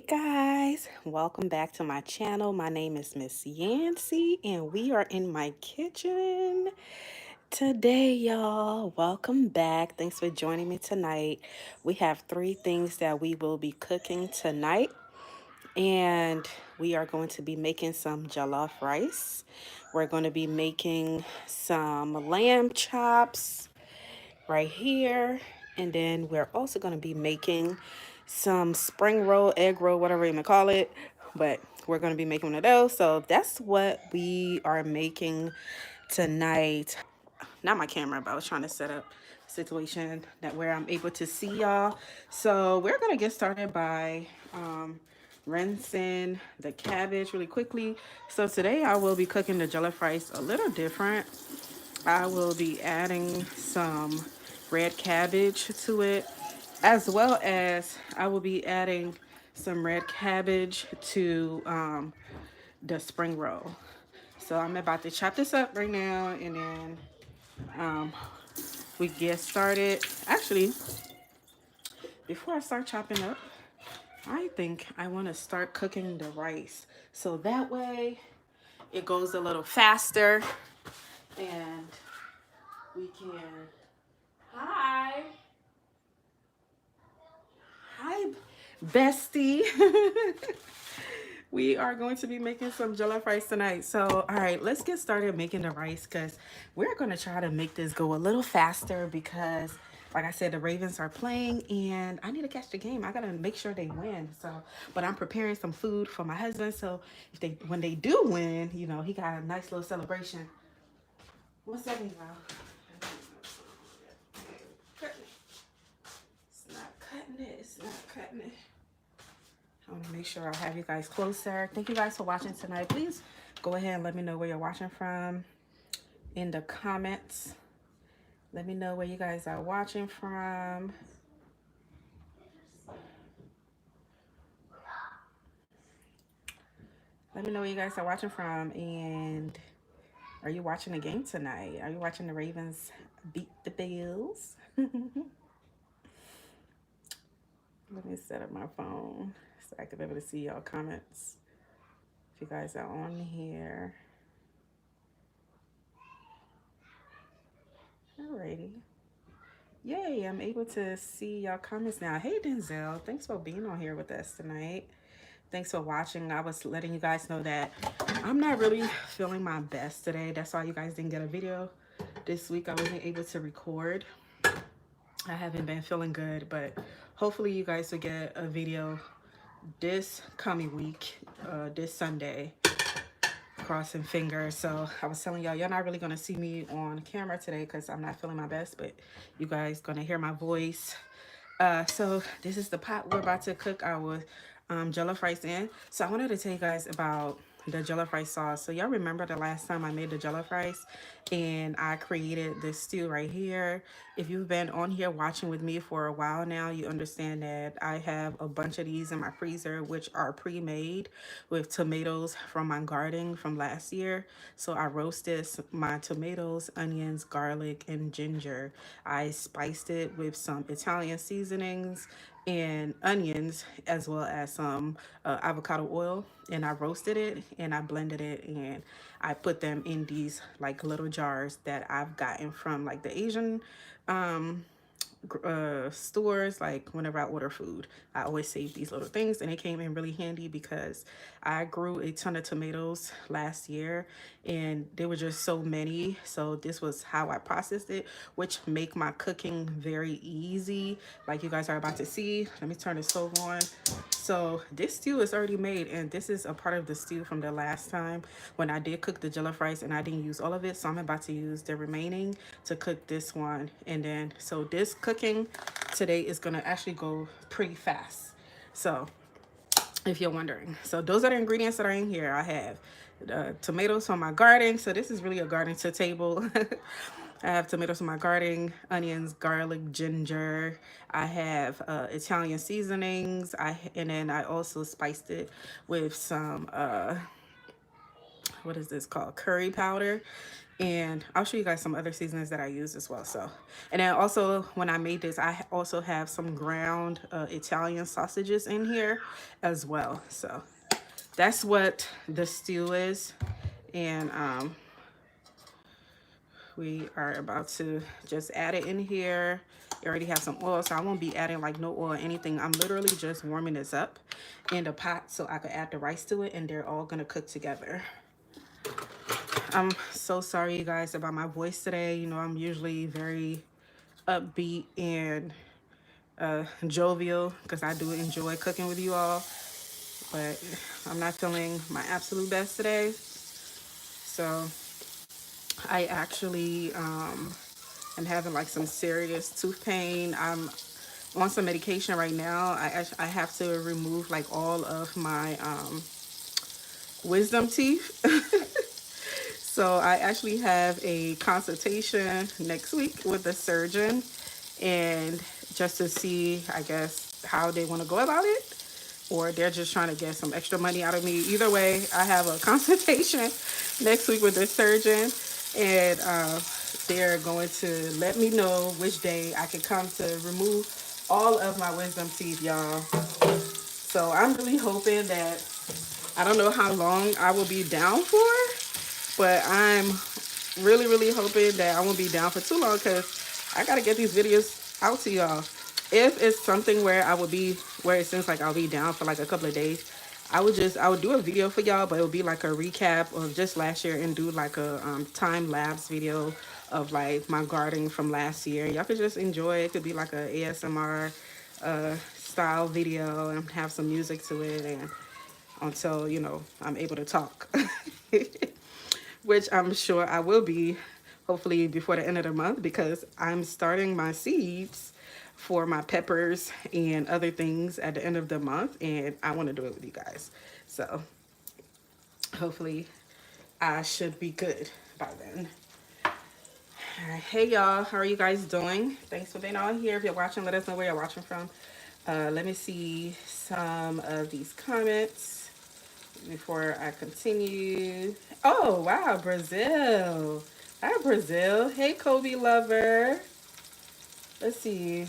guys, welcome back to my channel. My name is Miss Yancy and we are in my kitchen today, y'all. Welcome back. Thanks for joining me tonight. We have three things that we will be cooking tonight, and we are going to be making some jollof rice. We're going to be making some lamb chops right here. And then we're also going to be making some spring roll, egg roll, whatever you may call it. But we're going to be making one of those. So that's what we are making tonight. Not my camera, but I was trying to set up a situation that where I'm able to see y'all. So we're going to get started by rinsing the cabbage really quickly. So today I will be cooking the jollof rice a little different. I will be adding some red cabbage to it, as well as I will be adding some red cabbage to the spring roll. So I'm about to chop this up right now, and then um, we get started. Actually, before I start chopping up, I think I want to start cooking the rice. So that way it goes a little faster and we can... Hi. Hi, bestie. We are going to be making some jollof rice tonight. So, all right, let's get started making the rice because we're going to try to make this go a little faster because, like I said, the Ravens are playing and I need to catch the game. I got to make sure they win. So, but I'm preparing some food for my husband. So when they do win, you know, he got a nice little celebration. What's that mean, Val? It's not cutting it. It's not cutting it. I want to make sure I have you guys closer. Thank you guys for watching tonight. Please go ahead and let me know where you're watching from in the comments. Let me know where you guys are watching from. Let me know where you guys are watching from. And are you watching the game tonight? Are you watching the Ravens beat the Bills? Let me set up my phone so I can be able to see y'all comments if you guys are on here. Alrighty. Yay, I'm able to see y'all comments now. Hey, Denzel, thanks for being on here with us tonight. Thanks for watching. I was letting you guys know that I'm not really feeling my best today. That's why you guys didn't get a video this week. I wasn't able to record. I haven't been feeling good, but hopefully you guys will get a video this coming week, this Sunday. Crossing fingers. So I was telling y'all, you're not really gonna see me on camera today because I'm not feeling my best, but you guys gonna hear my voice. So this is the pot we're about to cook our jollof rice in. So I wanted to tell you guys about the jollof rice sauce. So y'all remember the last time I made the jollof rice and I created this stew right here. If you've been on here watching with me for a while now, you understand that I have a bunch of these in my freezer, which are pre-made with tomatoes from my garden from last year. So I roasted my tomatoes, onions, garlic, and ginger. I spiced it with some Italian seasonings and onions, as well as some avocado oil, and I roasted it and I blended it, and I put them in these like little jars that I've gotten from like the Asian stores. Like whenever I order food, I always save these little things, and it came in really handy because I grew a ton of tomatoes last year and there were just so many. So this was how I processed it, which make my cooking very easy, like you guys are about to see. Let me turn the stove on. So this stew is already made, and this is a part of the stew from the last time when I did cook the jollof rice and I didn't use all of it. So I'm about to use the remaining to cook this one. And then, so this cooking today is gonna actually go pretty fast. So if you're wondering, so those are the ingredients that are in here. I have tomatoes from my garden. So this is really a garden to table. I have tomatoes from my garden, onions, garlic, ginger. I have Italian seasonings. And then I also spiced it with some what is this called? Curry powder. And I'll show you guys some other seasonings that I use as well. So, and then also when I made this, I also have some ground Italian sausages in here as well. So that's what the stew is. And we are about to just add it in here. You already have some oil, so I won't be adding like no oil or anything. I'm literally just warming this up in the pot so I could add the rice to it, and they're all gonna cook together. I'm so sorry, you guys, about my voice today. You know, I'm usually very upbeat and jovial because I do enjoy cooking with you all, but I'm not feeling my absolute best today. So I actually am having like some serious tooth pain. I'm on some medication right now. I have to remove like all of my wisdom teeth. So I actually have a consultation next week with the surgeon, and just to see, I guess, how they want to go about it, or they're just trying to get some extra money out of me. Either way, I have a consultation next week with the surgeon, and they're going to let me know which day I can come to remove all of my wisdom teeth, y'all. So I'm really hoping that, I don't know how long I will be down for, but I'm really hoping that I won't be down for too long because I got to get these videos out to y'all. If it's something where I would be, where it seems like I'll be down for like a couple of days, I would do a video for y'all, but it would be like a recap of just last year and do like a time lapse video of like my gardening from last year. Y'all could just enjoy it. It could be like a ASMR style video and have some music to it, and until, you know, I'm able to talk. Which I'm sure I will be, hopefully before the end of the month, because I'm starting my seeds for my peppers and other things at the end of the month, and I want to do it with you guys. So hopefully I should be good by then. All right. Hey y'all, how are you guys doing? Thanks for being on here. If you're watching, let us know where you're watching from. Let me see some of these comments before I continue. Oh, wow, Brazil. Hi, Brazil. Hey, Kobe lover. Let's see.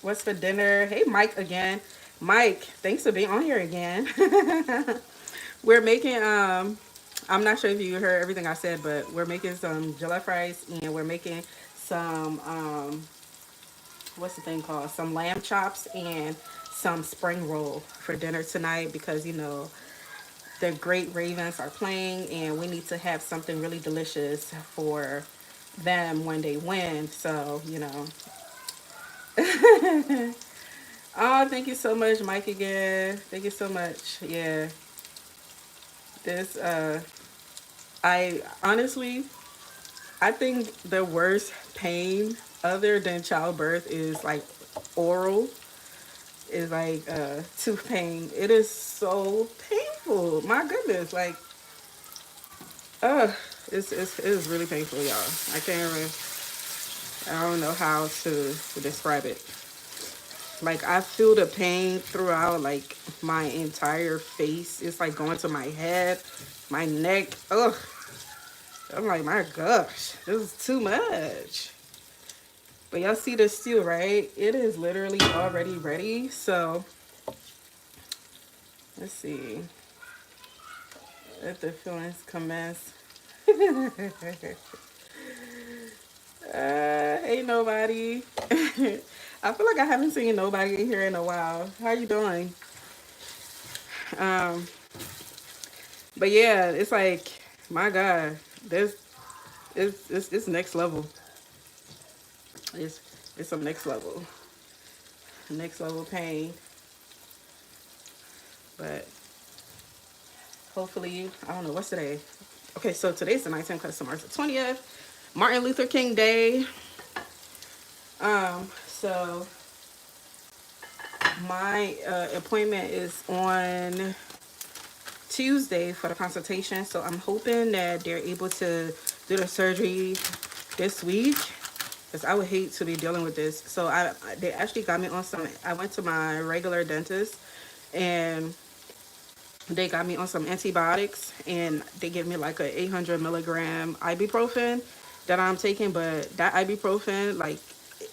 What's for dinner? Hey, Mike again. Mike, thanks for being on here again. We're making, I'm not sure if you heard everything I said, but we're making some jollof rice, and we're making some, what's the thing called? Some lamb chops and some spring roll for dinner tonight because, you know, the great Ravens are playing, and we need to have something really delicious for them when they win. So, you know. Oh, thank you so much, Mike, again. Thank you so much. Yeah. This, I honestly, I think the worst pain other than childbirth is like oral, is like tooth pain. It is so painful. My goodness, like, uh, it is really painful, y'all. I can't even, I don't know how to describe it. Like, I feel the pain throughout like my entire face. It's like going to my head, my neck. Ugh. I'm like, my gosh, this is too much. But y'all see this stew, right? It is literally already ready. So let's see. Let the feelings commence. Hey, nobody. I feel like I haven't seen nobody in here in a while. How you doing? Um, but yeah, it's like, my God, this it's next level. It's it's some next level pain. But hopefully, I don't know what's today. Okay, so today's the 19th because tomorrow's the 20th. Martin Luther King Day. So my appointment is on Tuesday for the consultation. So I'm hoping that they're able to do the surgery this week, because I would hate to be dealing with this. So they actually got me on some, I went to my regular dentist, and they got me on some antibiotics, and they give me like a 800 milligram ibuprofen that I'm taking. But that ibuprofen, like,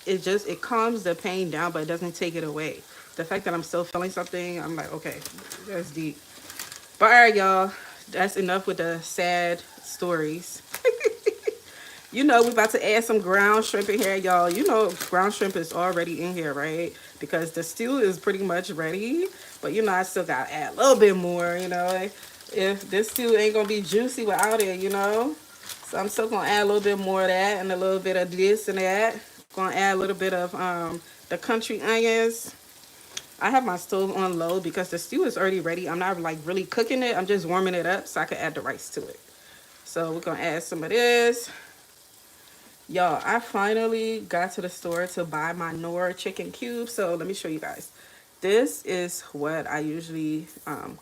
it calms the pain down, but it doesn't take it away. The fact that I'm still feeling something, I'm like, okay, that's deep. But all right, y'all, that's enough with the sad stories. You know, we about to add some ground shrimp in here, y'all. You know, ground shrimp is already in here, right? Because the stew is pretty much ready. But, you know, I still got to add a little bit more, you know. Like, if this stew ain't going to be juicy without it, you know. So I'm still going to add a little bit more of that and a little bit of this and that. Going to add a little bit of the country onions. I have my stove on low because the stew is already ready. I'm not, like, really cooking it. I'm just warming it up so I can add the rice to it. So we're going to add some of this. Y'all, I finally got to the store to buy my Knorr chicken cubes. So let me show you guys. This is what I usually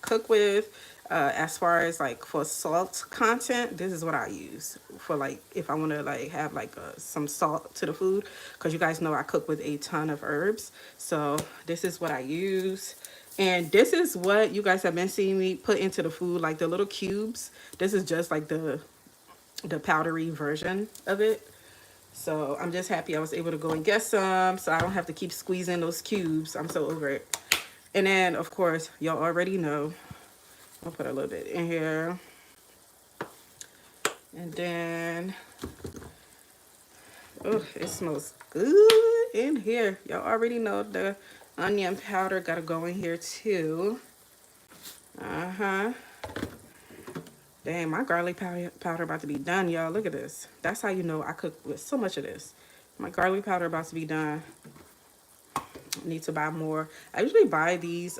cook with. As far as like for salt content, this is what I use for, like, if I want to like have like some salt to the food, because you guys know I cook with a ton of herbs. So this is what I use. And this is what you guys have been seeing me put into the food, like the little cubes. This is just like the powdery version of it. So I'm just happy I was able to go and get some, so I don't have to keep squeezing those cubes. I'm so over it. And then, of course, y'all already know, I'll put a little bit in here. And then, oh, it smells good in here. Y'all already know the onion powder got to go in here too. Dang, my garlic powder about to be done, y'all. Look at this. That's how you know I cook with so much of this. My garlic powder about to be done. Need to buy more. I usually buy these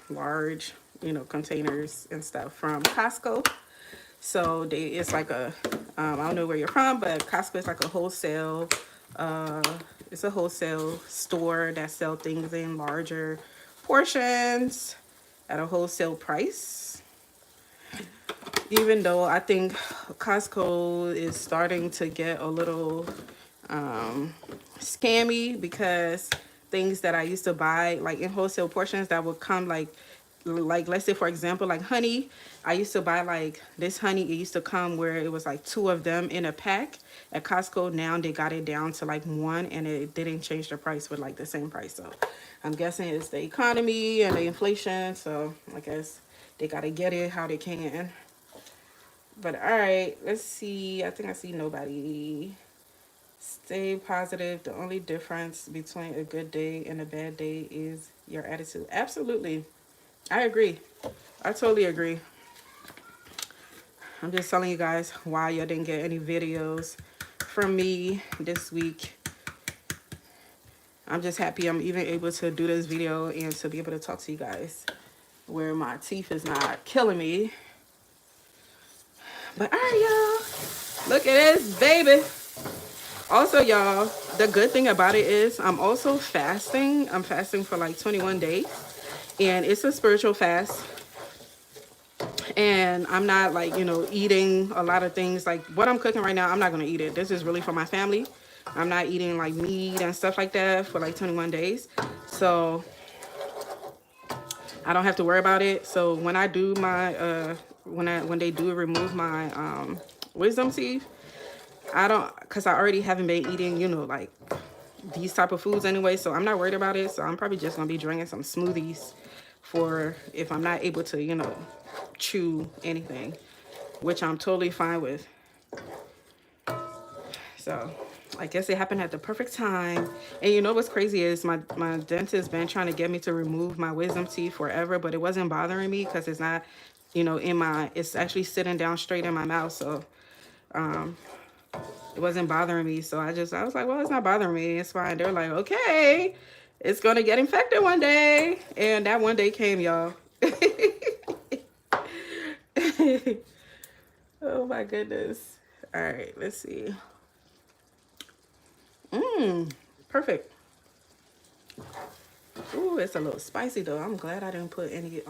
large, you know, containers and stuff from Costco. So it's like a, I don't know where you're from, but Costco is like a wholesale, it's a wholesale store that sell things in larger portions at a wholesale price. Even though I think Costco is starting to get a little scammy, because things that I used to buy like in wholesale portions that would come like let's say for example like honey. I used to buy like this honey. It used to come where it was like 2 of them in a pack at Costco. Now they got it down to like 1, and it didn't change the price with like the same price. So I'm guessing it's the economy and the inflation. So I guess they gotta get it how they can. But all right, let's see. I think I see nobody. Stay positive. The only difference between a good day and a bad day is your attitude. Absolutely. I agree. I totally agree. I'm just telling you guys why y'all didn't get any videos from me this week. I'm just happy I'm even able to do this video and to be able to talk to you guys where my teeth is not killing me. But all right, y'all. Look at this, baby. Also, y'all, the good thing about it is I'm also fasting. I'm fasting for like 21 days. And it's a spiritual fast. And I'm not like, you know, eating a lot of things. Like what I'm cooking right now, I'm not going to eat it. This is really for my family. I'm not eating like meat and stuff like that for like 21 days. So I don't have to worry about it. So when I do my, when they do remove my wisdom teeth, I don't, because I already haven't been eating, you know, like these type of foods anyway. So I'm not worried about it. So I'm probably just going to be drinking some smoothies for if I'm not able to, you know, chew anything, which I'm totally fine with. So I guess it happened at the perfect time. And you know what's crazy is my dentist been trying to get me to remove my wisdom teeth forever, but it wasn't bothering me because it's not, you know, it's actually sitting down straight in my mouth. So it wasn't bothering me. So I was like, well, it's not bothering me. It's fine. They're like, okay, it's going to get infected one day. And that one day came, y'all. Oh my goodness. All right, let's see. Perfect. Ooh, it's a little spicy though. I'm glad I didn't put any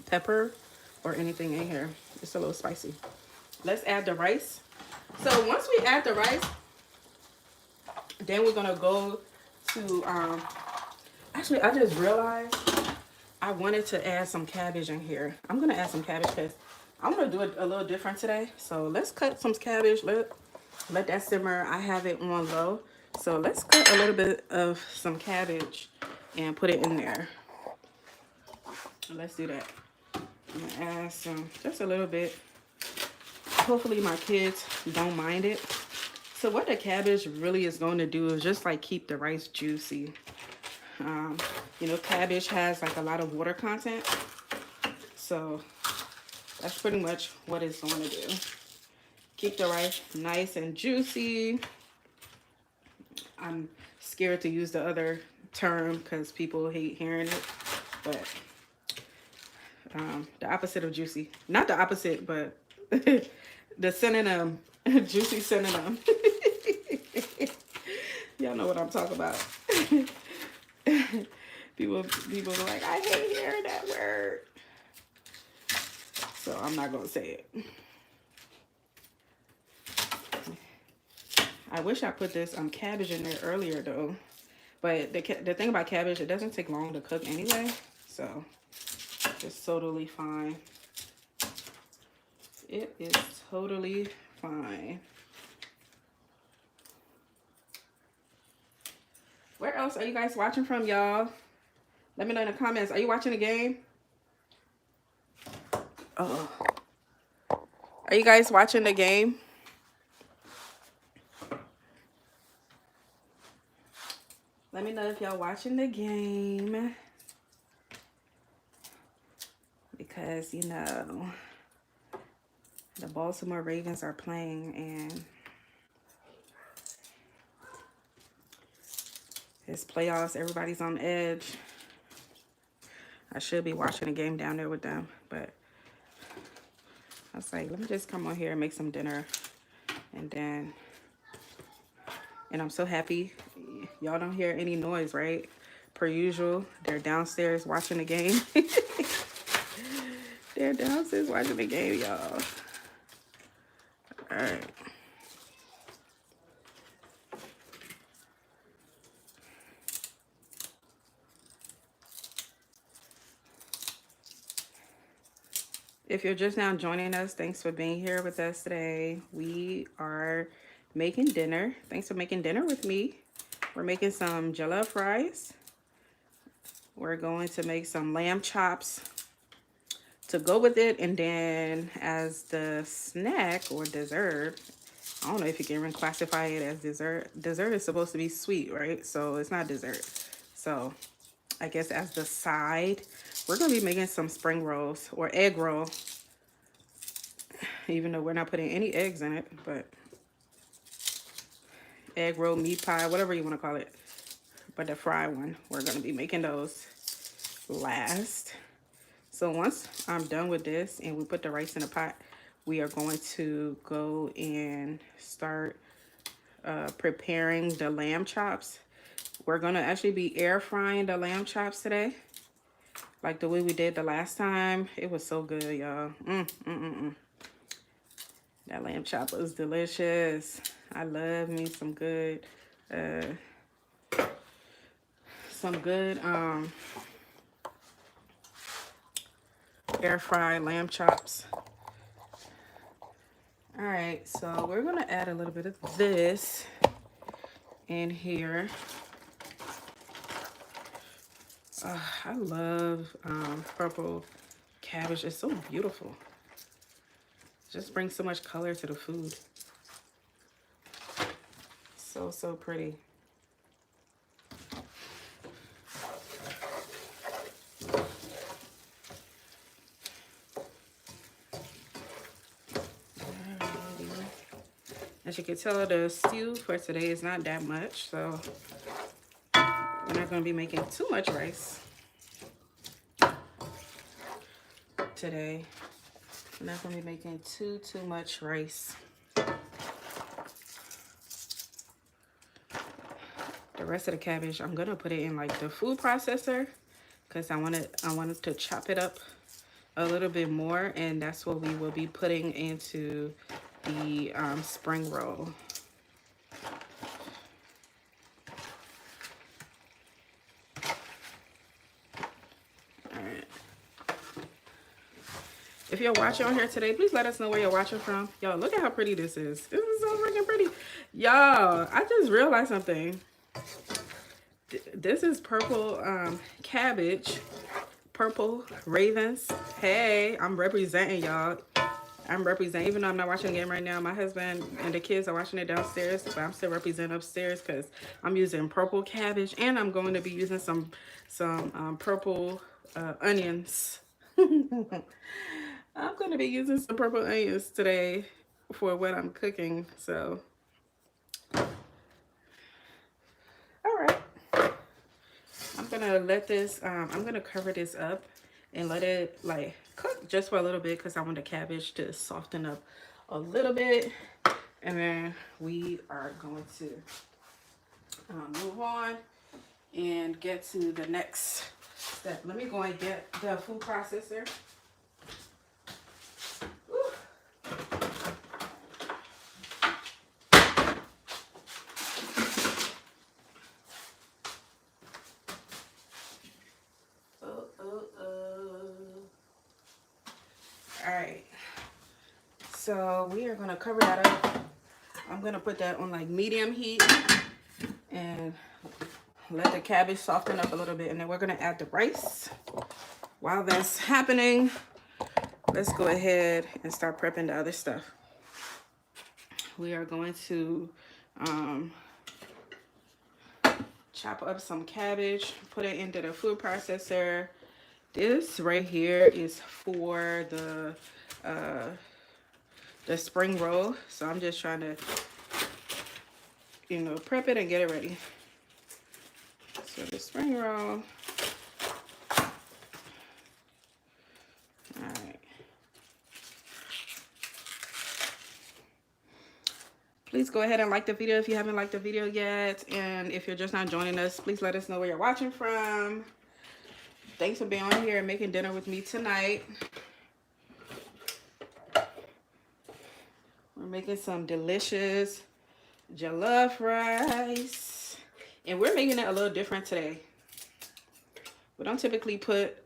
pepper or anything in here. It's a little spicy. Let's add the rice. So once we add the rice, then we're gonna go to actually I just realized I wanted to add some cabbage in here. I'm going to add some cabbage because I'm going to do it a little different today. So let's cut some cabbage. Let that simmer. I have it on low. So let's cut a little bit of some cabbage and put it in there. Let's do that. I'm going to add some, just a little bit. Hopefully my kids don't mind it. So what the cabbage really is going to do is just like keep the rice juicy. You know, cabbage has like a lot of water content. So that's pretty much what it's going to do. Keep the rice nice and juicy. I'm scared to use the other term because people hate hearing it. But the opposite of juicy. Not the opposite, but the synonym. Juicy synonym. Y'all know what I'm talking about. people are like, I hate hearing that word. So I'm not going to say it. I wish I put this cabbage in there earlier though. But the thing about cabbage, it doesn't take long to cook anyway. So it's totally fine. It is totally fine. Where else are you guys watching from, y'all? Let me know in the comments. Are you watching the game? Oh. Are you guys watching the game? Let me know if y'all watching the game. Because, you know, the Baltimore Ravens are playing and it's playoffs. Everybody's on edge. I should be watching the game down there with them, but I was like, let me just come on here and make some dinner. And I'm so happy. Y'all don't hear any noise, right? Per usual, they're downstairs watching the game. They're downstairs watching the game, y'all. All right. If you're just now joining us, thanks for being here with us today. We are making dinner. Thanks for making dinner with me. We're making some jollof rice. We're going to make some lamb chops to go with it. And then as the snack or dessert, I don't know if you can even classify it as dessert. Dessert is supposed to be sweet, right? So it's not dessert. So I guess as the side, we're going to be making some spring rolls or egg roll. Even though we're not putting any eggs in it, but egg roll, meat pie, whatever you want to call it. But the fried one, we're going to be making those last. So once I'm done with this and we put the rice in the pot, we are going to go and start preparing the lamb chops. We're going to actually be air frying the lamb chops today. Like the way we did the last time. It was so good, y'all. That lamb chop was delicious. I love me some good air fried lamb chops. All right, so we're gonna add a little bit of this in here. I love purple cabbage. It's so beautiful. It just brings so much color to the food. So, so pretty. As you can tell, the stew for today is not that much, so we're not going to be making too much rice today. We're not going to be making too much rice. The rest of the cabbage, I'm going to put it in like the food processor because I wanted to chop it up a little bit more, and that's what we will be putting into the spring roll. All right. If you're watching on here today, please let us know where you're watching from. Y'all, look at how pretty this is. This is so freaking pretty. Y'all, I just realized something. This is purple cabbage. Purple ravens. Hey, I'm representing, y'all. I'm representing, even though I'm not watching the game right now. My husband and the kids are watching it downstairs, but I'm still representing upstairs because I'm using purple cabbage, and I'm going to be using some purple onions. I'm going to be using some purple onions today for what I'm cooking. So, all right. I'm going to let this, I'm going to cover this up and let it like cook just for a little bit because I want the cabbage to soften up a little bit. And then we are going to move on and get to the next step. Let me go and get the food processor. Alright, so we are going to cover that up. I'm going to put that on like medium heat and let the cabbage soften up a little bit, and then we're going to add the rice. While that's happening, let's go ahead and start prepping the other stuff. We are going to chop up some cabbage, put it into the food processor. This right here is for the spring roll. So I'm just trying to, you know, prep it and get it ready. So the spring roll. All right. Please go ahead and like the video if you haven't liked the video yet. And if you're just not joining us, please let us know where you're watching from. Thanks for being on here and making dinner with me tonight. We're making some delicious jollof rice. And we're making it a little different today. We don't typically put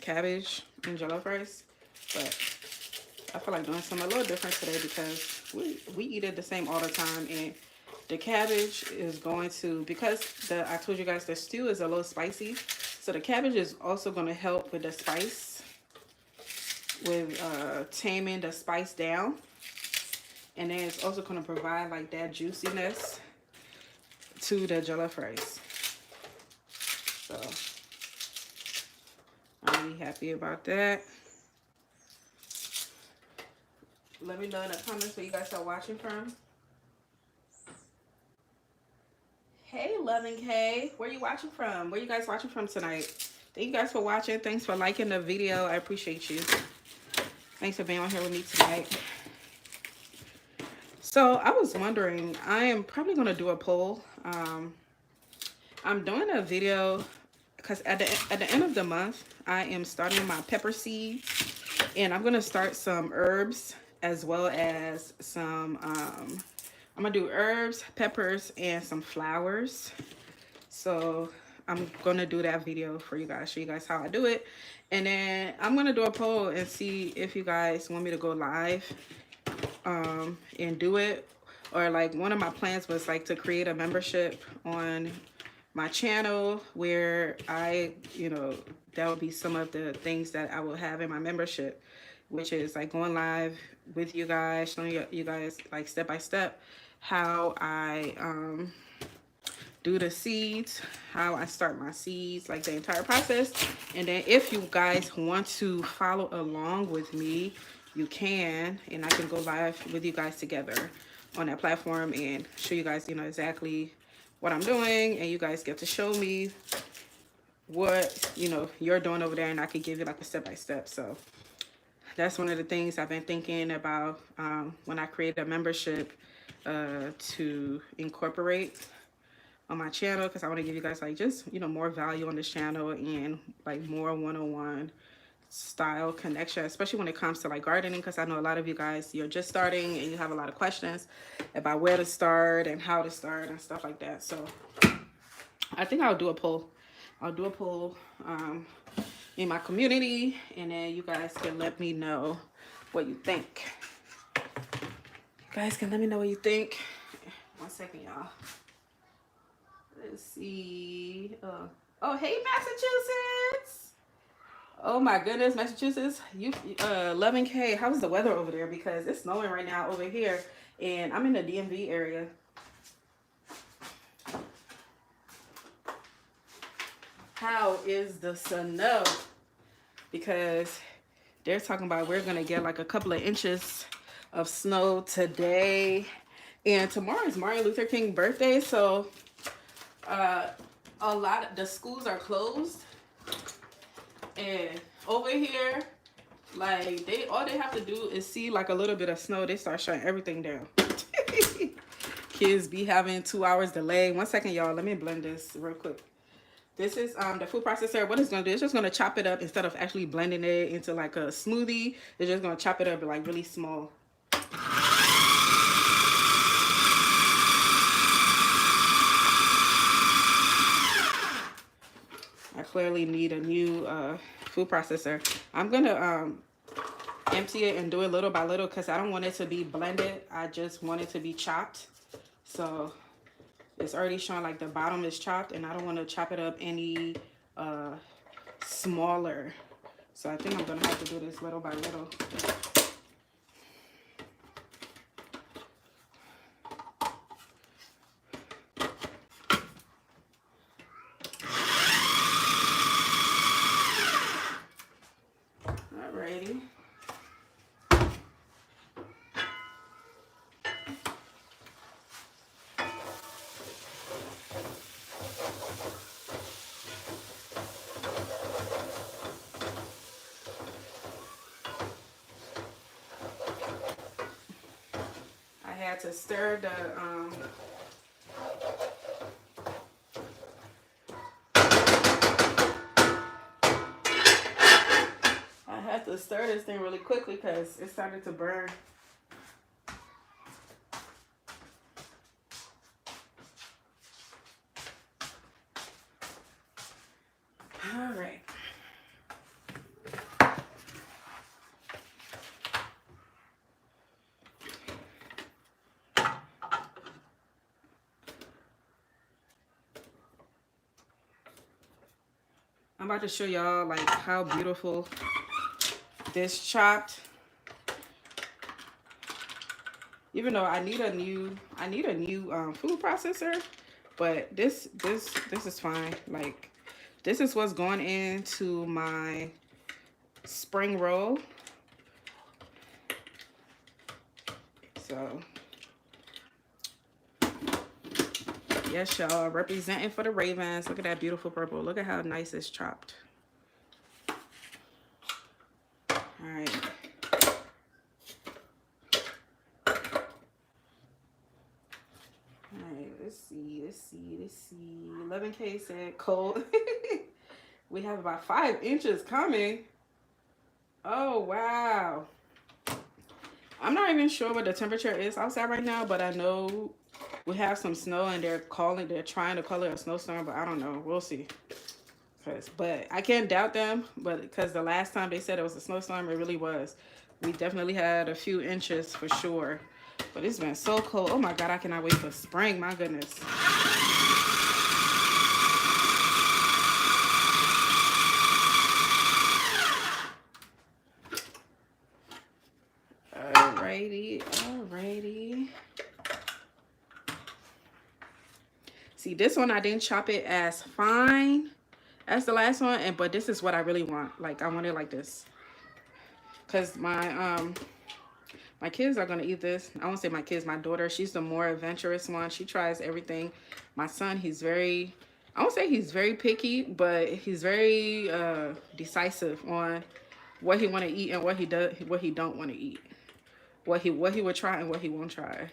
cabbage in jollof rice, but I feel like doing something a little different today because we eat it the same all the time, and the cabbage is going to, because I told you guys the stew is a little spicy, so the cabbage is also going to help with the spice, with taming the spice down, and then it's also going to provide like that juiciness to the jollof rice. So I'm really happy about that. Let me know in the comments where you guys are watching from. Hey, Loving K, where you watching from? Where you guys watching from tonight? Thank you guys for watching. Thanks for liking the video. I appreciate you. Thanks for being on here with me tonight. So I was wondering, I am probably going to do a poll. I'm doing a video because at the end of the month, I am starting my pepper seeds, and I'm going to start some herbs as well as some I'm gonna do herbs, peppers, and some flowers. So I'm gonna do that video for you guys, show you guys how I do it. And then I'm gonna do a poll and see if you guys want me to go live and do it. Or like one of my plans was like to create a membership on my channel where that would be some of the things that I will have in my membership, which is like going live with you guys, showing you guys like step by step how I do the seeds, how I start my seeds, like the entire process. And then if you guys want to follow along with me, you can, and I can go live with you guys together on that platform and show you guys, exactly what I'm doing, and you guys get to show me what you're doing over there, and I could give you like a step-by-step. So that's one of the things I've been thinking about when I create a membership to incorporate on my channel, because I want to give you guys like just more value on this channel and like more one-on-one style connection, especially when it comes to like gardening, because I know a lot of you guys, you're just starting and you have a lot of questions about where to start and how to start and stuff like that. So I think I'll do a poll. I'll do a poll in my community, and then you guys can let me know what you think. You guys can let me know what you think. 1 second, y'all. Let's see. Oh, hey, Massachusetts. Oh my goodness, Massachusetts. You 11K. How's the weather over there? Because it's snowing right now over here, and I'm in the DMV area. How is the snow? Because they're talking about we're gonna get like a couple of inches of snow today, and tomorrow is Martin Luther King birthday, so a lot of the schools are closed, and over here, like all they have to do is see like a little bit of snow, they start shutting everything down. Kids be having 2 hours delay. 1 second, y'all. Let me blend this real quick. This is the food processor. What it's gonna do, it's just gonna chop it up instead of actually blending it into like a smoothie. It's just gonna chop it up like really small. I clearly need a new food processor. I'm gonna empty it and do it little by little because I don't want it to be blended. I just want it to be chopped. So it's already showing like the bottom is chopped, and I don't want to chop it up any smaller. So I think I'm gonna have to do this little by little. Alrighty. To stir the I had to stir this thing really quickly because it started to burn. All right. I'm about to show y'all like how beautiful this chopped. Even though I need a new food processor, but this is fine. Like this is what's going into my spring roll. So yes, y'all, representing for the Ravens. Look at that beautiful purple. Look at how nice it's chopped. All right. All right, let's see. 11K said cold. We have about 5 inches coming. Oh, wow. I'm not even sure what the temperature is outside right now, but I know we have some snow, and they're trying to call it a snowstorm, but I don't know. We'll see. But I can't doubt them, but because the last time they said it was a snowstorm, it really was. We definitely had a few inches for sure. But it's been so cold. Oh my God, I cannot wait for spring. My goodness. Alrighty. See, this one I didn't chop it as fine as the last one, but this is what I really want. Like I want it like this, cause my kids are gonna eat this. I won't say my kids, my daughter. She's the more adventurous one. She tries everything. My son, he's very, I won't say he's very picky, but he's very decisive on what he want to eat and what he don't want to eat. What he would try and what he won't try.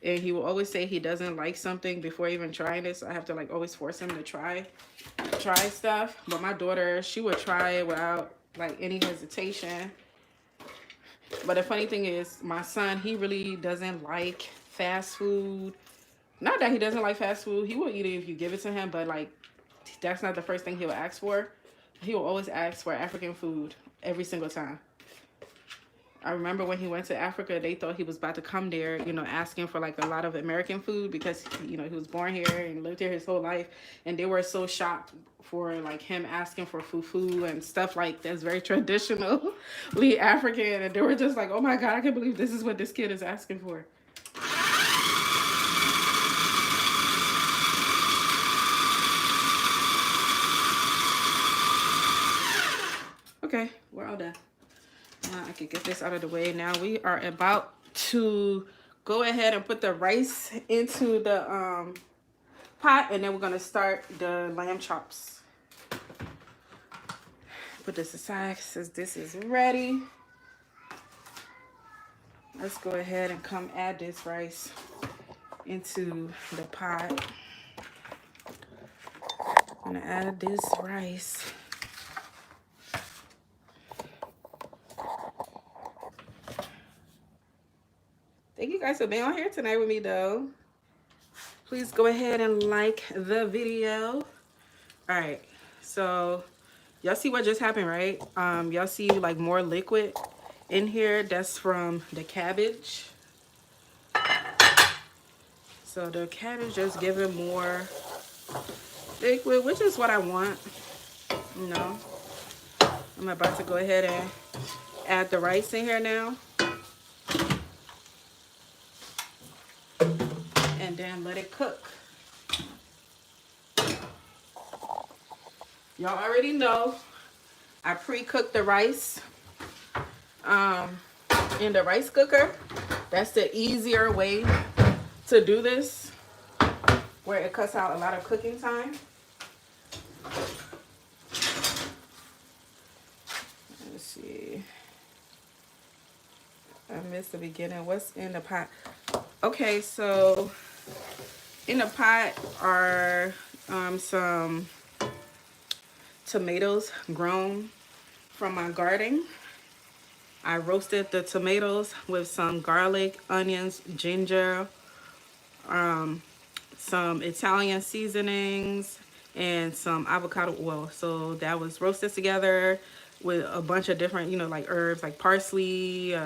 And he will always say he doesn't like something before even trying it. So I have to like always force him to try stuff. But my daughter, she would try it without like any hesitation. But the funny thing is, my son, he really doesn't like fast food. Not that he doesn't like fast food. He will eat it if you give it to him. But like that's not the first thing he will ask for. He will always ask for African food every single time. I remember when he went to Africa, they thought he was about to come there, you know, asking for like a lot of American food because, you know, he was born here and lived here his whole life. And they were so shocked for like him asking for fufu and stuff like that's very traditionally African. And they were just like, oh my God, I can't believe this is what this kid is asking for. Okay, we're all done. I can get this out of the way. Now we are about to go ahead and put the rice into the pot, and then we're gonna start the lamb chops. Put this aside since this is ready. Let's go ahead and come add this rice into the pot. I'm gonna add this rice. Thank you guys for being on here tonight with me though. Please go ahead and like the video. All right, so y'all see what just happened, right? Y'all see like more liquid in here. That's from the cabbage. So the cabbage just giving more liquid, which is what I want. You know, I'm about to go ahead and add the rice in here now. And then let it cook. Y'all already know I pre-cooked the rice in the rice cooker. That's the easier way to do this, where it cuts out a lot of cooking time. Let's see. I missed the beginning. What's in the pot? Okay, so in the pot are some tomatoes grown from my garden. I roasted the tomatoes with some garlic, onions, ginger, some Italian seasonings, and some avocado oil. So that was roasted together with a bunch of different, you know, like herbs like parsley,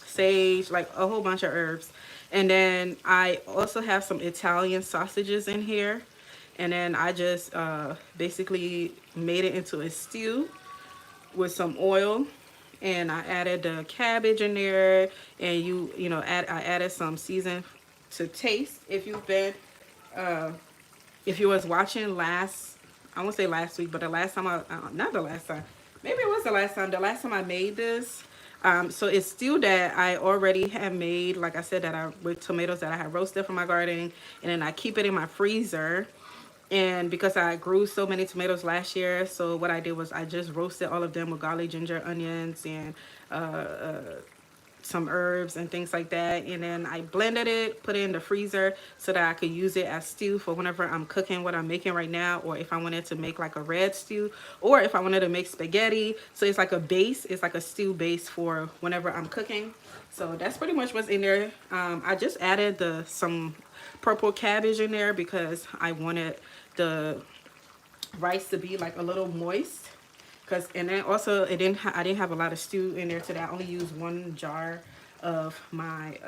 sage, like a whole bunch of herbs. And then I also have some Italian sausages in here. And then I just basically made it into a stew with some oil. And I added the cabbage in there. And you know, I added some season to taste. If you've been, if you was watching last, I won't say last week, but the last time not the last time. Maybe it was the last time I made this. So it's stew that I already have made, like I said, with tomatoes that I have roasted from my garden, and then I keep it in my freezer. And because I grew so many tomatoes last year, so what I did was I just roasted all of them with garlic, ginger, onions, and some herbs and things like that. And then I blended it, put it in the freezer so that I could use it as stew for whenever I'm cooking what I'm making right now, or if I wanted to make like a red stew, or if I wanted to make spaghetti. So it's like a base, it's like a stew base for whenever I'm cooking. So that's pretty much what's in there. I just added some purple cabbage in there because I wanted the rice to be like a little moist. And then also I didn't have a lot of stew in there today. I only used 1 jar of my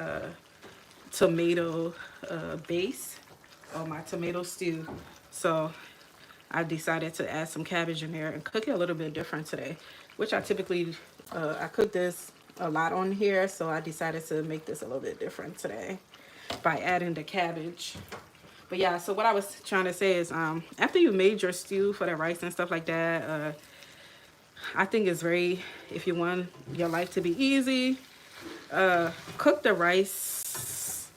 tomato base, or my tomato stew. So I decided to add some cabbage in there and cook it a little bit different today, which I typically I cook this a lot on here, so I decided to make this a little bit different today by adding the cabbage. But yeah, so what I was trying to say is after you made your stew for the rice and stuff like that, I think it's very, if you want your life to be easy, cook the rice,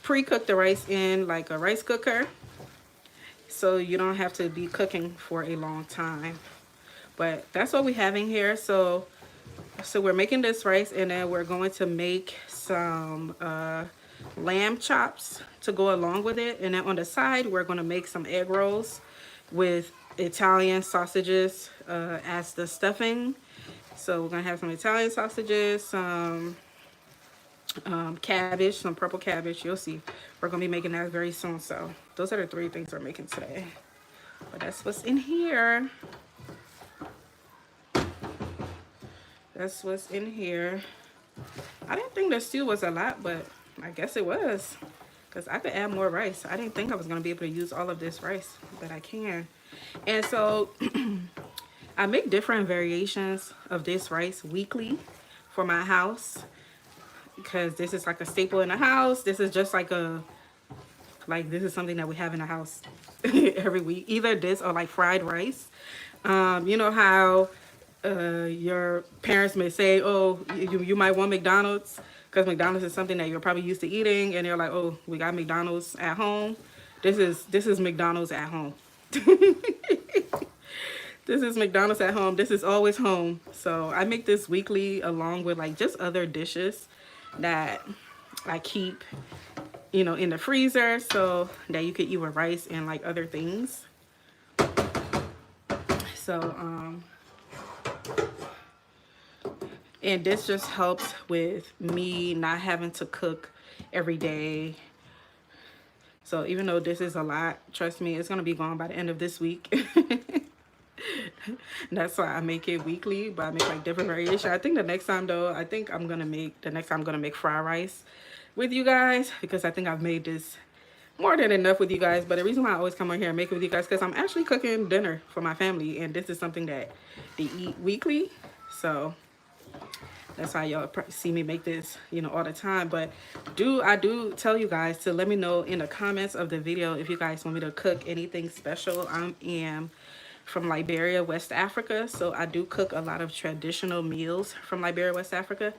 pre-cook the rice in like a rice cooker, so you don't have to be cooking for a long time. But that's what we have in here. So we're making this rice, and then we're going to make some lamb chops to go along with it. And then on the side, we're going to make some egg rolls with Italian sausages as the stuffing. So we're gonna have some Italian sausages, some cabbage, some purple cabbage. You'll see, we're gonna be making that very soon. So those are the 3 things we're making today. But that's what's in here. That's what's in here. I didn't think the stew was a lot, but I guess it was. Because I could add more rice. I didn't think I was going to be able to use all of this rice, but I can. And so I make different variations of this rice weekly for my house. Because this is like a staple in the house. This is just like this is something that we have in the house every week. Either this or like fried rice. You know how your parents may say, oh, you might want McDonald's, because McDonald's is something that you're probably used to eating, and they're like, oh, we got McDonald's at home. This is McDonald's at home. This is McDonald's at home. This is always home. So I make this weekly along with like just other dishes that I keep, you know, in the freezer so that you could eat with rice and like other things. So and this just helps with me not having to cook every day. So even though this is a lot, trust me, it's gonna be gone by the end of this week. That's why I make it weekly, but I make like different variation. I think the next time though, I'm gonna make fried rice with you guys, because I think I've made this more than enough with you guys. But the reason why I always come on here and make it with you guys, because I'm actually cooking dinner for my family, and this is something that they eat weekly. So that's why y'all see me make this, you know, all the time. But I do tell you guys to let me know in the comments of the video if you guys want me to cook anything special. I am from Liberia, West Africa, so I do cook a lot of traditional meals from Liberia, West Africa.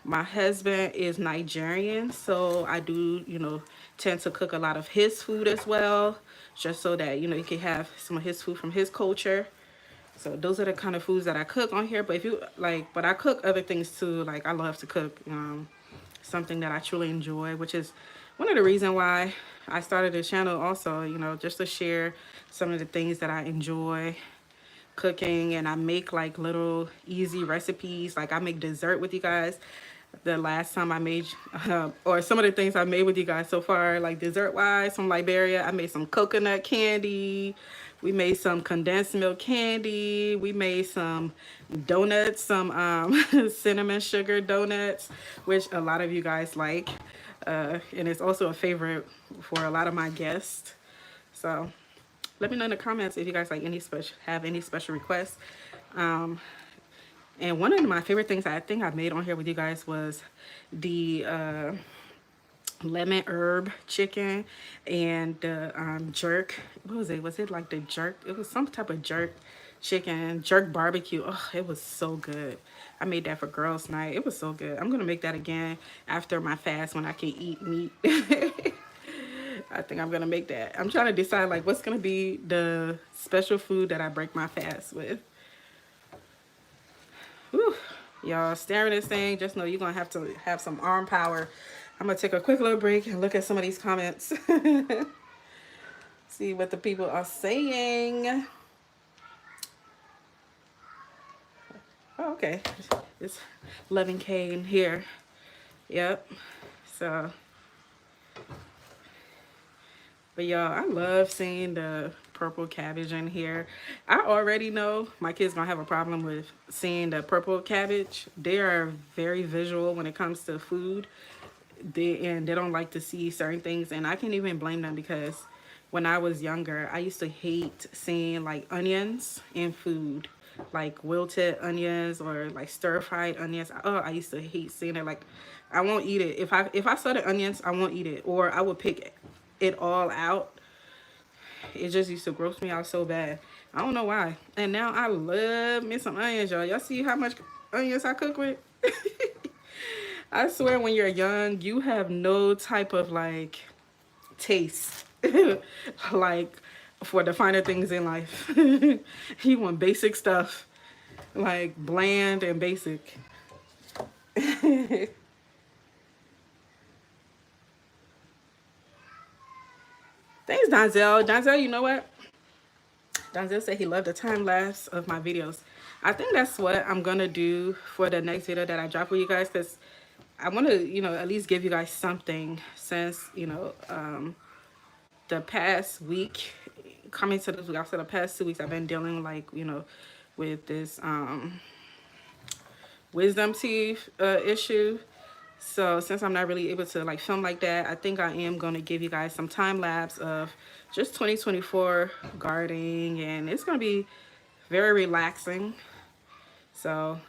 My husband is Nigerian, so I do, you know, tend to cook a lot of his food as well, just so that, you know, you can have some of his food from his culture. So those are the kind of foods that I cook on here. But if you like, but I cook other things too. Like I love to cook something that I truly enjoy, which is one of the reasons why I started this channel also, you know, just to share some of the things that I enjoy cooking. And I make like little easy recipes. Like I make dessert with you guys. The last time I made, or some of the things I made with you guys so far, like dessert wise from Liberia, I made some coconut candy. We made some condensed milk candy. We made some donuts, some cinnamon sugar donuts, which a lot of you guys like. And it's also a favorite for a lot of my guests. So let me know in the comments if you guys like have any special requests. And one of my favorite things I think I made on here with you guys was the lemon herb chicken and the jerk. What was it? Was it like the jerk? It was some type of jerk chicken, jerk barbecue. Oh, it was so good. I made that for girls' night. It was so good. I'm gonna make that again after my fast when I can eat meat. I think I'm gonna make that. I'm trying to decide like what's gonna be the special food that I break my fast with. Y'all staring at this thing, just know you're gonna have to have some arm power. I'm gonna take a quick little break and look at some of these comments. See what the people are saying. Oh, okay. It's Loving Cane here. Yep. So, but y'all, I love seeing the purple cabbage in here. I already know my kids gonna have a problem with seeing the purple cabbage. They are very visual when it comes to food. They don't like to see certain things, and I can't even blame them, because when I was younger, I used to hate seeing like onions in food, like wilted onions or like stir-fried onions. Oh, I used to hate seeing it. Like I won't eat it. If I saw the onions, I won't eat it, or I would pick it all out. It just used to gross me out so bad. I don't know why. And now I love me some onions, y'all. Y'all see how much onions I cook with? I swear when you're young, you have no type of like taste like for the finer things in life. You want basic stuff, like bland and basic. Thanks, Donzel. Donzel, you know what? Donzel said he loved the time lapse of my videos. I think that's what I'm gonna do for the next video that I drop for you guys, because I want to, you know, at least give you guys something, since, you know, the past week coming to this week, I said the past 2 weeks I've been dealing like, you know, with this wisdom teeth issue. So since I'm not really able to like film like that, I think I am going to give you guys some time lapse of just 2024 gardening, and it's going to be very relaxing. So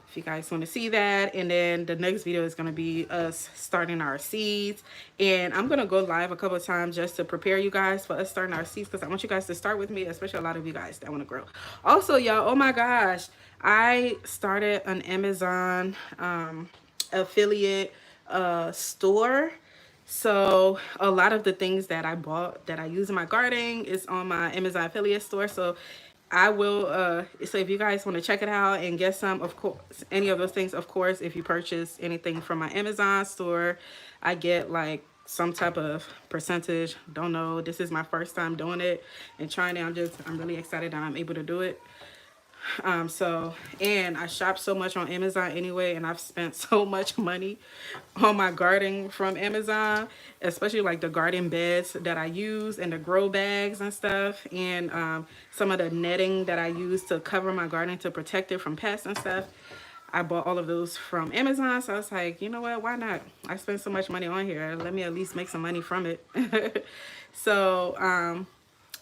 if you guys want to see that, and then the next video is going to be us starting our seeds, and I'm going to go live a couple of times just to prepare you guys for us starting our seeds, because I want you guys to start with me, especially a lot of you guys that want to grow. Also, y'all, oh my gosh, I started an Amazon affiliate store. So a lot of the things that I bought that I use in my gardening is on my Amazon affiliate store. So I will so if you guys want to check it out and get some, of course, any of those things, of course, if you purchase anything from my Amazon store, I get like some type of percentage. Don't know, this is my first time doing it and trying it. I'm really excited that I'm able to do it. And I shop so much on Amazon anyway, and I've spent so much money on my garden from Amazon, especially like the garden beds that I use and the grow bags and stuff, and some of the netting that I use to cover my garden to protect it from pests and stuff. I bought all of those from Amazon, so I was like, you know what, why not? I spent so much money on here, let me at least make some money from it. So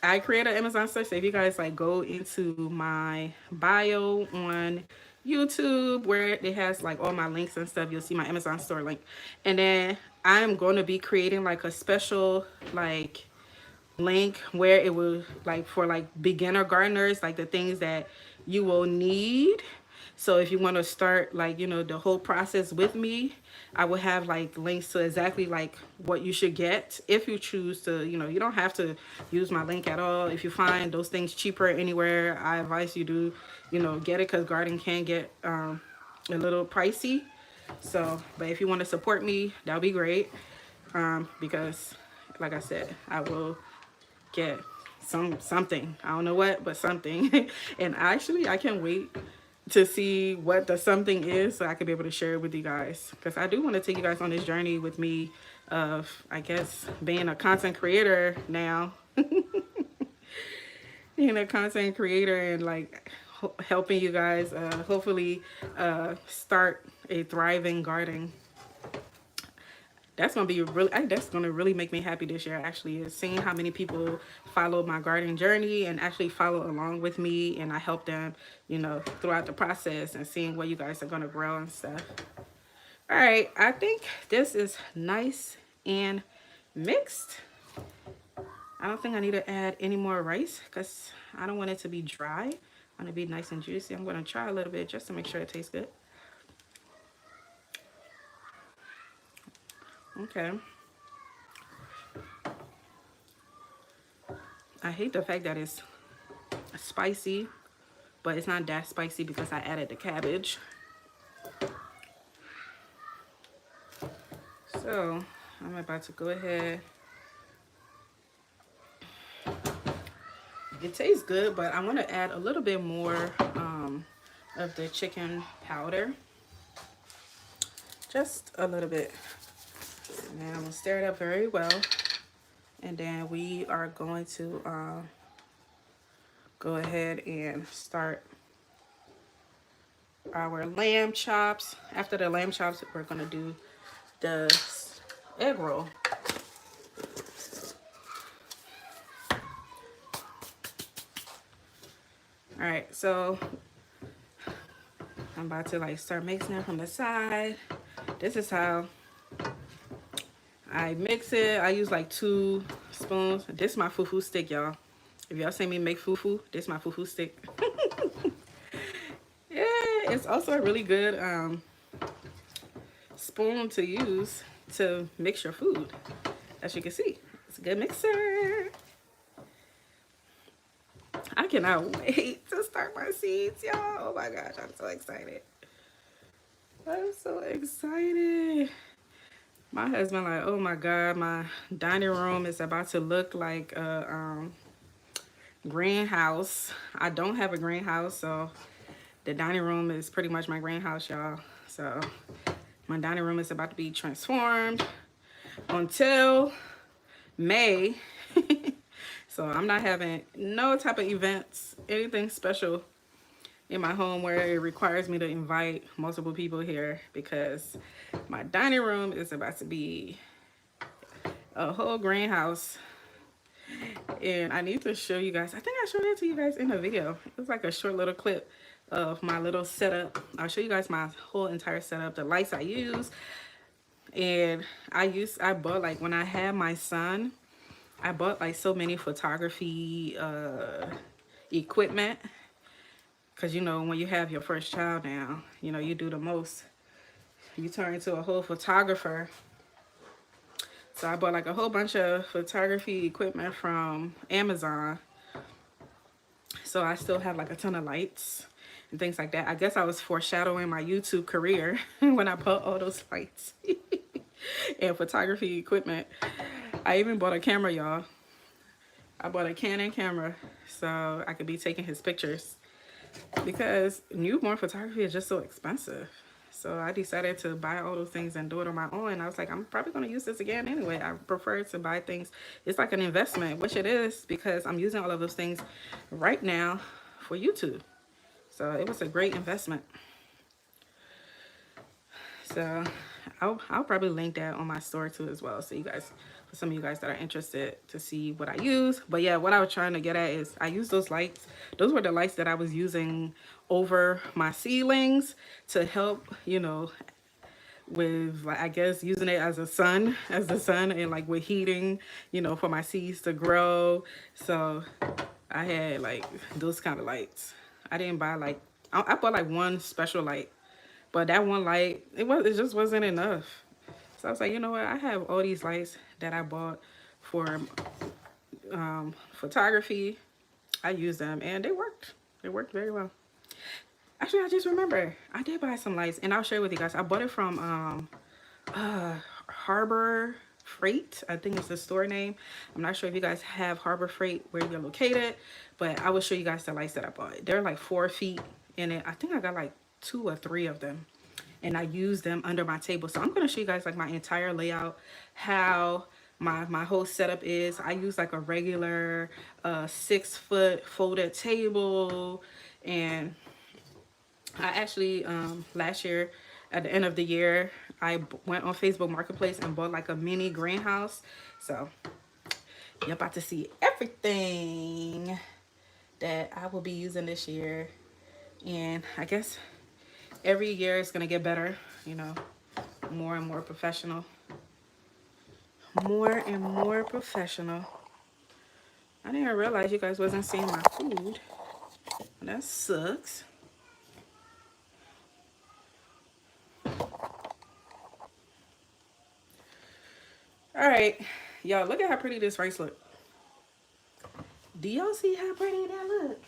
I create an Amazon store. So if you guys like go into my bio on YouTube where it has like all my links and stuff, you'll see my Amazon store link. And then I'm going to be creating like a special like link where it will like for like beginner gardeners, like the things that you will need. So if you want to start like, you know, the whole process with me, I will have like links to exactly like what you should get if you choose to. You know, you don't have to use my link at all. If you find those things cheaper anywhere, I advise you to, you know, get it, because gardening can get a little pricey. So, but if you want to support me, that'll be great, because like I said, I will get something, I don't know what, but something. And actually I can't wait to see what the something is, so I could be able to share it with you guys, because I do want to take you guys on this journey with me of, I guess, being a content creator now. Being a content creator and like helping you guys hopefully start a thriving garden. That's gonna be really, that's gonna really make me happy this year, actually, is seeing how many people follow my gardening journey and actually follow along with me, and I help them, you know, throughout the process, and seeing where you guys are gonna grow and stuff. All right, I think this is nice and mixed. I don't think I need to add any more rice, because I don't want it to be dry. I want it to be nice and juicy. I'm gonna try a little bit just to make sure it tastes good. Okay. I hate the fact that it's spicy, but it's not that spicy because I added the cabbage. So I'm about to go ahead. It tastes good, but I want to add a little bit more of the chicken powder. Just a little bit. Now I'm gonna stir it up very well, and then we are going to go ahead and start our lamb chops. After the lamb chops, we're gonna do the egg roll. All right, so I'm about to like start mixing it from the side. This is how I mix it. I use like 2 spoons. This is my fufu stick, y'all. If y'all see me make fufu, this is my fufu stick. Yeah, it's also a really good spoon to use to mix your food. As you can see, it's a good mixer. I cannot wait to start my seeds, y'all. Oh my gosh, I'm so excited. I'm so excited. My husband like, oh my God, my dining room is about to look like a greenhouse. I don't have a greenhouse, so the dining room is pretty much my greenhouse, y'all. So my dining room is about to be transformed until May. So I'm not having no type of events, anything special in my home where it requires me to invite multiple people here, because my dining room is about to be a whole greenhouse. And I need to show you guys, I think I showed it to you guys in a video. It was like a short little clip of my little setup. I'll show you guys my whole entire setup, the lights I use. And I bought, like, when I had my son, I bought like so many photography equipment, because you know, when you have your first child now, you know, you do the most, you turn into a whole photographer. So I bought like a whole bunch of photography equipment from Amazon. So I still have like a ton of lights and things like that. I guess I was foreshadowing my YouTube career when I bought all those lights and photography equipment. I even bought a camera, y'all. I bought a Canon camera so I could be taking his pictures, because newborn photography is just so expensive. So I decided to buy all those things and do it on my own. I was like, I'm probably going to use this again anyway. I prefer to buy things. It's like an investment, which it is, because I'm using all of those things right now for YouTube. So it was a great investment. So I'll probably link that on my store too as well, so you guys, for some of you guys that are interested to see what I use. But yeah, what I was trying to get at is I use those lights. Those were the lights that I was using over my ceilings to help, you know, with, like, I guess using it as the sun, and like with heating, you know, for my seeds to grow. So I had like those kind of lights. I didn't buy like, I bought like one special light, but that one light, it just wasn't enough. So I was like, you know what? I have all these lights that I bought for photography. I used them and they worked. They worked very well. Actually, I just remember I did buy some lights, and I'll share with you guys. I bought it from Harbor Freight. I think it's the store name. I'm not sure if you guys have Harbor Freight where you're located, but I will show you guys the lights that I bought. They're like 4 feet in it. I think I got like 2 or 3 of them, and I use them under my table. So I'm going to show you guys like my entire layout, how my whole setup is. I use like a regular 6-foot folded table, and I actually last year at the end of the year I went on Facebook Marketplace and bought like a mini greenhouse. So you're about to see everything that I will be using this year, and I guess every year it's gonna get better, you know, more and more professional, more and more professional. I didn't realize you guys wasn't seeing my food. That sucks. All right, y'all, look at how pretty this rice look. Do y'all see how pretty that look?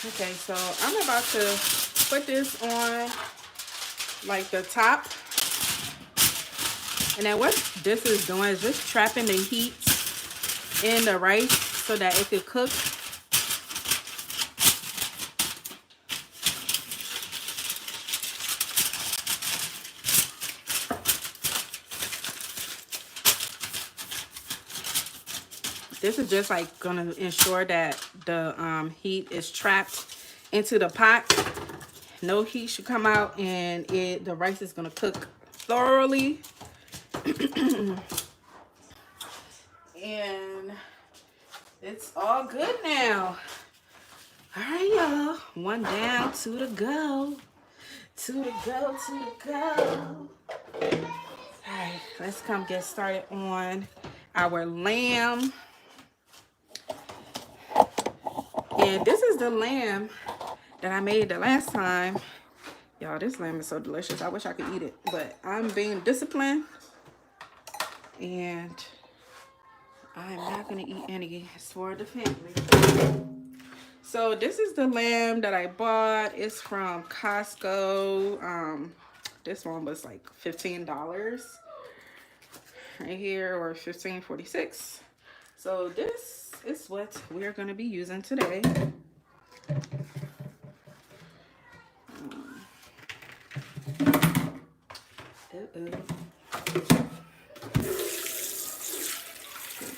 Okay, so I'm about to put this on like the top. And then what this is doing is just trapping the heat in the rice so that it could cook. This is just like gonna ensure that the heat is trapped into the pot. No heat should come out, and the rice is gonna cook thoroughly. And it's all good now. All right, y'all. One down, 2 to go. 2 to go, 2 to go. All right, let's come get started on our lamb. And this is the lamb that I made the last time. Y'all, this lamb is so delicious. I wish I could eat it, but I'm being disciplined, and I'm not gonna eat any. It's for the family. So this is the lamb that I bought. It's from Costco. This one was like $15 right here, or $15.46. So this is what we're gonna be using today.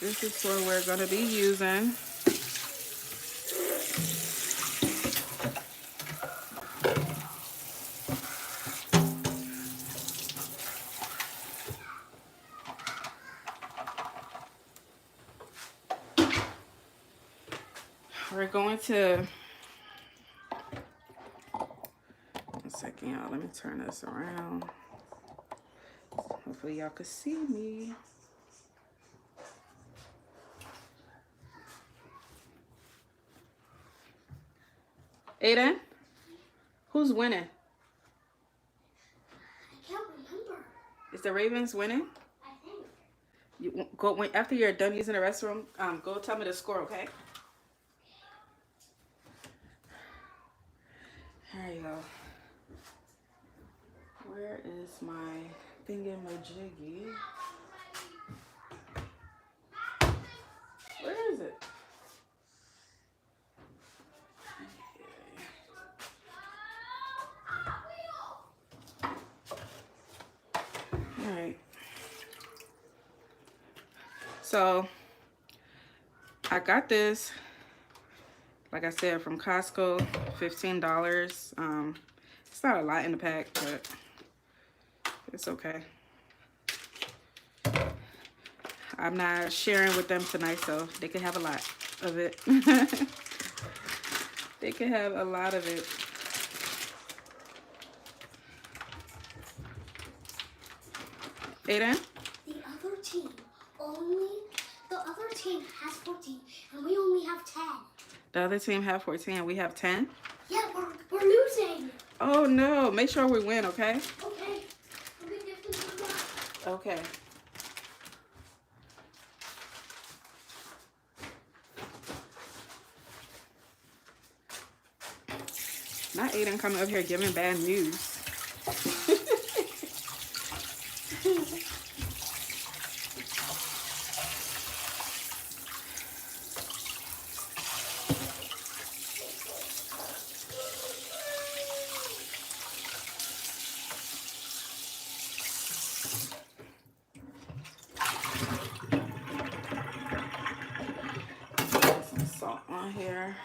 This is what we're going to be using. We're going to, one second, y'all. Let me turn this around. Hopefully y'all can see me. Aiden, who's winning? I can't remember. Is the Ravens winning? I think. You go after you're done using the restroom. Go tell me the score, okay? There you go. Where is my thingamajiggy? Where is it? All right. So I got this, like I said, from Costco, $15. It's not a lot in the pack, but it's okay. I'm not sharing with them tonight, so they can have a lot of it. They can have a lot of it. Aiden? The other team has 14, and we only have 10. The other team have 14 and we have 10? Yeah, we're losing. Oh no, make sure we win, okay? Okay. Okay. Not Aiden coming up here giving bad news. Some salt on here.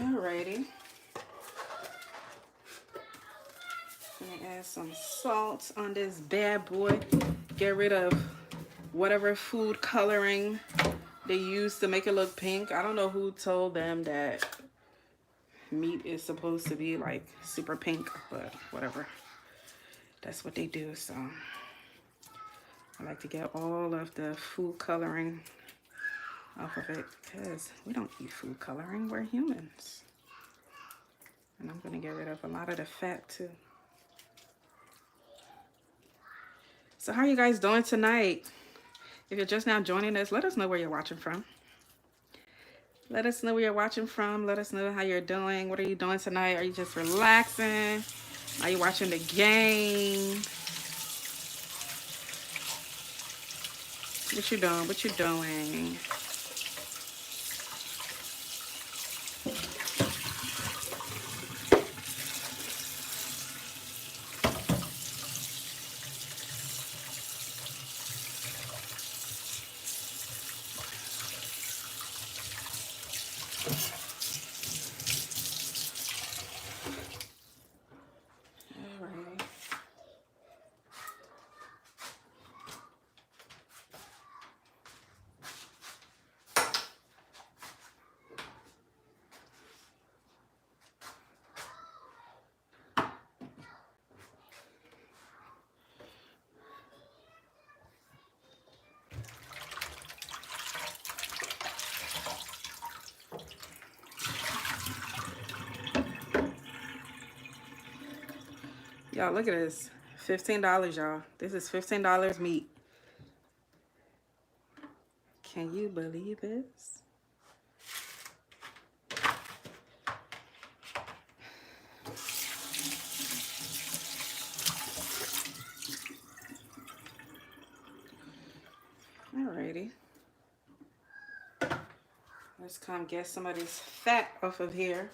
Alrighty. Gonna add some salt on this bad boy. Get rid of whatever food coloring they use to make it look pink. I don't know who told them that meat is supposed to be like super pink, but whatever. That's what they do. So I like to get all of the food coloring off of it because we don't eat food coloring. We're humans. And I'm gonna get rid of a lot of the fat too. So how are you guys doing tonight? If you're just now joining us, let us know where you're watching from. Let us know where you're watching from. Let us know how you're doing. What are you doing tonight? Are you just relaxing? Are you watching the game? What you doing? What you doing? Y'all, look at this. $15, y'all. This is $15 meat. Can you believe this? Alrighty. Let's come get some of this fat off of here.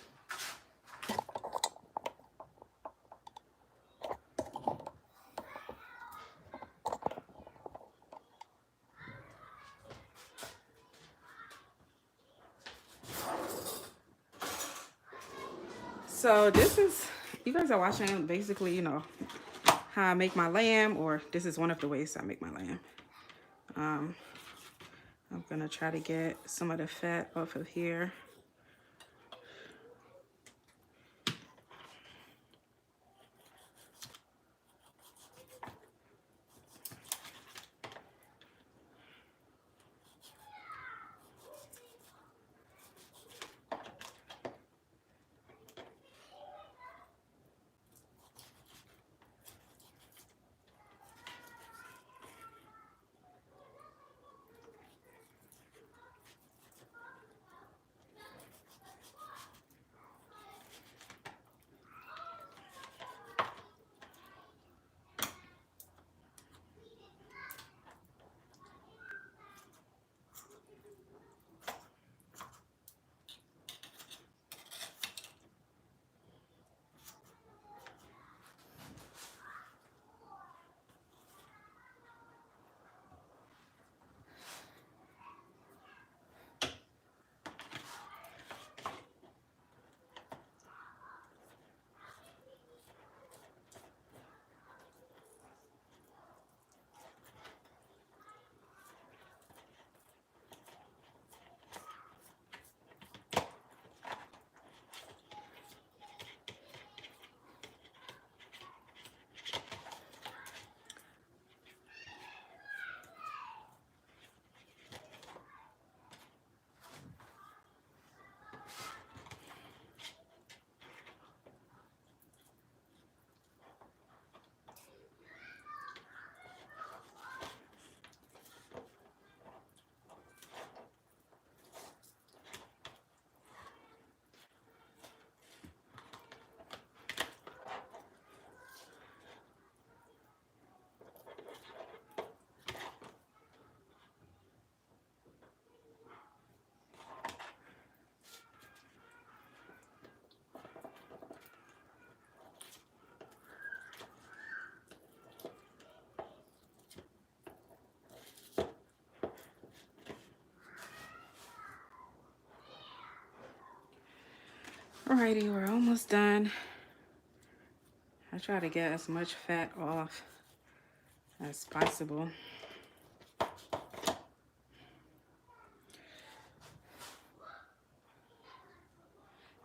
So this is, you guys are watching basically, you know, how I make my lamb, or this is one of the ways I make my lamb. I'm gonna try to get some of the fat off of here. Alrighty, we're almost done. I try to get as much fat off as possible.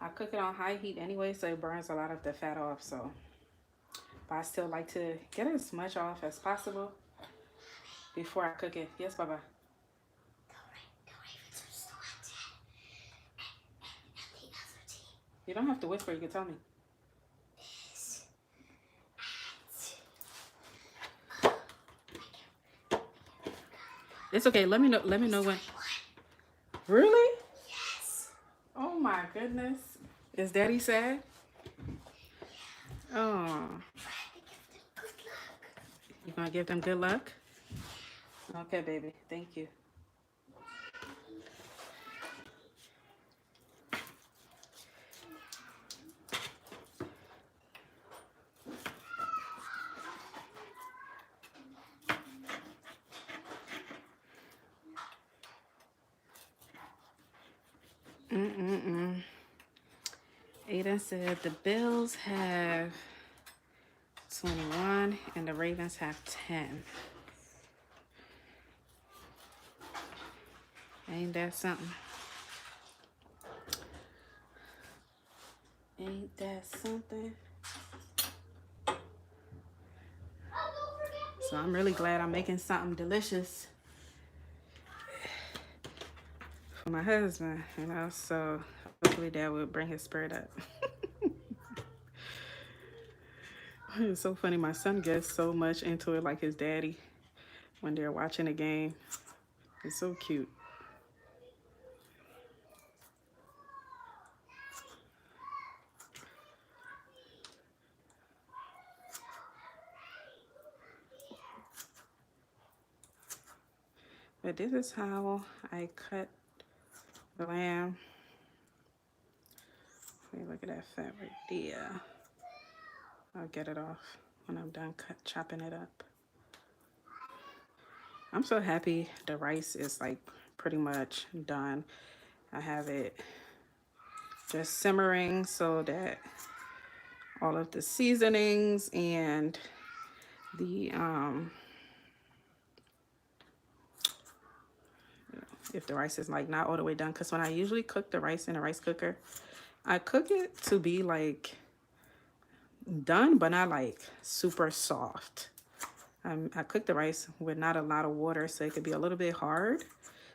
I cook it on high heat anyway, so it burns a lot of the fat off. So, but I still like to get as much off as possible before I cook it. Yes, Baba. You don't have to whisper. You can tell me. It's okay. Let me know. Let me know when. Really? Yes. Oh my goodness. Is Daddy sad? Oh. You gonna give them good luck? Okay, baby. Thank you. Aiden said the Bills have 21 and the Ravens have 10. Ain't that something? Ain't that something? So I'm really glad I'm making something delicious for my husband, you know, so hopefully that will bring his spirit up. It's so funny. My son gets so much into it like his daddy when they're watching a game. It's so cute. But this is how I cut the lamb. Hey, look at that fat right there. I'll get it off when I'm done chopping it up. I'm so happy the rice is like pretty much done. I have it just simmering so that all of the seasonings and the if the rice is like not all the way done, because when I usually cook the rice in a rice cooker, I cook it to be like done but not like super soft. I cook the rice with not a lot of water so it could be a little bit hard.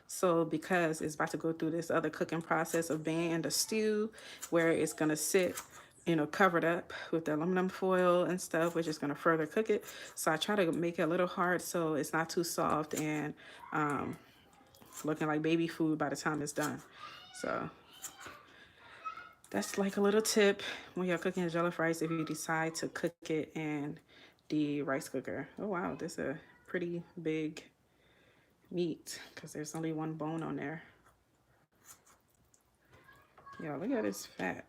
So because it's about to go through this other cooking process of being in the stew where it's gonna sit, you know, covered up with the aluminum foil and stuff, which is gonna further cook it. So I try to make it a little hard so it's not too soft and looking like baby food by the time it's done. So that's like a little tip when you're cooking jollof rice if you decide to cook it in the rice cooker. Oh wow, this is a pretty big meat because there's only one bone on there. Yo, look at this fat.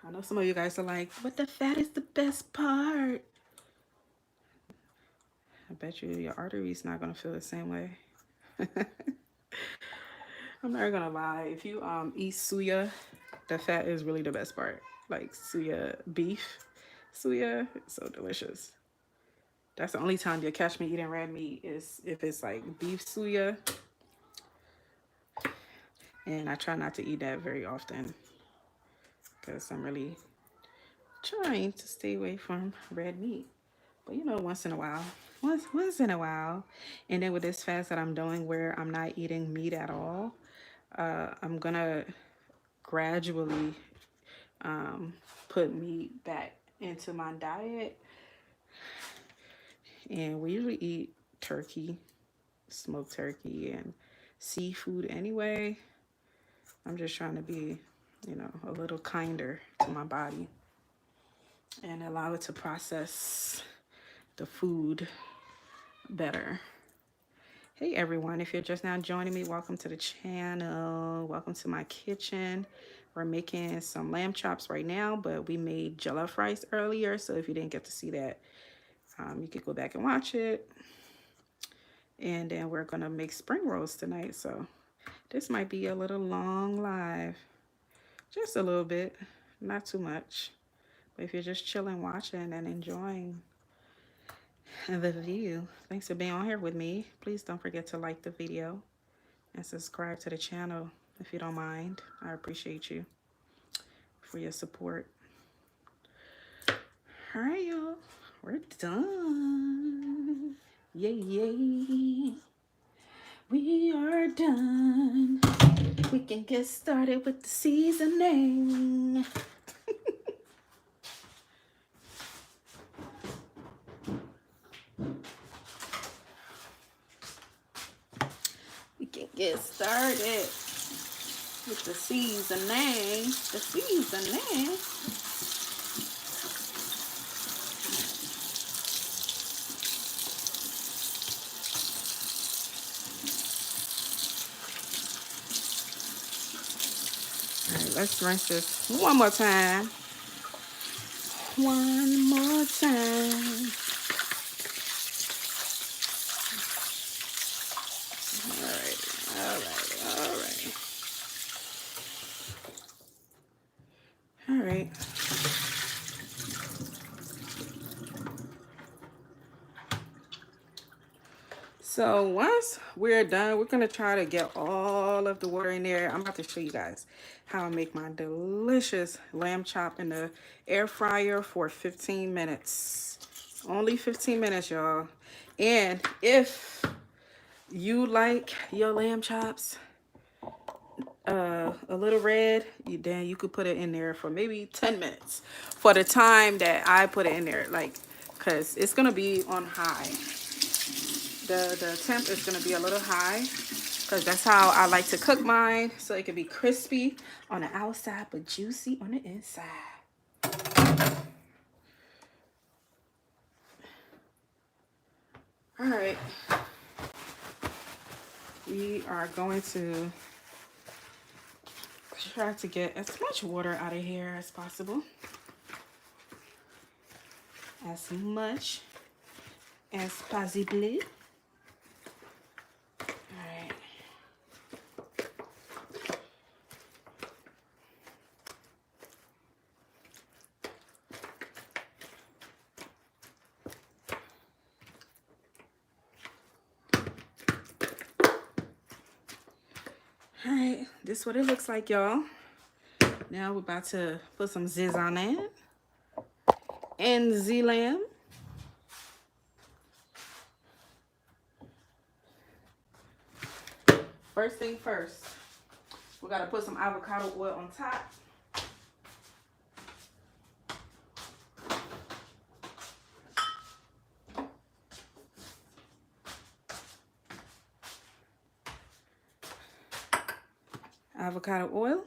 I know some of you guys are like, but the fat is the best part. I bet you your artery's not gonna feel the same way. I'm not gonna lie. If you eat suya, the fat is really the best part. Like suya beef, suya, it's so delicious. That's the only time you'll catch me eating red meat is if it's like beef suya. And I try not to eat that very often because I'm really trying to stay away from red meat. But you know, once in a while. Once in a while. And then with this fast that I'm doing where I'm not eating meat at all, I'm gonna gradually put meat back into my diet. And we usually eat turkey, smoked turkey, and seafood anyway. I'm just trying to be, you know, a little kinder to my body and allow it to process the food better. Hey everyone, if you're just now joining me, welcome to the channel. Welcome to my kitchen. We're making some lamb chops right now, but we made jollof rice earlier, so if you didn't get to see that, you could go back and watch it. And then we're gonna make spring rolls tonight, so this might be a little long live, just a little bit, not too much. But if you're just chilling, watching, and enjoying the view, thanks for being on here with me. Please don't forget to like the video and subscribe to the channel if you don't mind. I appreciate you for your support. All right, y'all, we're done. Yay, yay. We are done. We can get started with the seasoning. We can get started with the seasoning. The seasoning. All right, let's rinse this one more time. One more time. All right. So once we're done, we're gonna try to get all of the water in there. I'm about to show you guys how I make my delicious lamb chop in the air fryer for 15 minutes. Only 15 minutes, y'all. And if you like your lamb chops a little red, then you could put it in there for maybe 10 minutes for the time that I put it in there, like, because it's gonna be on high. The temp is going to be a little high because that's how I like to cook mine, so it can be crispy on the outside but juicy on the inside. All right. We are going to try to get as much water out of here as possible. As much as possible. Alright. Alright, this is what it looks like, y'all. Now we're about to put some zizz on it. And the lamb. First thing first, we gotta put some avocado oil on top. Avocado oil.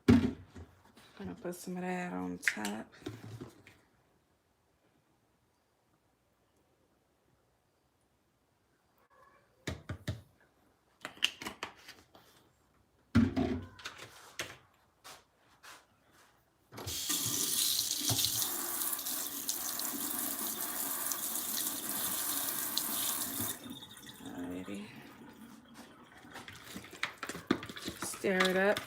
Gonna put some of that on top. Alrighty. Stir it up.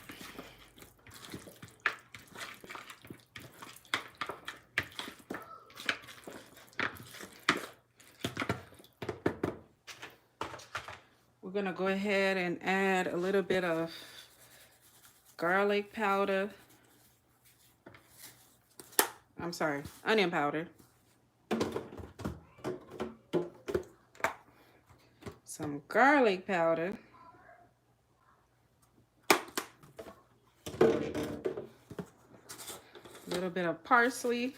We're gonna go ahead and add a little bit of garlic powder. I'm sorry, onion powder. Some garlic powder. A little bit of parsley.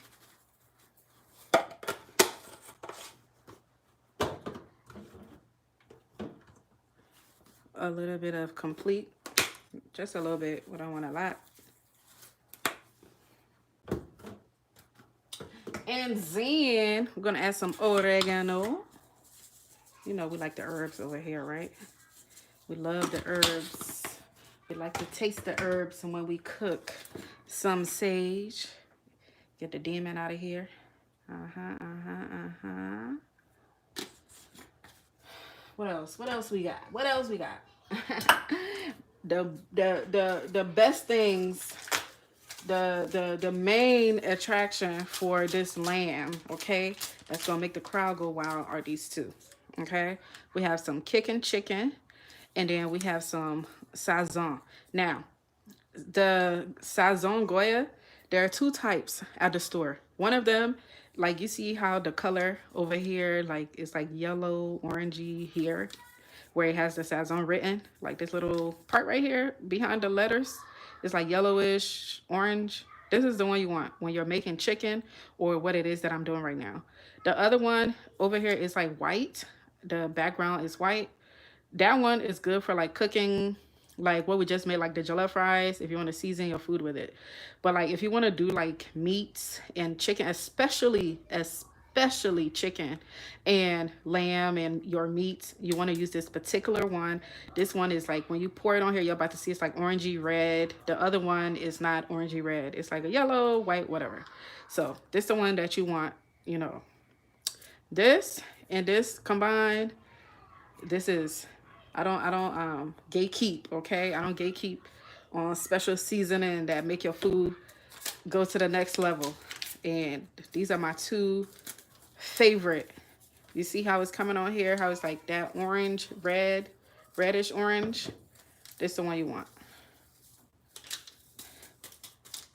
A little bit of complete, just a little bit, we don't want a lot. And then we're gonna add some oregano. You know we like the herbs over here, right? We love the herbs. We like to taste the herbs when we cook. Some sage. Get the demon out of here. What else? What else we got? What else we got? the best things, the main attraction for this lamb, okay, that's gonna make the crowd go wild are these two. Okay, we have some kicking chicken, and then we have some sazon. Now, the sazon Goya, there are two types at the store. One of them, like you see how the color over here, like it's like yellow, orangey here, where it has the sazon written, like this little part right here behind the letters. It's like yellowish, orange. This is the one you want when you're making chicken or what it is that I'm doing right now. The other one over here is like white. The background is white. That one is good for like cooking, like what we just made, like the jollof rice, if you want to season your food with it. But like if you want to do like meats and chicken, especially chicken and lamb and your meats, you want to use this particular one. This one is like when you pour it on here, you're about to see it's like orangey red. The other one is not orangey red. It's like a yellow, white, whatever. So this is the one that you want, you know. This and this combined, this is, I don't gatekeep, okay? I don't gatekeep on special seasoning that make your food go to the next level. And these are my two favorite. You see how it's coming on here? How it's like that orange, red, reddish orange? This is the one you want.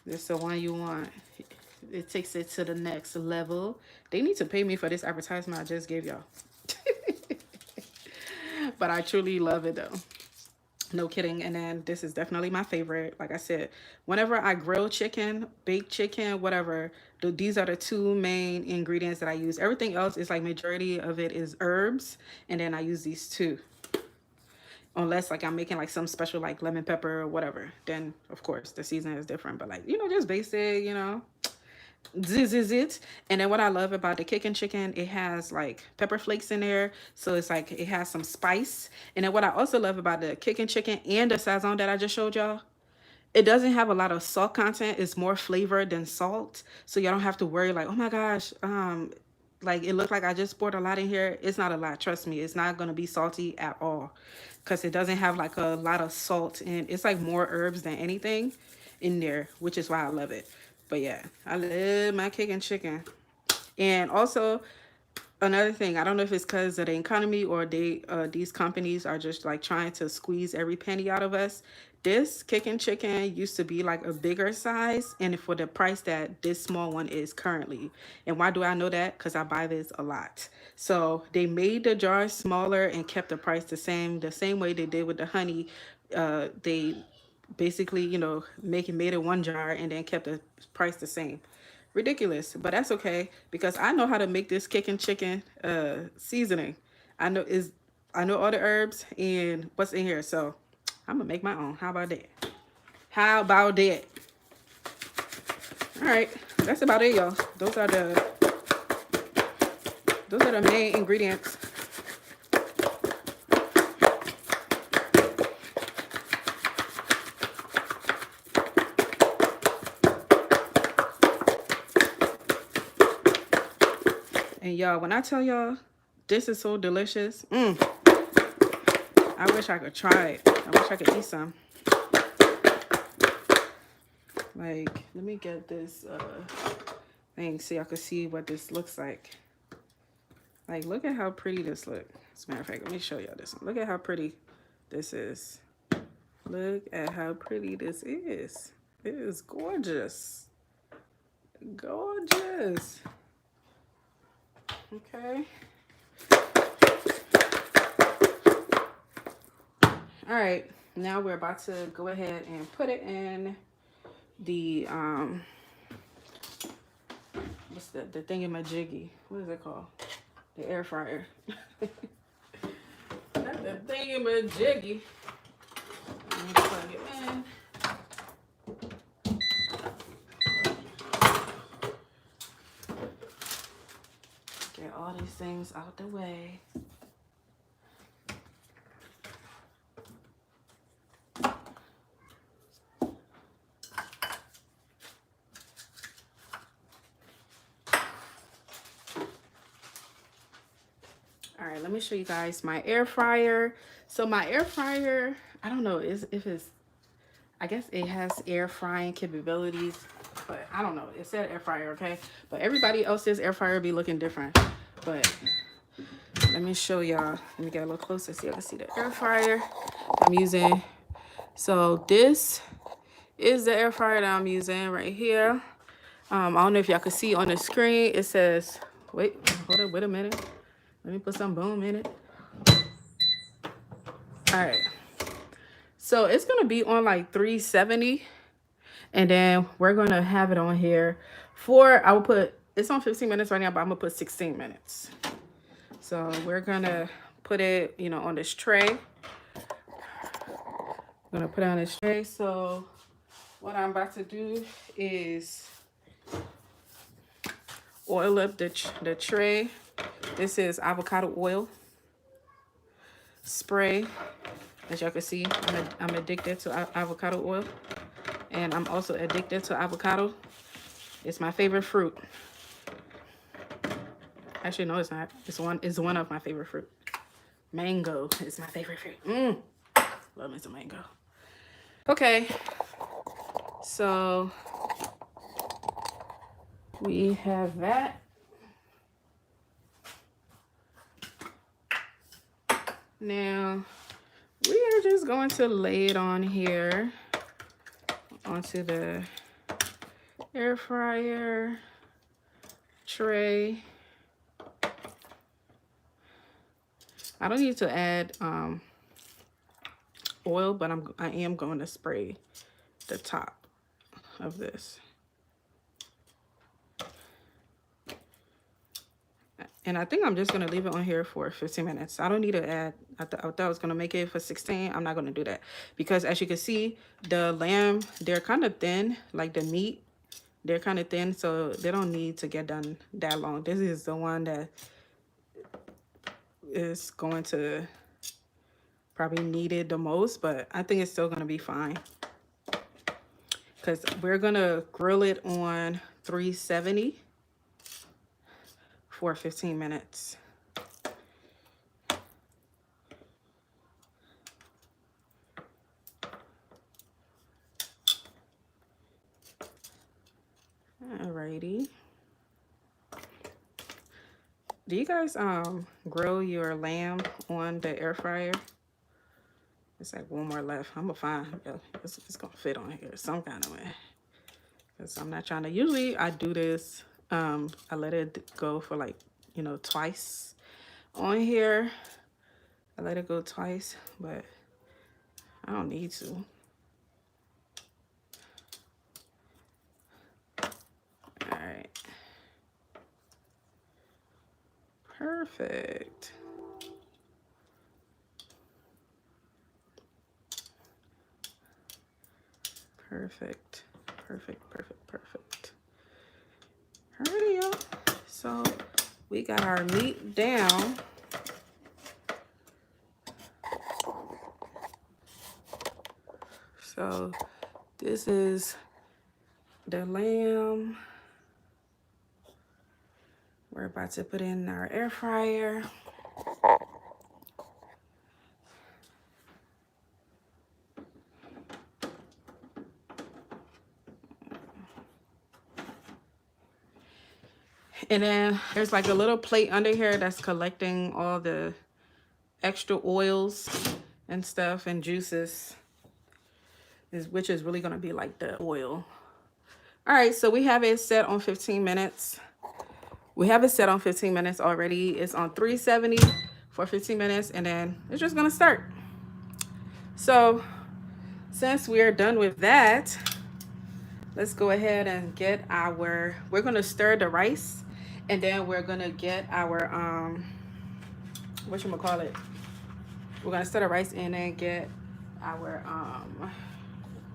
This is the one you want. It takes it to the next level. They need to pay me for this advertisement I just gave y'all. But I truly love it though. No kidding. And then this is definitely my favorite. Like I said, whenever I grill chicken, bake chicken, whatever, these are the two main ingredients that I use. Everything else is like majority of it is herbs. And then I use these two. Unless like I'm making like some special like lemon pepper or whatever. Then of course the seasoning is different. But like, you know, just basic, you know. Zit. And then what I love about the kicking chicken, it has like pepper flakes in there, so it's like it has some spice. And then what I also love about the kicking chicken and the sazon that I just showed y'all, it doesn't have a lot of salt content. It's more flavor than salt, so y'all don't have to worry like, oh my gosh, like it looked like I just poured a lot in here. It's not a lot, trust me. It's not gonna be salty at all, because it doesn't have like a lot of salt, and it's like more herbs than anything in there, which is why I love it. But yeah, I love my kicking chicken. And also, another thing, I don't know if it's because of the economy or these companies are just like trying to squeeze every penny out of us. This kicking chicken used to be like a bigger size, and for the price that this small one is currently. And why do I know that? Because I buy this a lot. So they made the jars smaller and kept the price the same way they did with the honey. They basically, made it one jar and then kept the price the same. Ridiculous, but that's okay because I know how to make this kicking chicken seasoning. I know is I know all the herbs and what's in here, so I'm gonna make my own. How about that? How about that? All right, that's about it, y'all. Those are the main ingredients. And y'all, when I tell y'all this is so delicious, I wish I could try it. I wish I could eat some. Like, let me get this thing so y'all can see what this looks like. Like, look at how pretty this looks. As a matter of fact, let me show y'all this one. Look at how pretty this is. Look at how pretty this is. It is gorgeous. Gorgeous. Okay. All right. Now we're about to go ahead and put it in the what's the thingamajiggy? What is it called? The air fryer. Not the thingamajiggy. Let me plug it in. Get all these things out the way. All right, let me show you guys my air fryer. So my air fryer, I don't know I guess it has air frying capabilities, but I don't know. It said air fryer, okay? But everybody else's air fryer be looking different. But let me show y'all. Let me get a little closer so y'all can see the air fryer I'm using. So this is the air fryer that I'm using right here. I don't know if y'all can see on the screen. It says, wait a minute. Let me put some boom in it. All right. So it's going to be on like 370. And then we're going to have it on here it's on 15 minutes right now, but I'm going to put 16 minutes. So we're going to put it, on this tray. I'm going to put it on this tray. So what I'm about to do is oil up the tray. This is avocado oil spray. As y'all can see, I'm addicted to avocado oil. And I'm also addicted to avocado. It's my favorite fruit. Actually, no, it's not. It's one of my favorite fruit. Mango is my favorite fruit. Love me some mango. Okay. So we have that. Now we are just going to lay it on here onto the air fryer tray. I don't need to add oil, but I am going to spray the top of this. And I think I'm just going to leave it on here for 15 minutes. I don't need to add, I thought I was going to make it for 16. I'm not going to do that. Because as you can see, the lamb, they're kind of thin, like the meat. They're kind of thin, so they don't need to get done that long. This is the one that is going to probably need it the most, but I think it's still going to be fine. Because we're going to grill it on 370 for 15 minutes. Alrighty. Do you guys grill your lamb on the air fryer? It's like one more left. I'm gonna find it's gonna fit on here some kind of way. Because I'm not trying to, usually I do this, I let it go for like, you know, twice on here. I let it go twice, but I don't need to. All right. Perfect. Perfect. Perfect, perfect, perfect. Alrighty, y'all. So we got our meat down. So this is the lamb. We're about to put in our air fryer. And then there's like a little plate under here that's collecting all the extra oils and stuff and juices, which is really gonna be like the oil. All right, so we have it set on 15 minutes. We have it set on 15 minutes already. It's on 370 for 15 minutes, and then it's just gonna start. So since we're done with that, let's go ahead and get our, we're gonna stir the rice, and then we're gonna get our, whatchamacallit? We're gonna stir the rice and then get our,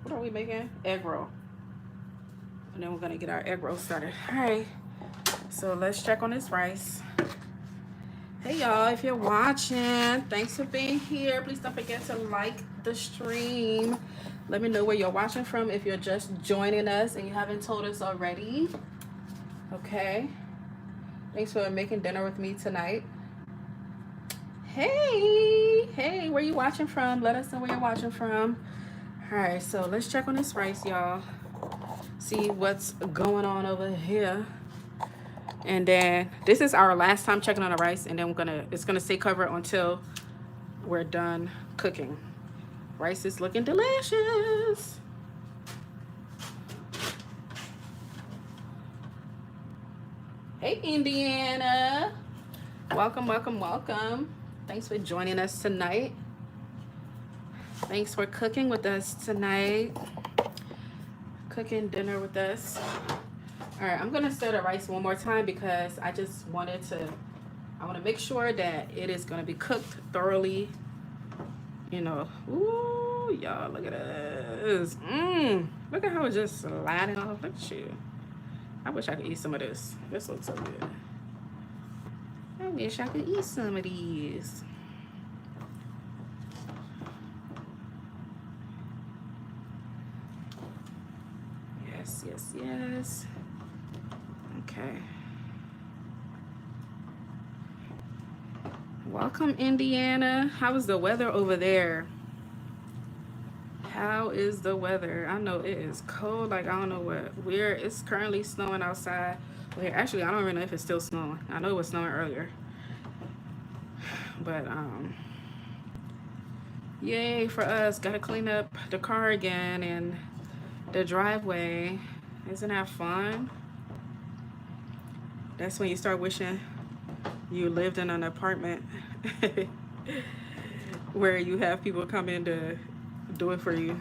what are we making? Egg roll. And then we're gonna get our egg roll started. All right, so let's check on this rice. Hey y'all, if you're watching, thanks for being here. Please don't forget to like the stream. Let me know where you're watching from if you're just joining us and you haven't told us already. Okay. Thanks for making dinner with me tonight. Hey, where you watching from? Let us know where you're watching from. All right, so let's check on this rice, y'all. See what's going on over here. And then this is our last time checking on the rice, and then it's gonna stay covered until we're done cooking. Rice is looking delicious. Hey Indiana, welcome, welcome, welcome. Thanks for joining us tonight. Thanks for cooking with us tonight. Cooking dinner with us. All right, I'm gonna stir the rice one more time because I just wanted to, I want to make sure that it is gonna be cooked thoroughly. You know, ooh, y'all, look at this. Look at how it's just sliding off. Look at you. I wish I could eat some of this. This looks so good. I wish I could eat some of these. Yes, yes, yes. Okay. Welcome, Indiana. How is the weather over there? How is the weather? I know it is cold. Like, I don't know where it's currently snowing outside. Well, actually, I don't even know if it's still snowing. I know it was snowing earlier. But, yay for us. Gotta clean up the car again and the driveway. Isn't that fun? That's when you start wishing you lived in an apartment where you have people come in to do it for you.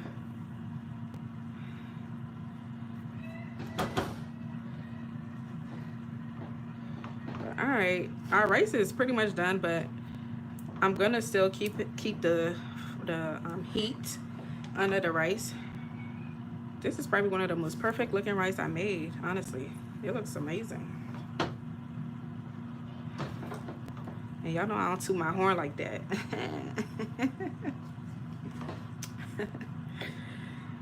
All right, our rice is pretty much done, but I'm gonna still keep the heat under the rice. This is probably one of the most perfect looking rice I made, honestly. It looks amazing. And y'all know I don't toot my horn like that.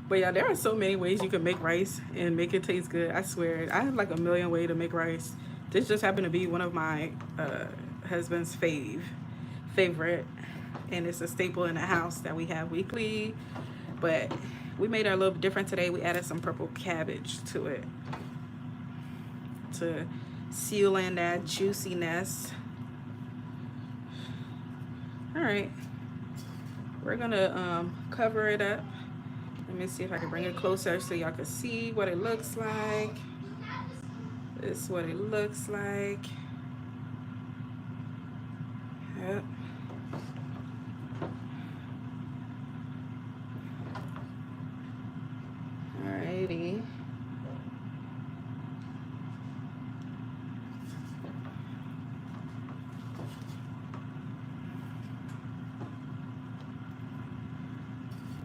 But yeah, there are so many ways you can make rice and make it taste good. I swear, I have like a million ways to make rice. This just happened to be one of my husband's favorite, and it's a staple in the house that we have weekly. But we made it a little different today. We added some purple cabbage to it to seal in that juiciness. All right, we're gonna cover it up. Let me see if I can bring it closer so y'all can see what it looks like. This is what it looks like. Yep. Alrighty.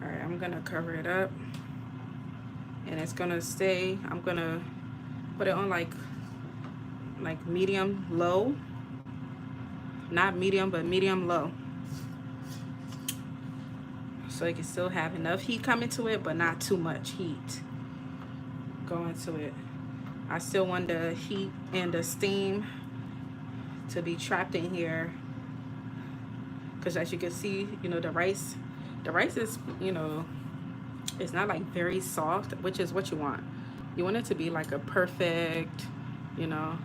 Alright, I'm gonna cover it up. And it's gonna stay, I'm gonna put it on like medium low. Not medium, but medium low. So it can still have enough heat coming to it, but not too much heat going to it. I still want the heat and the steam to be trapped in here, because as you can see, you know, the rice is, you know, it's not like very soft, which is what you want. You want it to be like a perfect, you know,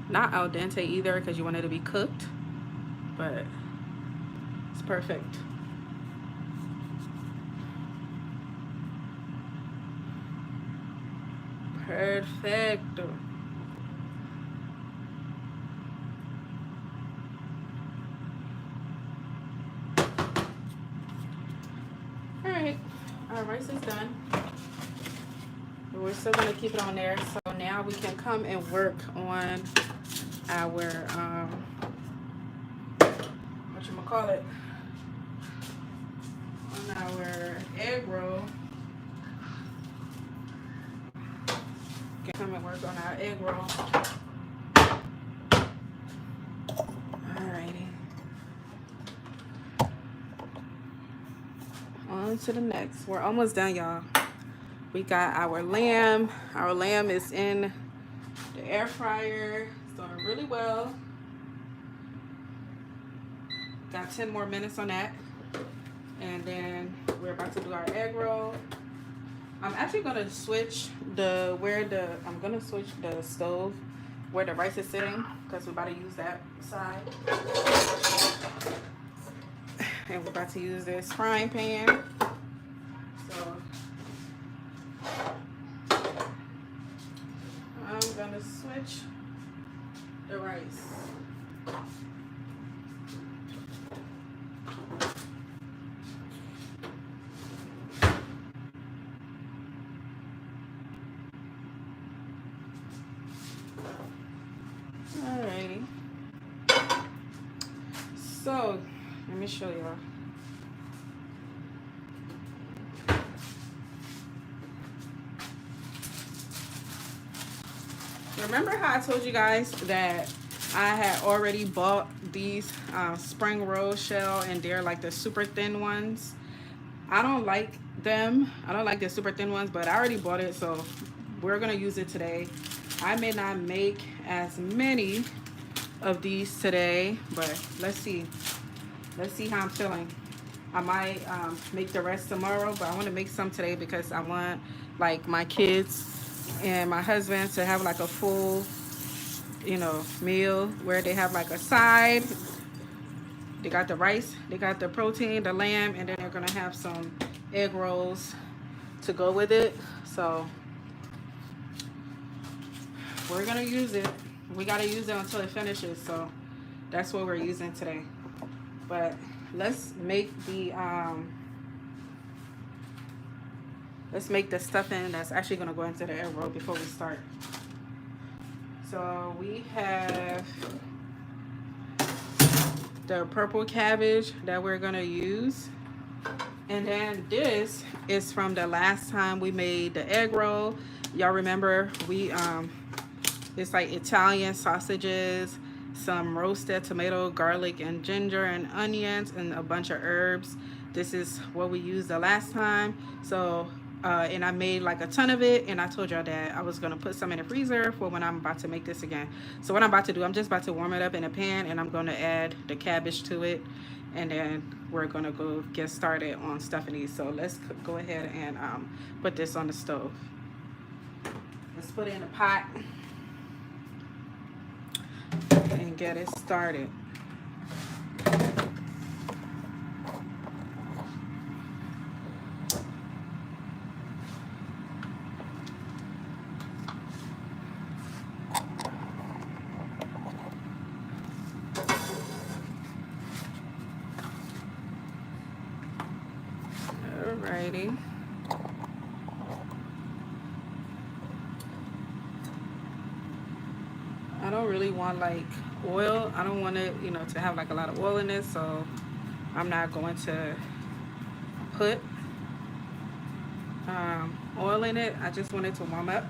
not al dente either, because you want it to be cooked, but it's perfect. Perfecto. All right, our rice is done. We're still gonna keep it on there. So now we can come and work on our whatchamacallit, on our egg roll. Can come and work on our egg roll. Alrighty. On to the next. We're almost done, y'all. We got our lamb. Our lamb is in the air fryer. It's doing really well. Got 10 more minutes on that. And then we're about to do our egg roll. I'm actually gonna switch I'm gonna switch the stove where the rice is sitting, because we're about to use that side. And we're about to use this frying pan. So I'm gonna switch the rice. Alrighty. So let me show y'all. Remember how I told you guys that I had already bought these spring roll shell, and they're like the super thin ones? I don't like them. I don't like the super thin ones, but I already bought it, so we're gonna use it today. I may not make as many of these today, but let's see. Let's see how I'm feeling. I might make the rest tomorrow, but I want to make some today because I want like my kids and my husband to have like a full, you know, meal where they have like a side. They got the rice, they got the protein, the lamb, and then they're gonna have some egg rolls to go with it. So we're gonna use it. We gotta use it until it finishes. So that's what we're using today. But let's make the stuffing that's actually gonna go into the egg roll before we start. So we have the purple cabbage that we're gonna use, And then this is from the last time we made the egg roll. Y'all remember we it's like Italian sausages, some roasted tomato, garlic, and ginger, and onions, and a bunch of herbs. This is what we used the last time. So, and I made like a ton of it, and I told y'all that I was gonna put some in the freezer for when I'm about to make this again. So what I'm about to do, I'm just about to warm it up in a pan, and I'm gonna add the cabbage to it, and then we're gonna go get started on stuffing these. So let's go ahead and put this on the stove. Let's put it in a pot and get it started. Alrighty. I don't really want like oil. I don't want it, you know, to have like a lot of oil in it, so I'm not going to put oil in it. I just want it to warm up.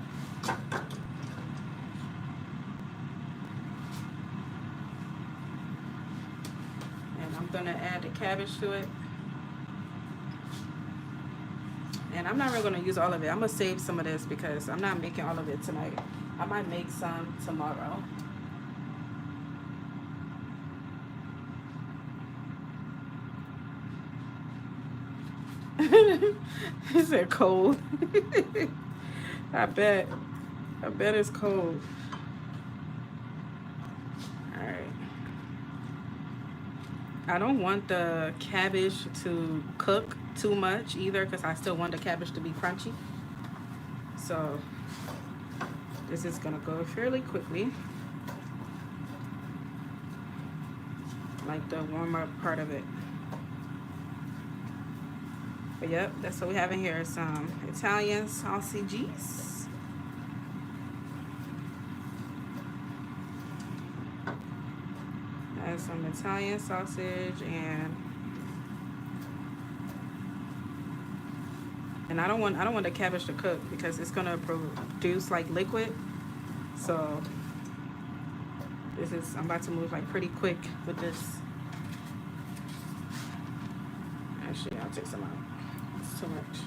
And I'm gonna add the cabbage to it. And I'm not really gonna use all of it. I'm gonna save some of this because I'm not making all of it tonight. I might make some tomorrow. Is it cold? I bet. I bet it's cold. Alright. I don't want the cabbage to cook too much either because I still want the cabbage to be crunchy. So this is gonna go fairly quickly. Like the warm-up part of it. But yep, that's what we have in here. Some Italian sausages. Add some Italian sausage and I don't want the cabbage to cook because it's gonna produce like liquid. So I'm about to move like pretty quick with this. Actually, I'll take some out. It's too much.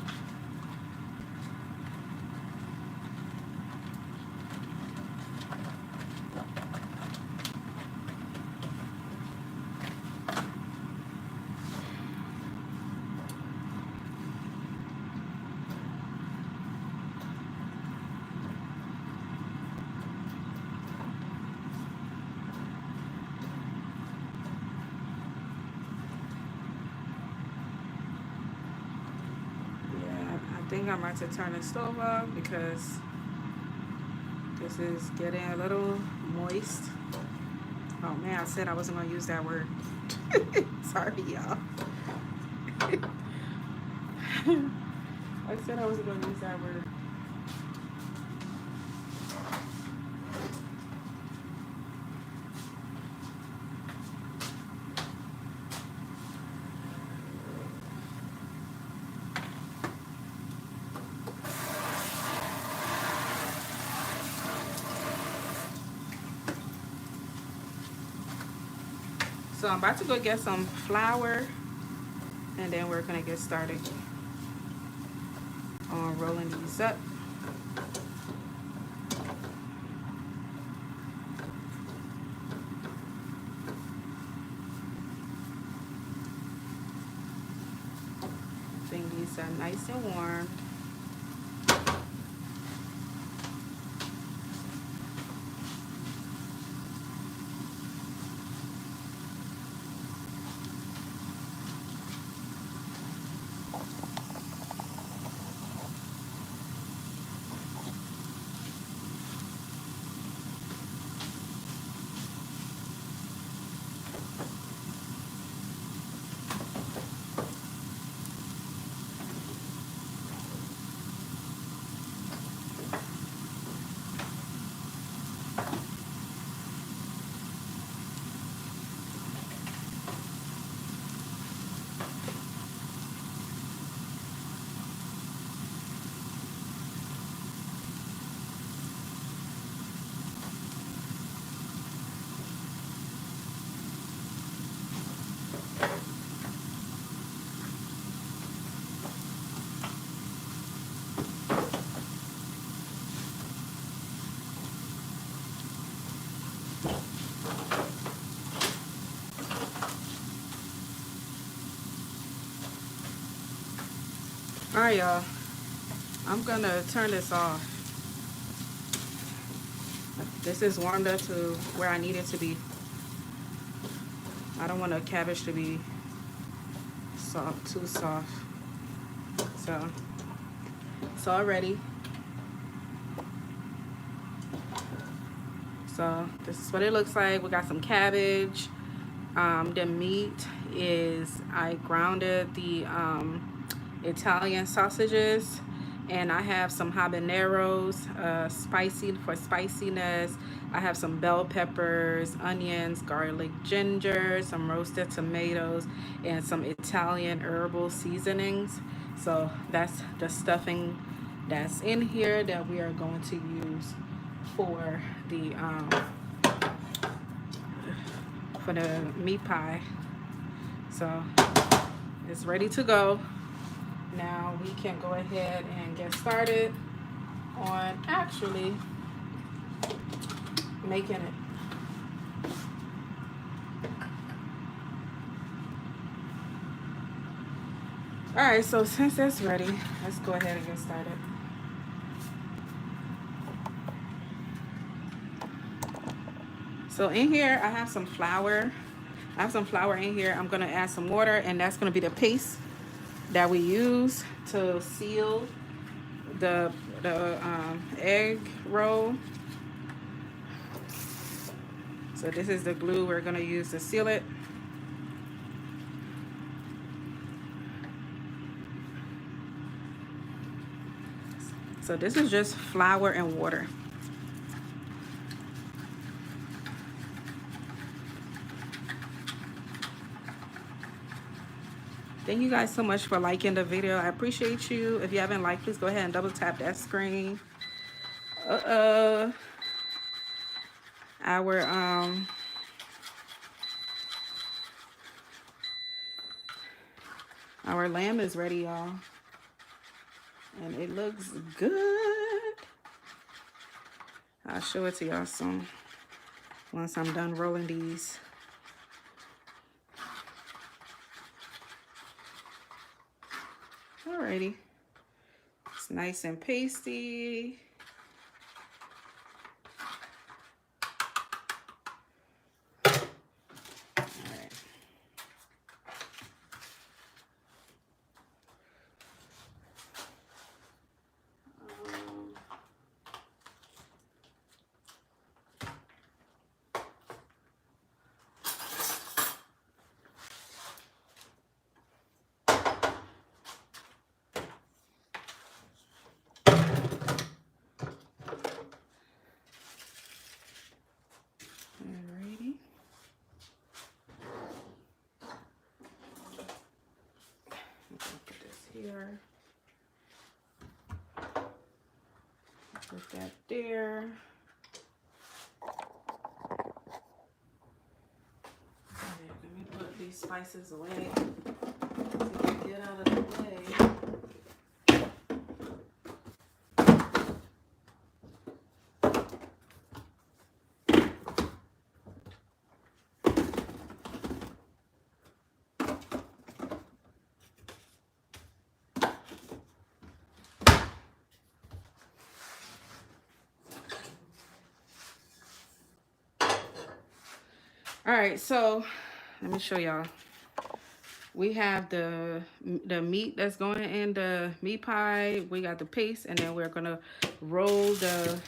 I think I'm about to turn the stove off because this is getting a little moist. Oh man, I said I wasn't gonna use that word. Sorry, y'all. I said I wasn't gonna use that word. So I'm about to go get some flour and then we're gonna get started on rolling these up. I think these are nice and warm. right, y'all. I'm gonna turn this off. This is warmed up to where I need it to be. I don't want the cabbage to be soft, too soft. So it's all ready. So this is what it looks like. We got some cabbage. The meat is, I grounded the Italian sausages, and I have some habaneros, spicy for spiciness. I have some bell peppers, onions, garlic, ginger, some roasted tomatoes, and some Italian herbal seasonings. So that's the stuffing that's in here that we are going to use for the meat pie. So it's ready to go. Now we can go ahead and get started on actually making it. All right, so since it's ready, let's go ahead and get started. So in here, I have some flour. I have some flour in here. I'm gonna add some water, and that's gonna be the paste that we use to seal the egg roll. So this is the glue we're gonna use to seal it. So this is just flour and water. Thank you guys so much for liking the video. I appreciate you. If you haven't liked, please go ahead and double tap that screen. Our lamb is ready, y'all. And it looks good. I'll show it to y'all soon once I'm done rolling these. Alrighty. It's nice and pasty. Here. Put that there. Okay, let me put these spices away so we can get out of the way. All right, so let me show y'all. We have the meat that's going in the meat pie. We got the paste, and then we're gonna roll the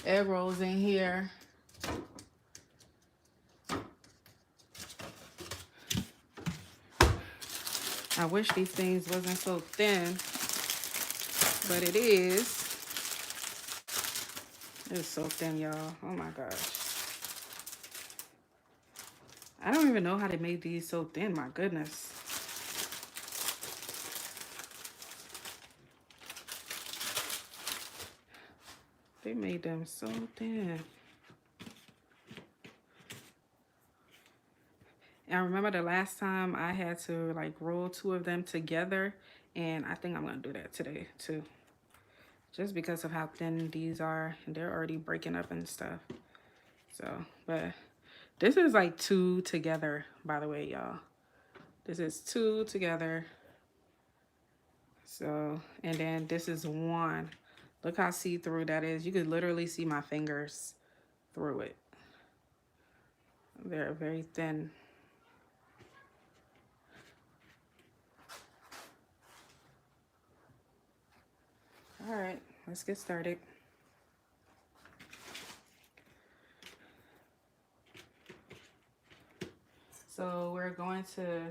egg rolls in here. I wish these things wasn't so thin, but it is. It's so thin, y'all. Oh my gosh. I don't even know how they made these so thin, my goodness. They made them so thin. And I remember the last time I had to like roll 2 of them together, and I think I'm gonna do that today too. Just because of how thin these are, and they're already breaking up and stuff. So, but this is like 2 together, by the way, y'all. This is 2 together. So, and then this is one. Look how see-through that is. You could literally see my fingers through it. They're very thin. All right, let's get started. So we're going to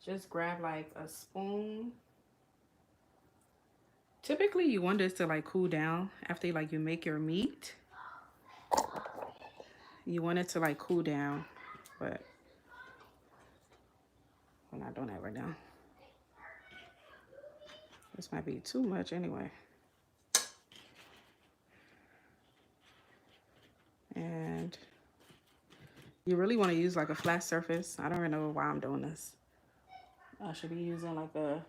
just grab like a spoon. Typically you want this to like cool down after like you make your meat. You want it to like cool down, but we're not doing that right now. This might be too much anyway. And you really want to use like a flat surface. I don't even know why I'm doing this. I should be using like a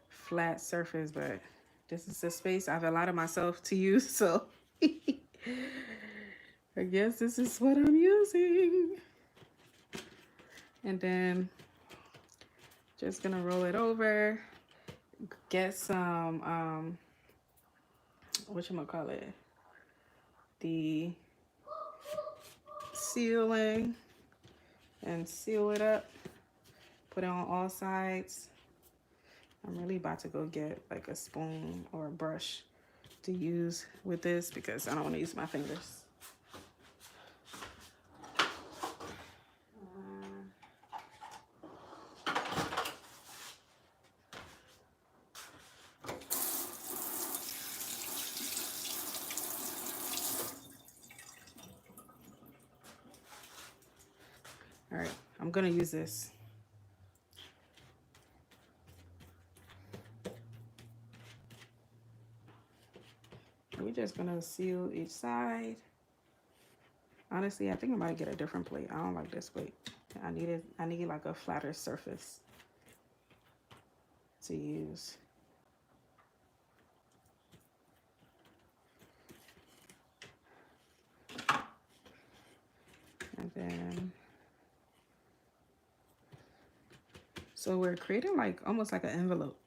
flat surface, but this is the space I've allotted myself to use, so I guess this is what I'm using. And then just gonna roll it over, get some whatchamacallit, the sealing, and seal it up, put it on all sides. I'm really about to go get like a spoon or a brush to use with this because I don't want to use my fingers. All right, I'm gonna use this. We're just gonna seal each side. Honestly, I think I might get a different plate. I don't like this plate. I need like a flatter surface to use. And then, so we're creating like almost like an envelope.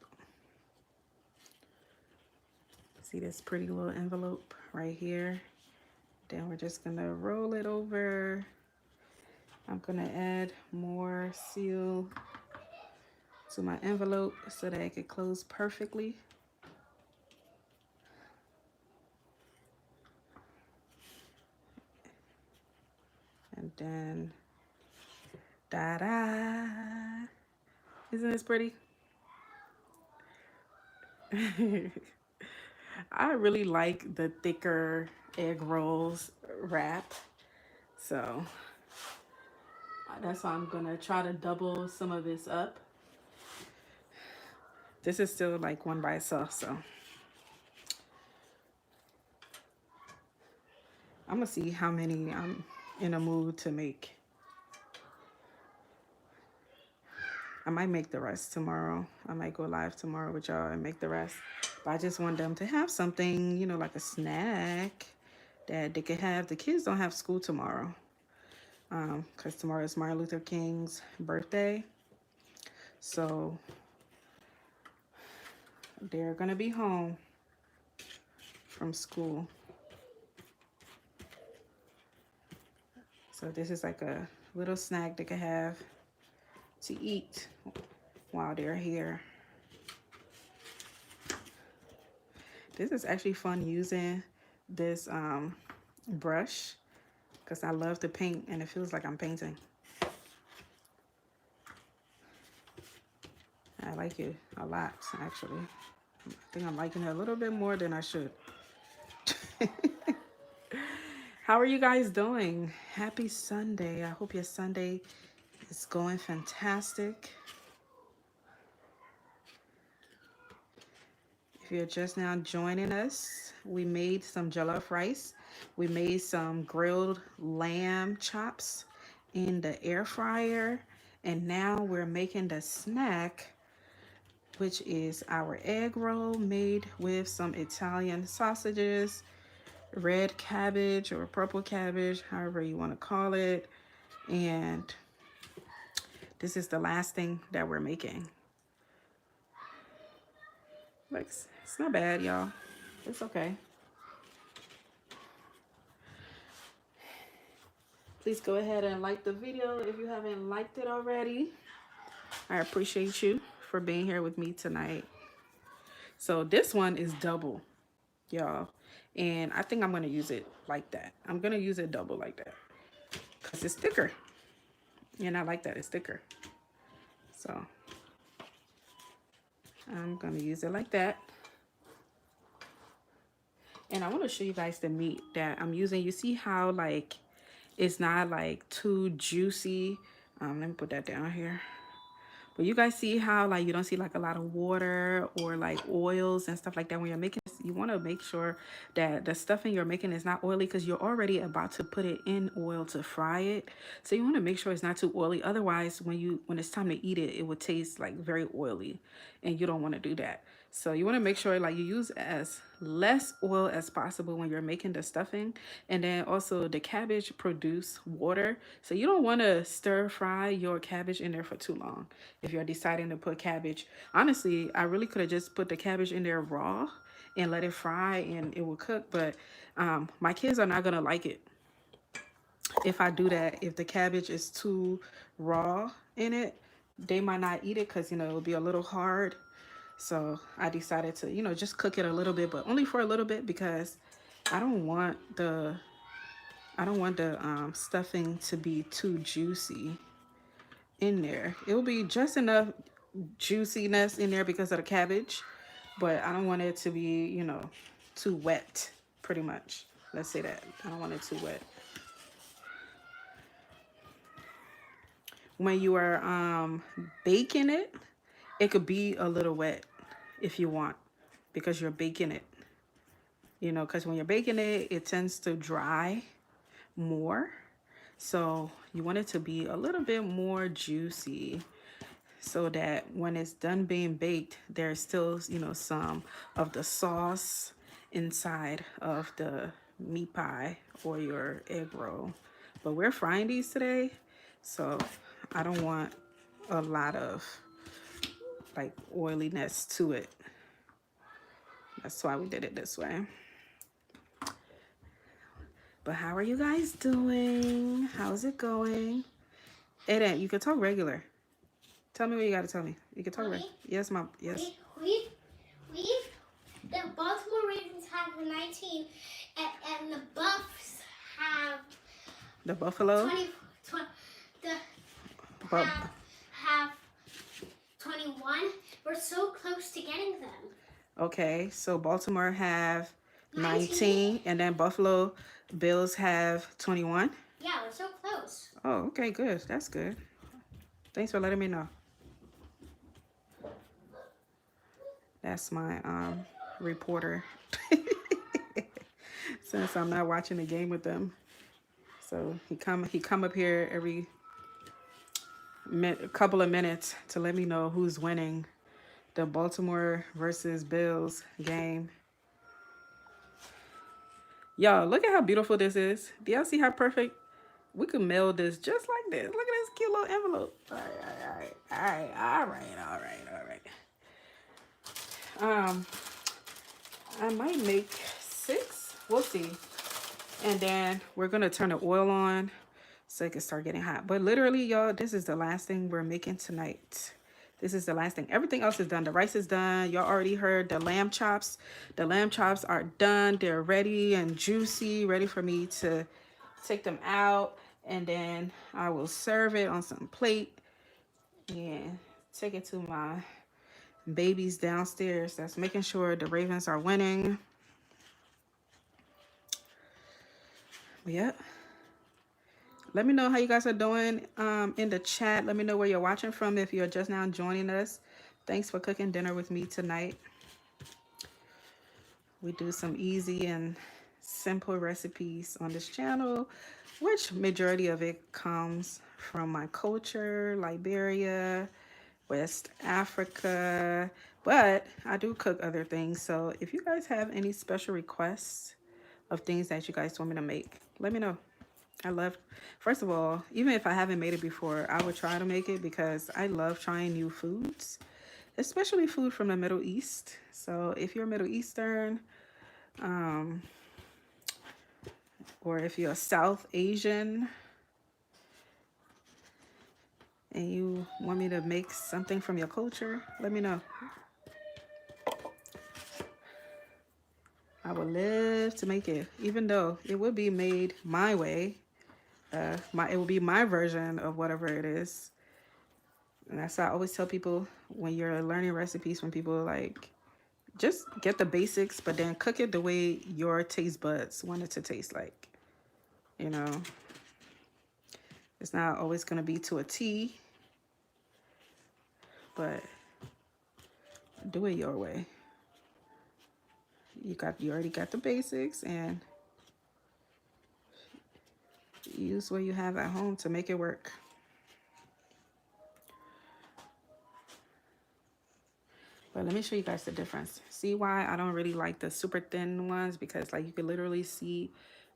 See this pretty little envelope right here? Then we're just gonna roll it over. I'm gonna add more seal to my envelope so that it could close perfectly. And then, da-da! Isn't this pretty? I really like the thicker egg rolls wrap, so that's why I'm gonna try to double some of this up. This is still like one by itself, so I'm gonna see how many I'm in a mood to make. I might make the rest tomorrow. I might go live tomorrow with y'all and make the rest. But I just want them to have something, you know, like a snack that they could have. The kids don't have school tomorrow because tomorrow is Martin Luther King's birthday. So they're gonna be home from school. So this is like a little snack they could have to eat while they're here. This is actually fun using this brush because I love to paint and it feels like I'm painting. I like it a lot, actually. I think I'm liking it a little bit more than I should. How are you guys doing? Happy Sunday. I hope your Sunday is going fantastic. If you're just now joining us, we made some jollof rice. We made some grilled lamb chops in the air fryer. And now we're making the snack, which is our egg roll made with some Italian sausages, red cabbage or purple cabbage, however you want to call it. And this is the last thing that we're making. Like, it's not bad, y'all. It's okay. Please go ahead and like the video if you haven't liked it already. I appreciate you for being here with me tonight. So this one is double, y'all. And I think I'm going to use it like that. I'm going to use it double like that. Because it's thicker. And I like that it's thicker. So I'm going to use it like that. And I want to show you guys the meat that I'm using. You see how like it's not like too juicy. Let me put that down here. But you guys see how like you don't see like a lot of water or like oils and stuff like that when you're making this. You want to make sure that the stuffing you're making is not oily because you're already about to put it in oil to fry it. So you want to make sure it's not too oily. Otherwise, when it's time to eat it, it would taste like very oily, and you don't want to do that. So you want to make sure like you use as less oil as possible when you're making the stuffing. And then also the cabbage produce water. So you don't want to stir fry your cabbage in there for too long. If you're deciding to put cabbage, honestly, I really could have just put the cabbage in there raw and let it fry and it will cook. But my kids are not going to like it if I do that. If the cabbage is too raw in it, they might not eat it because, you know, it'll be a little hard. So I decided to, you know, just cook it a little bit, but only for a little bit because I don't want the stuffing to be too juicy in there. It will be just enough juiciness in there because of the cabbage, but I don't want it to be, you know, too wet, pretty much. Let's say that. I don't want it too wet. When you are baking it, it could be a little wet if you want, because you're baking it. You know, because when you're baking it, it tends to dry more. So you want it to be a little bit more juicy so that when it's done being baked, there's still, you know, some of the sauce inside of the meat pie or your egg roll. But we're frying these today, so I don't want a lot of like oiliness to it. That's why we did it this way. But how are you guys doing? How's it going? Aiden, you can talk regular. Tell me what you got to tell me. You can talk regular. Yes, Mom. Yes. The Baltimore Ravens have the 19, and the Buffs have the Buffalo. 20 have 21. We're so close to getting them. Okay, so Baltimore have 19 and then Buffalo Bills have 21. Yeah, we're so close. Oh, okay, good. That's good. Thanks for letting me know. That's my reporter. Since I'm not watching the game with them. So he come up here every couple of minutes to let me know who's winning the Baltimore versus Bills game. Y'all, look at how beautiful this is. Do y'all see how perfect? We could mail this just like this. Look at this cute little envelope. All right. I might make 6. We'll see. And then we're gonna turn the oil on so it can start getting hot. But literally, y'all, this is the last thing we're making tonight. This is the last thing. Everything else is done. The rice is done. Y'all already heard the lamb chops. The lamb chops are done. They're ready and juicy, ready for me to take them out. And then I will serve it on some plate and take it to my babies downstairs. That's making sure the Ravens are winning. Yep. Let me know how you guys are doing in the chat. Let me know where you're watching from if you're just now joining us. Thanks for cooking dinner with me tonight. We do some easy and simple recipes on this channel, which majority of it comes from my culture, Liberia, West Africa, but I do cook other things. So if you guys have any special requests of things that you guys want me to make, let me know. I love, first of all, even if I haven't made it before, I would try to make it because I love trying new foods. especially food from the Middle East. So if you're Middle Eastern, um, or if you're South Asian and you want me to make something from your culture, let me know. I would love to make it, even though it would be made my way. It will be my version of whatever it is. And that's why I always tell people when you're learning recipes from people, like, just get the basics, but then cook it the way your taste buds want it to taste like. You know, it's not always going to be to a T, but do it your way. You already got the basics, and use what you have at home to make it work. But let me show you guys the difference. See why I don't really like the super thin ones? Because like you can literally see,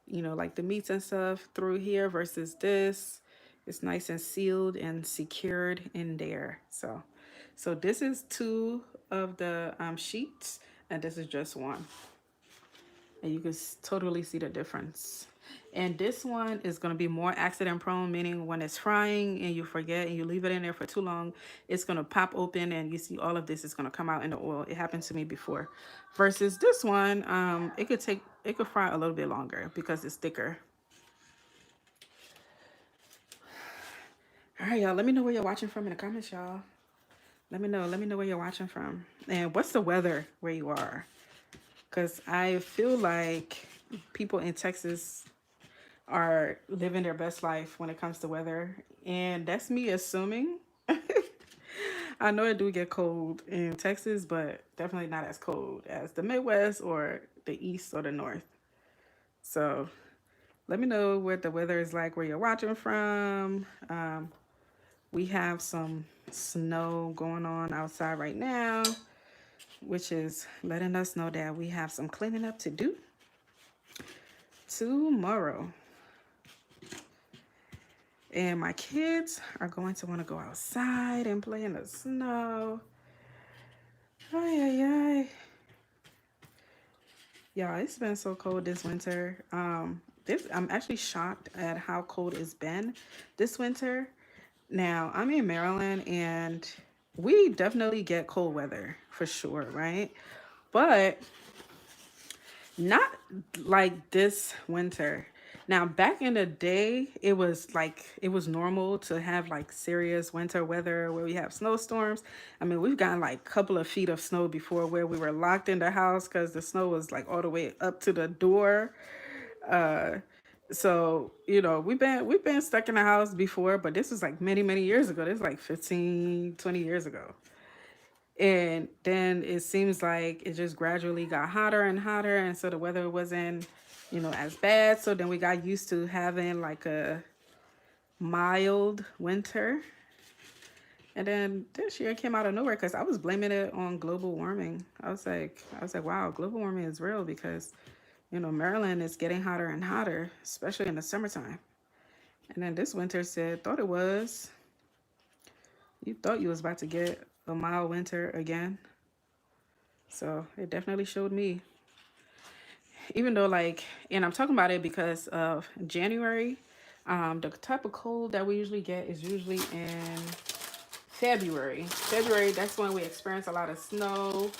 you know, like the meats and stuff through here versus this. It's nice and sealed and secured in there. So this is two of the sheets, and this is just one. And you can totally see the difference. And this one is going to be more accident prone, meaning when it's frying and you forget and you leave it in there for too long, it's going to pop open and you see all of this is going to come out in the oil. It happened to me before. Versus this one, it could fry a little bit longer because it's thicker. All right, y'all, let me know where you're watching from in the comments, y'all. Let me know where you're watching from. And what's the weather where you are? Because I feel like people in Texas are living their best life when it comes to weather. And that's me assuming. I know it do get cold in Texas, but definitely not as cold as the Midwest or the East or the North. So let me know what the weather is like where you're watching from. We have some snow going on outside right now, which is letting us know that we have some cleaning up to do tomorrow. And my kids are going to want to go outside and play in the snow. Ay, ay, ay. Y'all, it's been so cold this winter. I'm actually shocked at how cold it's been this winter. Now, I'm in Maryland and we definitely get cold weather for sure, right? But not like this winter. Now, back in the day, it was normal to have like serious winter weather where we have snowstorms. I mean, we've gotten like a couple of feet of snow before where we were locked in the house because the snow was like all the way up to the door. So, you know, we've been stuck in the house before, but this was like many, many years ago. This is like 15, 20 years ago. And then it seems like it just gradually got hotter and hotter. And so the weather wasn't, you know, as bad. So then we got used to having like a mild winter. And then this year came out of nowhere because I was blaming it on global warming. I was like, wow, global warming is real because, you know, Maryland is getting hotter and hotter, especially in the summertime. And then this winter thought it was. You thought you was about to get a mild winter again. So it definitely showed me. Even though and I'm talking about it because of January. The type of cold that we usually get is usually in February. February, that's when we experience a lot of snow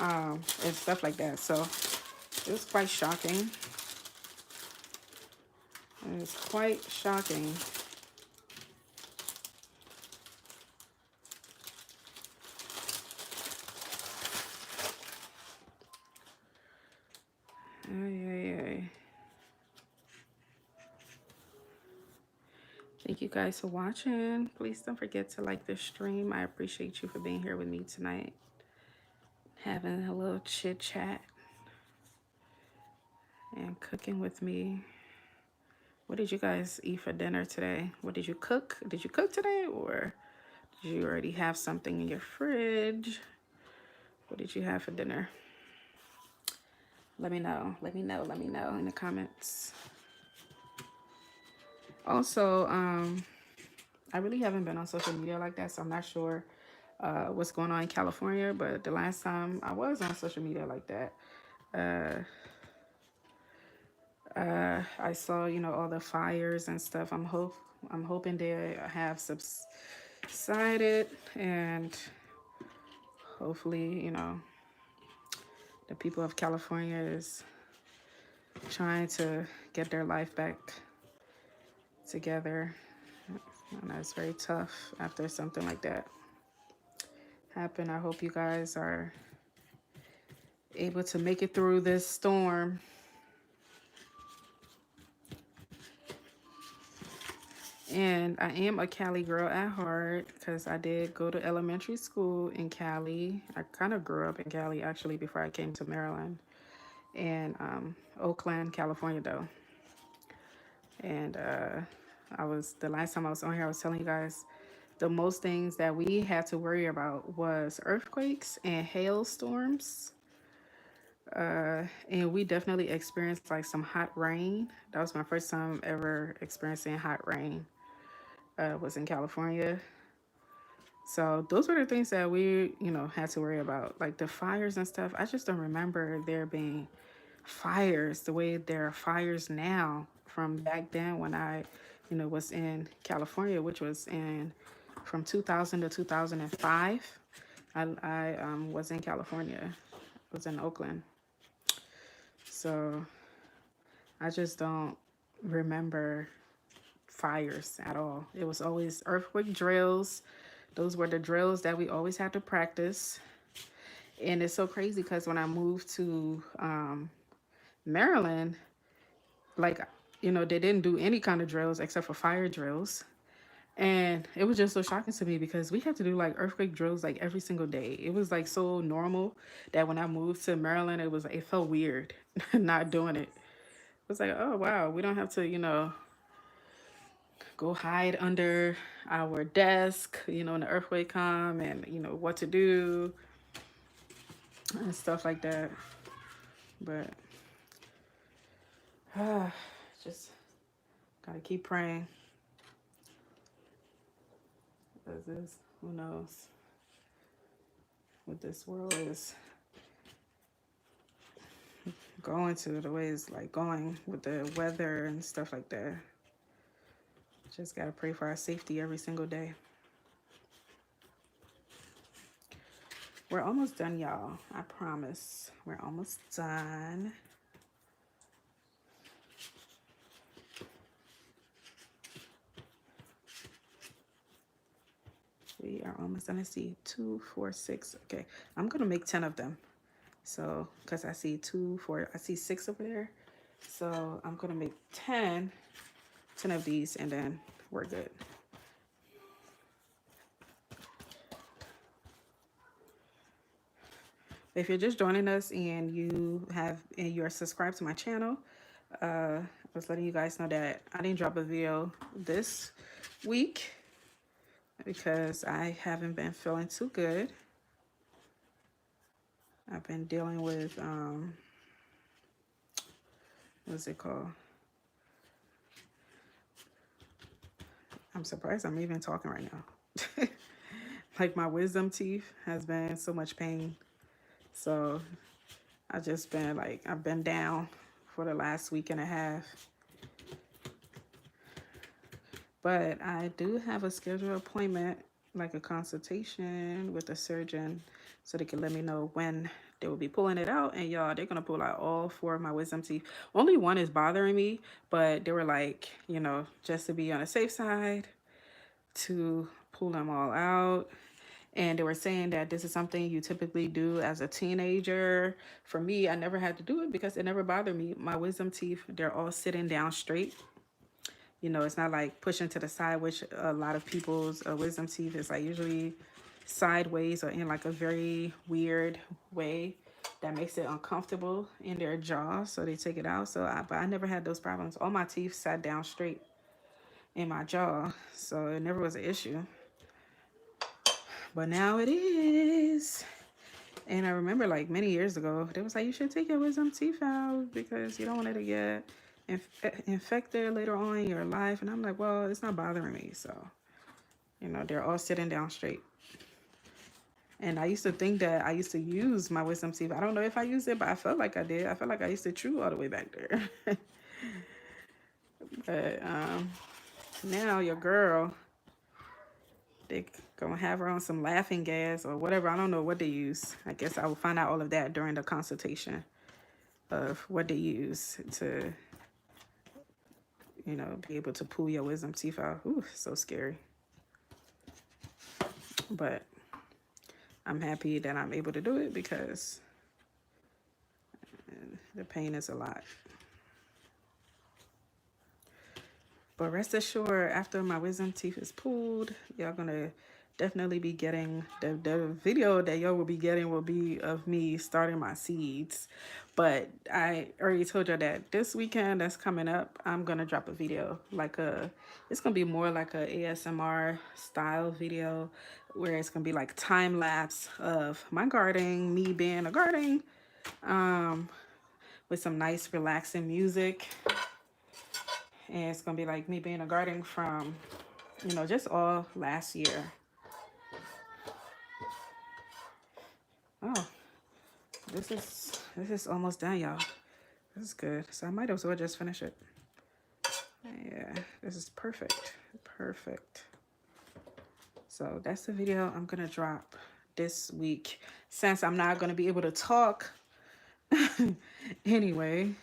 and stuff like that. So it was quite shocking. It was quite shocking. Thank you guys for watching. Please don't forget to like this stream. I appreciate you for being here with me tonight. Having a little chit chat and cooking with me. What did you guys eat for dinner today? What did you cook? Did you cook today, or did you already have something in your fridge? What did you have for dinner? Let me know. Let me know in the comments. Also, I really haven't been on social media like that, so I'm not sure what's going on in California. But the last time I was on social media like that, I saw, you know, all the fires and stuff. I'm hoping they have subsided, and hopefully, you know, the people of California is trying to get their life back together. And that's very tough after something like that happened. I hope you guys are able to make it through this storm. And I am a Cali girl at heart because I did go to elementary school in Cali. I kind of grew up in Cali actually before I came to Maryland, and Oakland, California though. And the last time I was on here, I was telling you guys the most things that we had to worry about was earthquakes and hailstorms. And we definitely experienced like some hot rain. That was my first time ever experiencing hot rain. Was in California. So those were the things that we, you know, had to worry about, like the fires and stuff. I just don't remember there being fires the way there are fires now from back then when I, you know, was in California, which was in from 2000 to 2005. I was in California, was in Oakland. So I just don't remember fires at all. It was always earthquake drills. Those were the drills that we always had to practice. And it's so crazy because when I moved to Maryland, like, you know, they didn't do any kind of drills except for fire drills. And it was just so shocking to me because we had to do like earthquake drills like every single day. It was like so normal that when I moved to Maryland, it felt weird not doing it. It was like, oh wow, we don't have to, you know, go hide under our desk, you know, when the earthquake come, and you know what to do and stuff like that. But just gotta keep praying. Because this, who knows what this world is going to, the way it's like going with the weather and stuff like that. Just gotta pray for our safety every single day. We're almost done, y'all. I promise. We're almost done. We are almost done. I see 2, 4, 6. Okay, I'm gonna make 10 of them. So, because I see 2, 4, I see 6 over there. So I'm gonna make 10 of these, and then we're good. If you're just joining us and you're subscribed to my channel, I was letting you guys know that I didn't drop a video this week because I haven't been feeling too good. I've been dealing with what's it called? I'm surprised I'm even talking right now. Like my wisdom teeth has been so much pain. So I've been down for the last week and a half. But I do have a scheduled appointment, like a consultation with a surgeon, so they can let me know when they will be pulling it out. And y'all, they're going to pull out all 4 of my wisdom teeth. Only one is bothering me, but they were like, you know, just to be on the safe side, to pull them all out. And they were saying that this is something you typically do as a teenager. For me, I never had to do it because it never bothered me. My wisdom teeth, they're all sitting down straight. You know, it's not like pushing to the side, which a lot of people's wisdom teeth is like usually sideways or in like a very weird way that makes it uncomfortable in their jaw. So they take it out. But I never had those problems. All my teeth sat down straight in my jaw. So it never was an issue. But now it is. And I remember like many years ago, they was like, you should take your wisdom teeth out because you don't want it to get infected later on in your life. And I'm like, well, it's not bothering me. So, you know, they're all sitting down straight. And I used to think that I used to use my wisdom teeth. I don't know if I used it, but I felt like I did. I felt like I used to chew all the way back there. But now your girl, they gonna have her on some laughing gas or whatever. I don't know what they use. I guess I will find out all of that during the consultation of what they use to, be able to pull your wisdom teeth out. Ooh, so scary. But I'm happy that I'm able to do it because the pain is a lot. But rest assured, after my wisdom teeth is pulled, y'all gonna definitely be getting the video that y'all will be getting will be of me starting my seeds. But I already told y'all that this weekend that's coming up, I'm gonna drop a video it's gonna be more like a ASMR style video where it's gonna be like time lapse of my gardening, me being a gardening, with some nice relaxing music. And it's gonna be like me being a garden from, just all last year. Oh, this is almost done, y'all. This is good. So I might as well just finish it. Yeah, this is perfect. Perfect. So that's the video I'm gonna drop this week. Since I'm not gonna be able to talk anyway.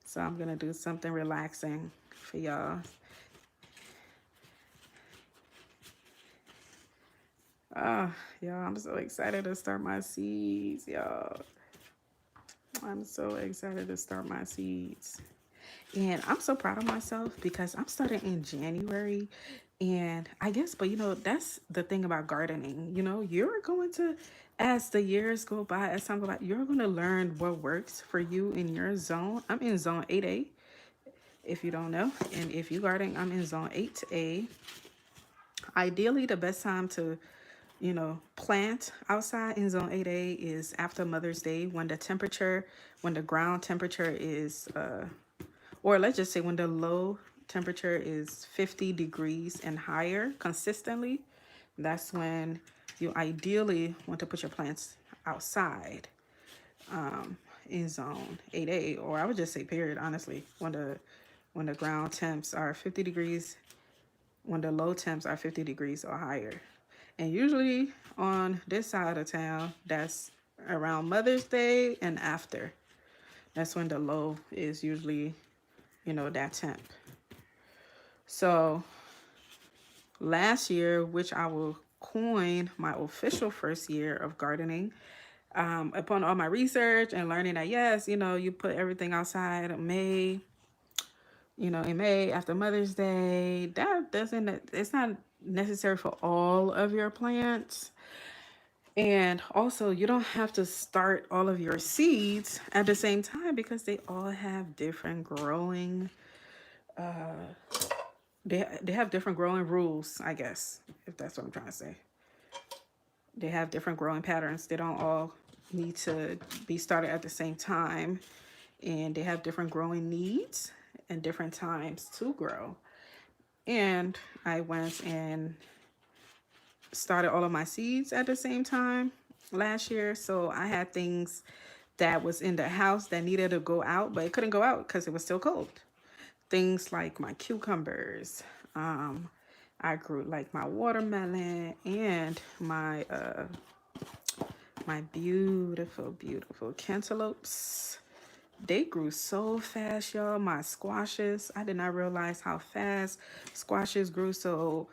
So I'm gonna do something relaxing for y'all. Oh, y'all, I'm so excited to start my seeds, y'all. I'm so excited to start my seeds. And I'm so proud of myself because I'm starting in January. And I guess, but that's the thing about gardening. You're going to, as the years go by, as time goes by, you're going to learn what works for you in your zone. I'm in zone 8A, if you don't know. And if you garden, I'm in zone 8A. Ideally, the best time to plant outside in zone 8A is after Mother's Day when the ground temperature is, or let's just say when the low temperature is 50 degrees and higher consistently. That's when you ideally want to put your plants outside, in zone 8A, or I would just say period, honestly, when the ground temps are 50 degrees, when the low temps are 50 degrees or higher. And usually on this side of town, that's around Mother's Day and after. That's when the low is usually, that temp. So last year, which I will coin my official first year of gardening, upon all my research and learning that, yes, you put everything outside in May, in May after Mother's Day, it's not necessary for all of your plants. And also, you don't have to start all of your seeds at the same time because they all have different growing, they have different growing rules, I guess, if that's what I'm trying to say. They have different growing patterns. They don't all need to be started at the same time. And they have different growing needs and different times to grow. And I went and started all of my seeds at the same time last year. So I had things that was in the house that needed to go out, but it couldn't go out because it was still cold. Things like my cucumbers. I grew like my watermelon and my beautiful cantaloupes. They grew so fast, y'all. My squashes, I did not realize how fast squashes grew. So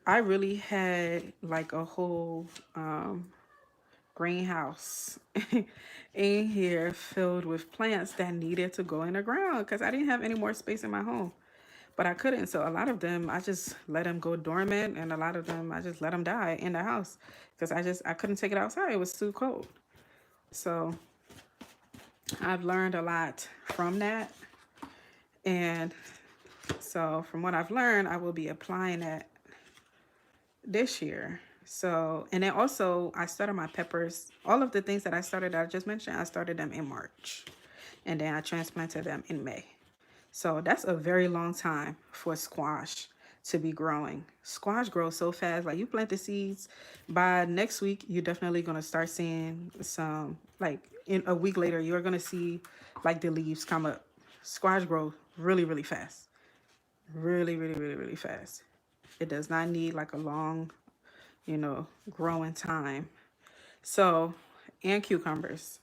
I really had like a whole greenhouse in here filled with plants that needed to go in the ground because I didn't have any more space in my home. But I couldn't. So a lot of them, I just let them go dormant. And a lot of them, I just let them die in the house because I couldn't take it outside. It was too cold. So I've learned a lot from that. And so from what I've learned, I will be applying that this year. So, and then also I started my peppers. All of the things that I just mentioned, I started them in March. And then I transplanted them in May. So that's a very long time for squash to be growing. Squash grows so fast. Like you plant the seeds, by next week you're definitely gonna start seeing some. Like in a week later, you're gonna see like the leaves come up. Squash grow really really fast, really fast. It does not need like a long, growing time. So, and cucumbers.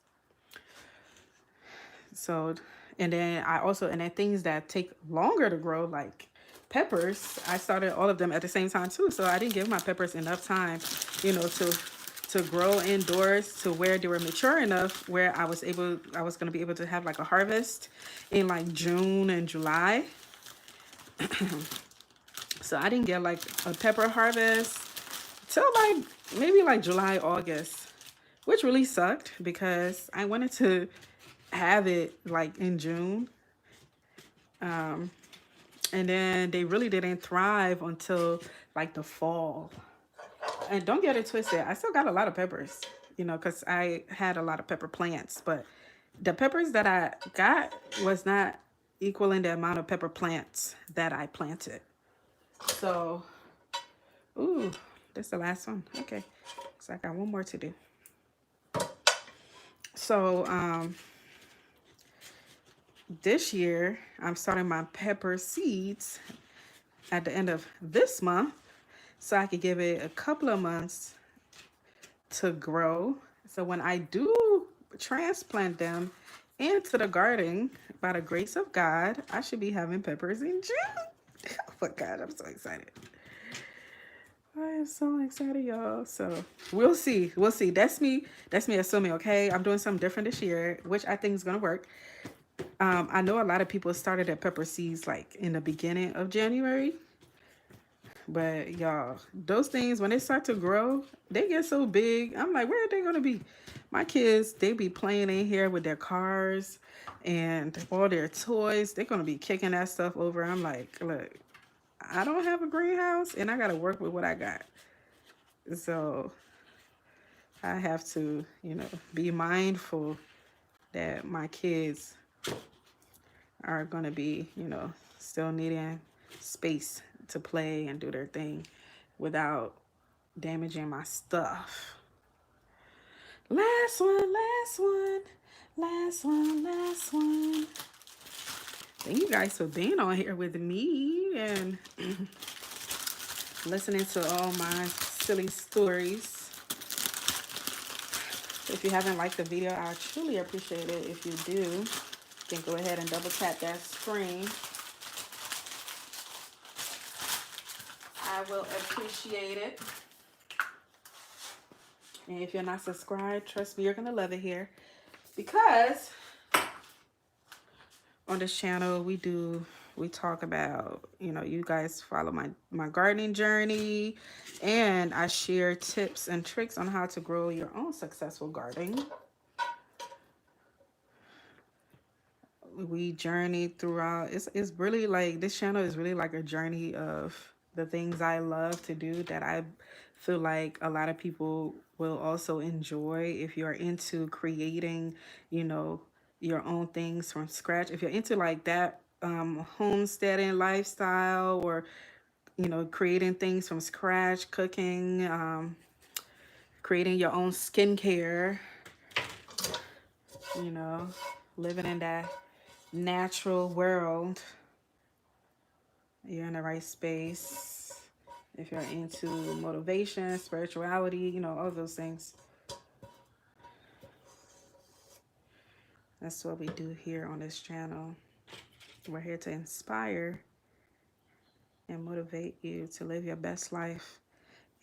So, and then things that take longer to grow, like peppers, I started all of them at the same time too. So I didn't give my peppers enough time, to grow indoors to where they were mature enough where I was gonna be able to have like a harvest in like June and July. So I didn't get like a pepper harvest till like maybe like July, August, which really sucked because I wanted to have it like in June. And then they really didn't thrive until like the fall. And don't get it twisted, I still got a lot of peppers, because I had a lot of pepper plants, but the peppers that I got was not equaling the amount of pepper plants that I planted. So, ooh, that's the last one. Okay. So I got one more to do. So, this year I'm starting my pepper seeds at the end of this month so I could give it a couple of months to grow. So when I do transplant them into the garden, by the grace of God, I should be having peppers in June. Oh my God, I'm so excited. I am so excited, y'all. So we'll see. We'll see. That's me. That's me assuming, okay? I'm doing something different this year, which I think is going to work. I know a lot of people started their pepper seeds like in the beginning of January. But y'all, those things, when they start to grow, they get so big. I'm like, where are they going to be? My kids, they be playing in here with their cars and all their toys. They're going to be kicking that stuff over. I'm like, look, I don't have a greenhouse and I got to work with what I got. So I have to, be mindful that my kids are going to be, still needing space to play and do their thing without damaging my stuff. Last one, last one, last one, last one. Thank you guys for being on here with me and listening to all my silly stories. If you haven't liked the video, I truly appreciate it. If you do, you can go ahead and double tap that screen. I will appreciate it. And if you're not subscribed, trust me, you're going to love it here. Because on this channel, we talk about, you guys follow my gardening journey. And I share tips and tricks on how to grow your own successful garden. We journey throughout. It's really like, this channel is really like a journey of the things I love to do that I feel like a lot of people will also enjoy if you're into creating, your own things from scratch. If you're into like that homesteading lifestyle or, creating things from scratch, cooking, creating your own skincare, living in that natural world, you're in the right space. If you're into motivation, spirituality, all those things. That's what we do here on this channel. We're here to inspire and motivate you to live your best life.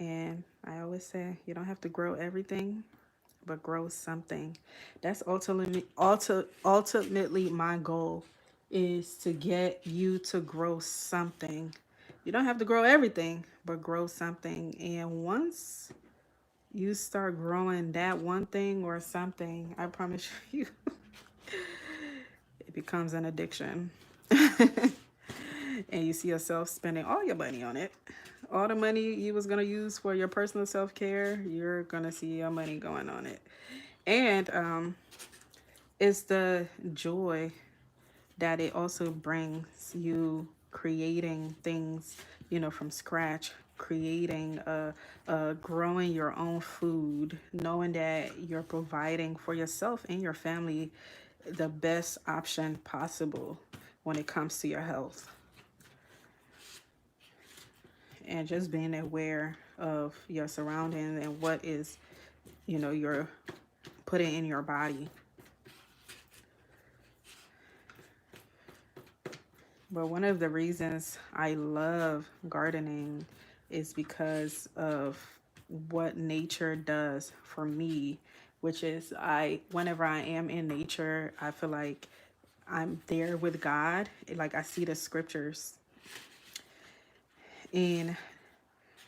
And I always say, you don't have to grow everything, but grow something. That's ultimately my goal, is to get you to grow something. You don't have to grow everything, but grow something. And once you start growing that one thing or something, I promise you, it becomes an addiction. And you see yourself spending all your money on it. All the money you was going to use for your personal self-care, you're going to see your money going on it. And it's the joy that it also brings you creating things you know, from scratch, creating, growing your own food, knowing that you're providing for yourself and your family the best option possible when it comes to your health. And just being aware of your surroundings and what is, you know, you're putting in your body. But one of the reasons I love gardening is because of what nature does for me, which is whenever I am in nature, I feel like I'm there with God. Like I see the scriptures in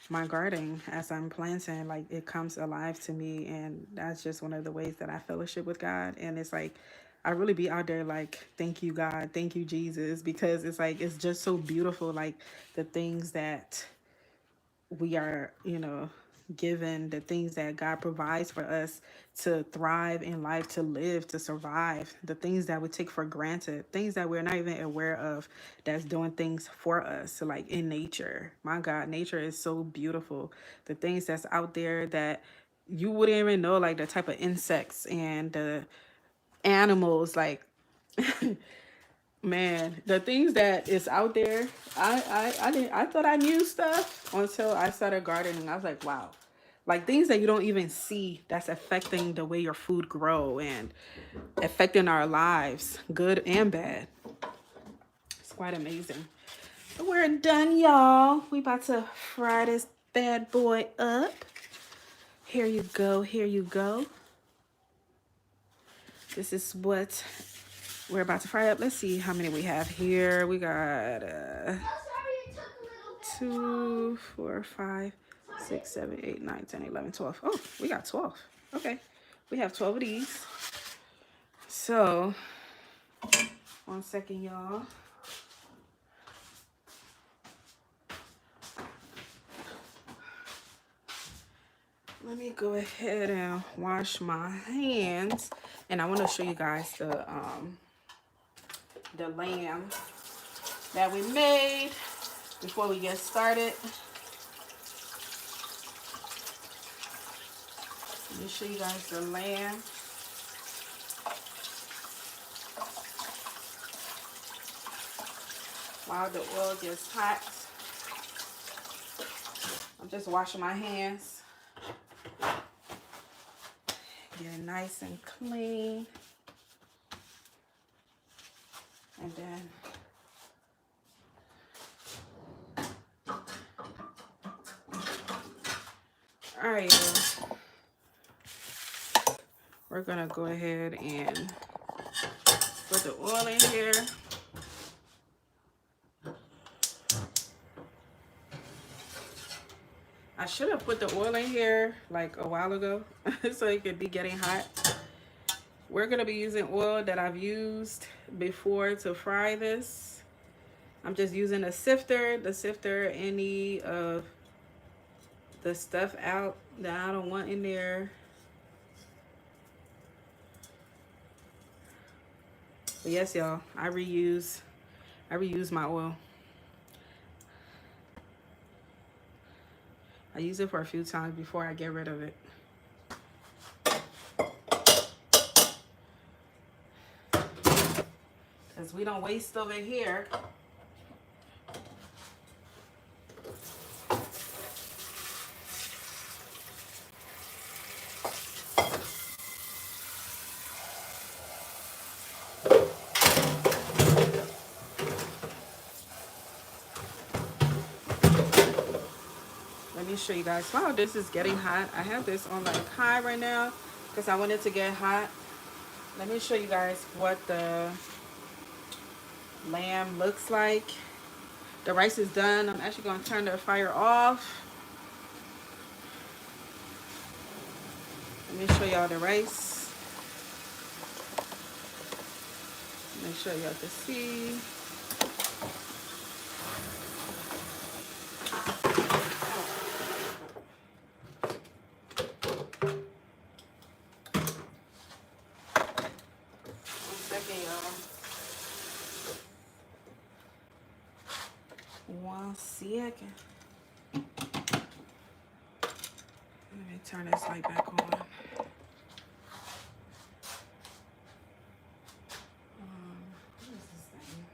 my garden as I'm planting, like it comes alive to me. And that's just one of the ways that I fellowship with God. And it's like, I really be out there like, thank you, God. Thank you, Jesus. Because it's like, it's just so beautiful. Like the things that we are, you know, given, the things that God provides for us to thrive in life, to live, to survive, the things that we take for granted, things that we're not even aware of, that's doing things for us. So like in nature, my God, nature is so beautiful. The things that's out there that you wouldn't even know, like the type of insects and the animals, like man, the things that is out there, I thought I knew stuff until I started gardening. I was like, wow. Like things that you don't even see that's affecting the way your food grow and affecting our lives, good and bad. It's quite amazing. We're done, y'all. We about to fry this bad boy up. Here you go. Here you go. This is what we're about to fry up. Let's see how many we have here. We got 2, 4, 5, 6, 7, 8, 9, 10, 11, 12. Oh, we got 12. Okay. We have 12 of these. So, 1 second, y'all. Let me go ahead and wash my hands. And I want to show you guys the lamb that we made before we get started. Let me show you guys the lamb. While the oil gets hot, I'm just washing my hands. Get it nice and clean. And then all right, we're gonna go ahead and put the oil in here. I should have put the oil in here like a while ago so it could be getting hot. We're gonna be using oil that I've used before to fry this. I'm just using a sifter to sifter any of the stuff out that I don't want in there. But yes, y'all, I reuse my oil. I use it for a few times before I get rid of it. Because we don't waste over here. Let me show you guys. Wow, this is getting hot. I have this on like high right now because I want it to get hot. Let me show you guys what the lamb looks like. The rice is done. I'm actually going to turn the fire off. Let me show y'all the rice. Make sure y'all can see. One see, I can. Let me turn this light back on. What is this thing?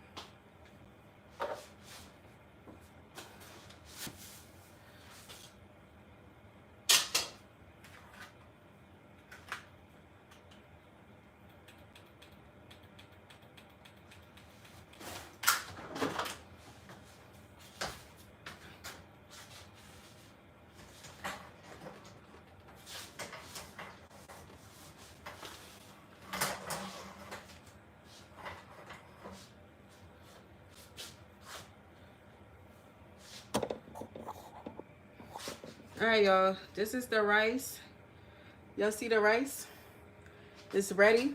All right, y'all. This is the rice. Y'all see the rice? It's ready.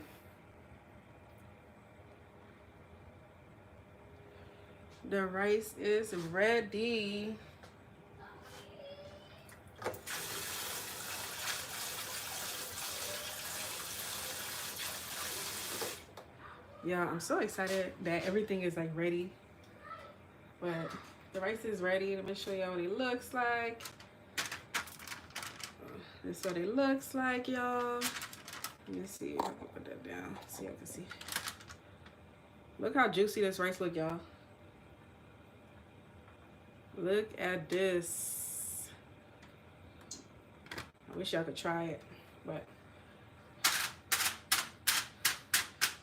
The rice is ready. Yeah, I'm so excited that everything is like ready. But the rice is ready. Let me show y'all what it looks like. This is what it looks like, y'all. Let me see if I can put that down. See if I can see. Look how juicy this rice look, y'all. Look at this. I wish y'all could try it, but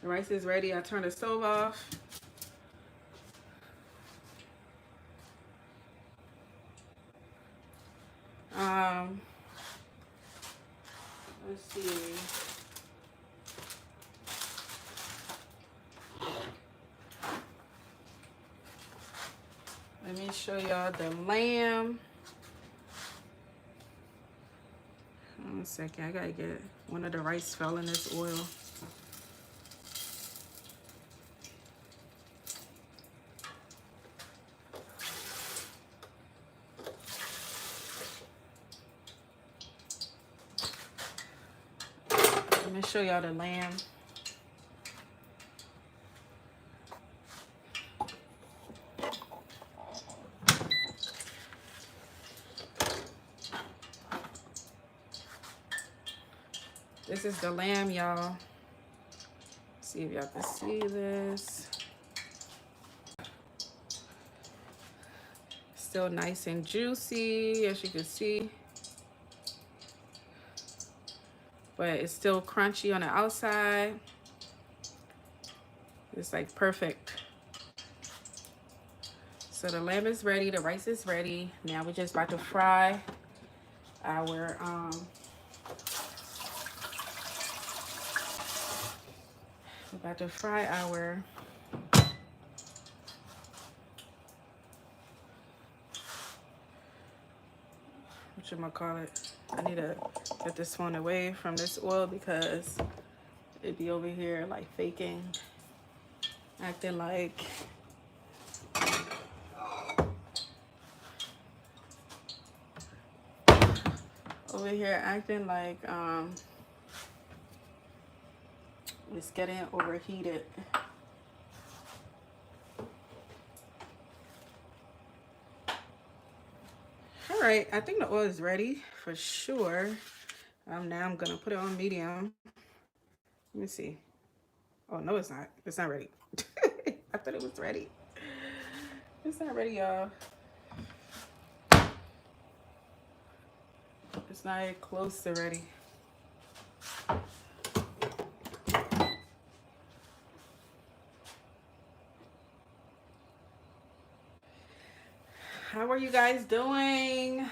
the rice is ready. I turned the stove off. Let's see. Let me show y'all the lamb. 1 second, I gotta get one of the rice fell in this oil. Let me show y'all the lamb. This is the lamb, y'all. See if y'all can see this. Still nice and juicy, as you can see. But it's still crunchy on the outside. It's like perfect. So the lamb is ready, the rice is ready. Now we're just about to fry our whatchamacallit. I need to get this one away from this oil because it'd be over here like faking, acting like it's getting overheated. All right, I think the oil is ready for sure. Now I'm gonna put it on medium. Let me see. Oh no, it's not. It's not ready. I thought it was ready. It's not ready, y'all. It's not even close to ready. How are you guys doing?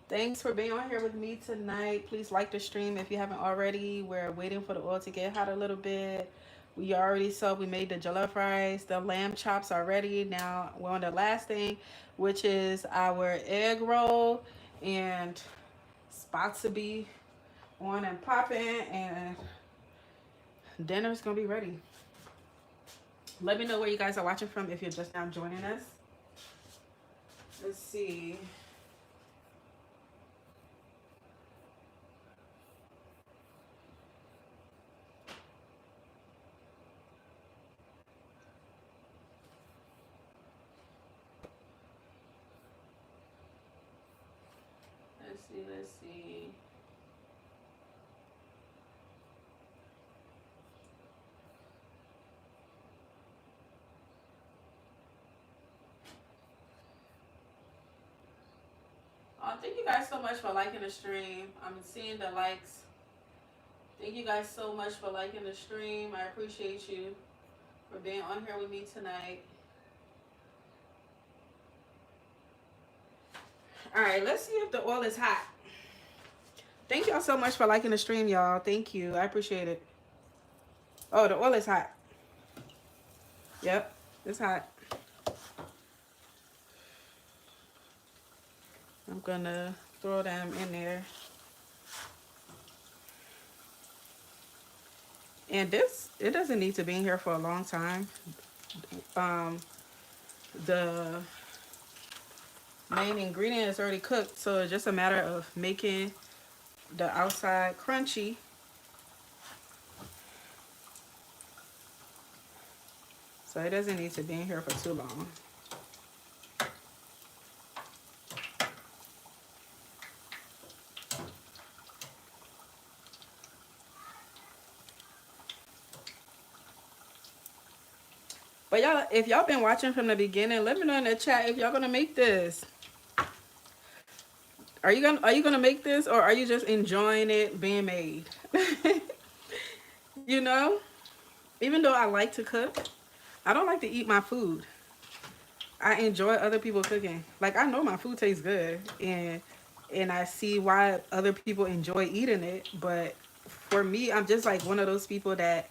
Thanks for being on here with me tonight. Please like the stream if you haven't already. We're waiting for the oil to get hot a little bit. We already saw we made the jollof rice. The lamb chops are ready. Now we're on the last thing, which is our egg roll. And it's about to be on and popping. And dinner's going to be ready. Let me know where you guys are watching from if you're just now joining us. Let's see. Let's see. Thank you guys so much for liking the stream. I'm seeing the likes. Thank you guys so much for liking the stream. I appreciate you for being on here with me tonight. All right, let's see if the oil is hot. Thank y'all so much for liking the stream, y'all. Thank you. I appreciate it. Oh, the oil is hot. Yep, it's hot. I'm gonna throw them in there. And this, it doesn't need to be in here for a long time. The main ingredient is already cooked, so it's just a matter of making the outside crunchy. So it doesn't need to be in here for too long. But y'all, if y'all been watching from the beginning, let me know in the chat if y'all gonna make this. Are you gonna make this, or are you just enjoying it being made? You know, even though I like to cook, I don't like to eat my food. I enjoy other people cooking. Like, I know my food tastes good, and I see why other people enjoy eating it. But for me, I'm just like one of those people that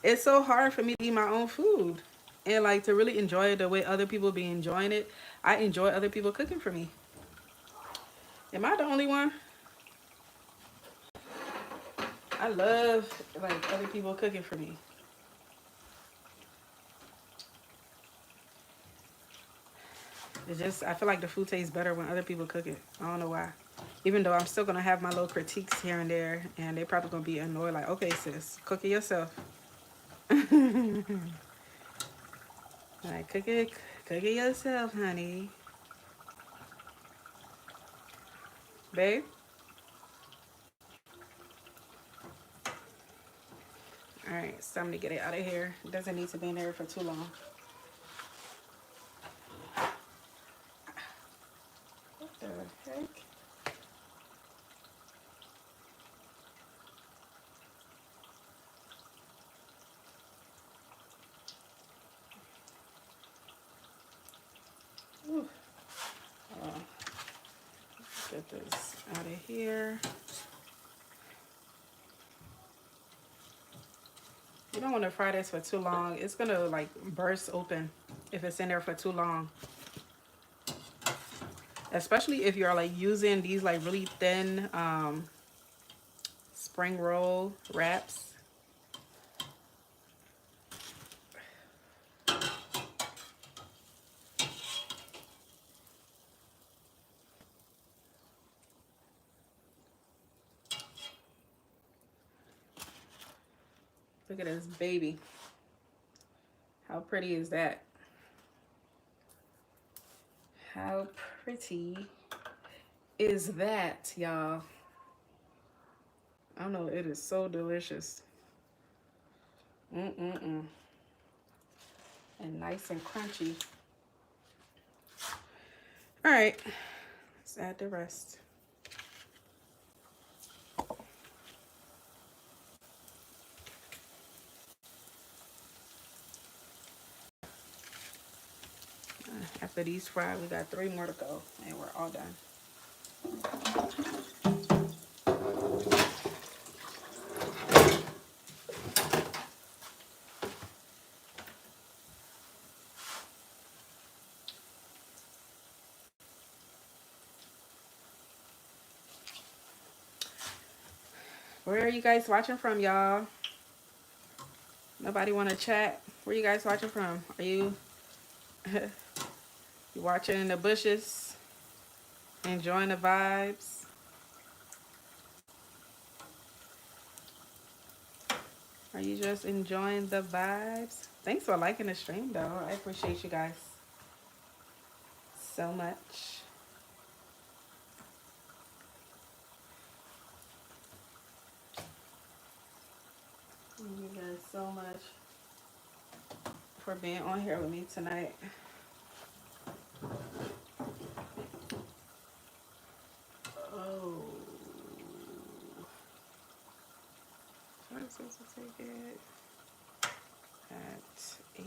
it's so hard for me to eat my own food and like to really enjoy it the way other people be enjoying it. I enjoy other people cooking for me. Am I the only one? I love like other people cooking for me. It's just, I feel like the food tastes better when other people cook it. I don't know why. Even though I'm still gonna have my little critiques here and there, and they're probably gonna be annoyed, like, okay, sis, cook it yourself. Like, cook it yourself, honey. Babe? Alright, it's time to get it out of here. It doesn't need to be in there for too long. What the heck? Ooh. Get this out of here. You don't want to fry this for too long. It's gonna like burst open if it's in there for too long. Especially if you're like using these like really thin spring roll wraps. Look at this baby. How pretty is that? How pretty is that, y'all? I don't know, it is so delicious. And nice and crunchy. All right, let's add the rest. After these fry, we got 3 more to go, and we're all done. Where are you guys watching from, y'all? Nobody want to chat? Where you guys watching from? Are you you watching in the bushes? Enjoying the vibes? Are you just enjoying the vibes? Thanks for liking the stream, though. I appreciate you guys so much. for being on here with me tonight. Oh. I'm supposed to take it at 8.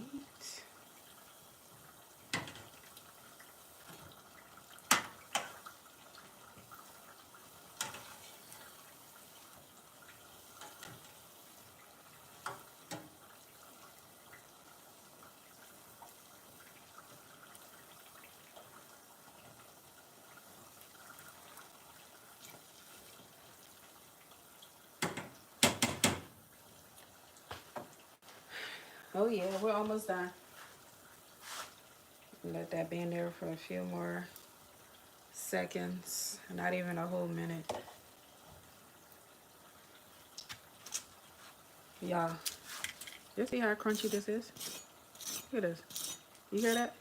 Oh yeah, we're almost done. Let that be in there for a few more seconds. Not even a whole minute. Y'all, you see how crunchy this is? Look at this. You hear that?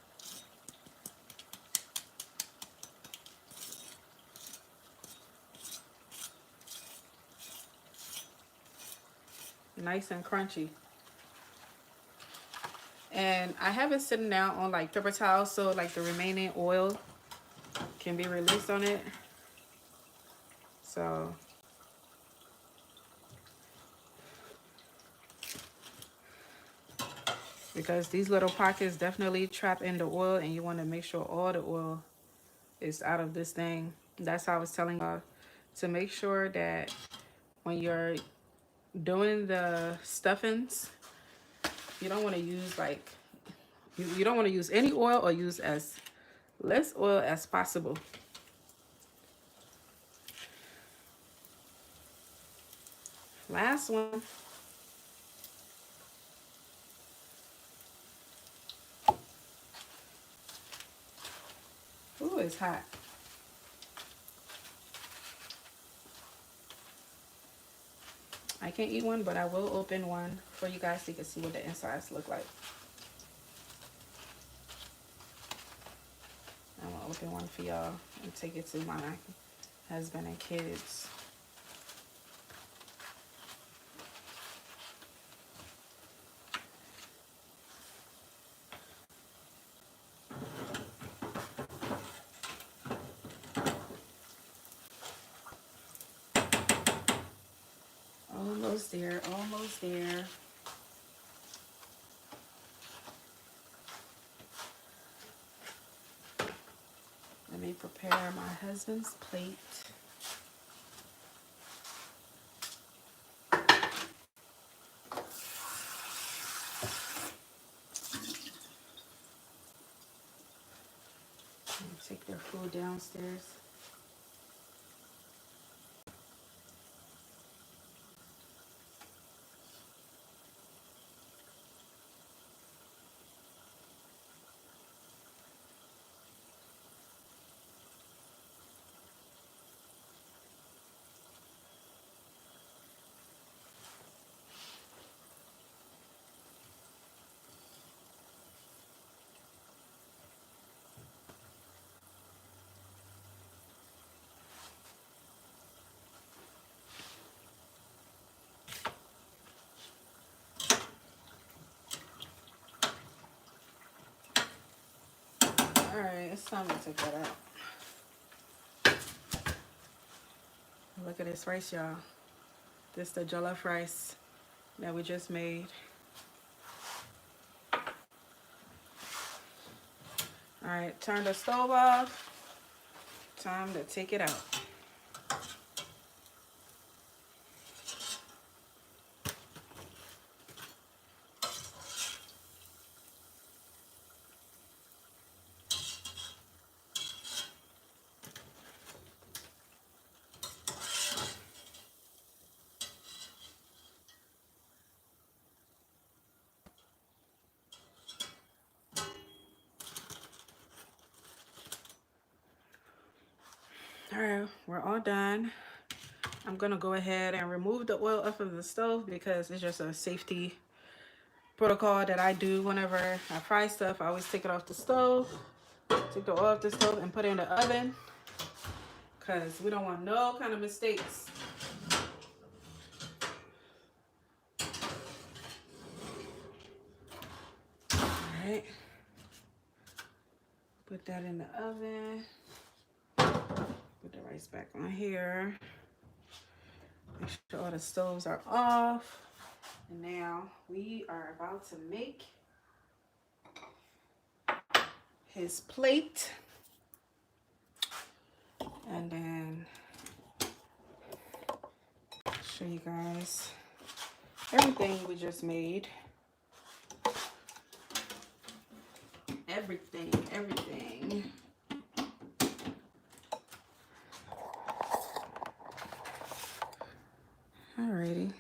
Nice and crunchy. And I have it sitting down on like paper towels so like the remaining oil can be released on it. So because these little pockets definitely trap in the oil, and you want to make sure all the oil is out of this thing. That's how I was telling y'all to make sure that when you're doing the stuffings, you don't want to use like you don't want to use any oil, or use as less oil as possible. Last one. Ooh, it's hot. I can't eat one, but I will open one for you guys so you can see what the insides look like. I'm gonna open one for y'all and take it to my husband and kids. Almost there, almost there. Let me prepare my husband's plate. Take their food downstairs. All right, it's time to take that out. Look at this rice, y'all. This is the jollof rice that we just made. All right, turn the stove off. Time to take it out. All right, we're all done. I'm gonna go ahead and remove the oil off of the stove because it's just a safety protocol that I do whenever I fry stuff. I always take it off the stove, take the oil off the stove and put it in the oven because we don't want no kind of mistakes. right. Put that in the oven. Put the rice back on here. Make sure all the stoves are off. And now we are about to make his plate. And then show you guys everything we just made. Everything. Alrighty.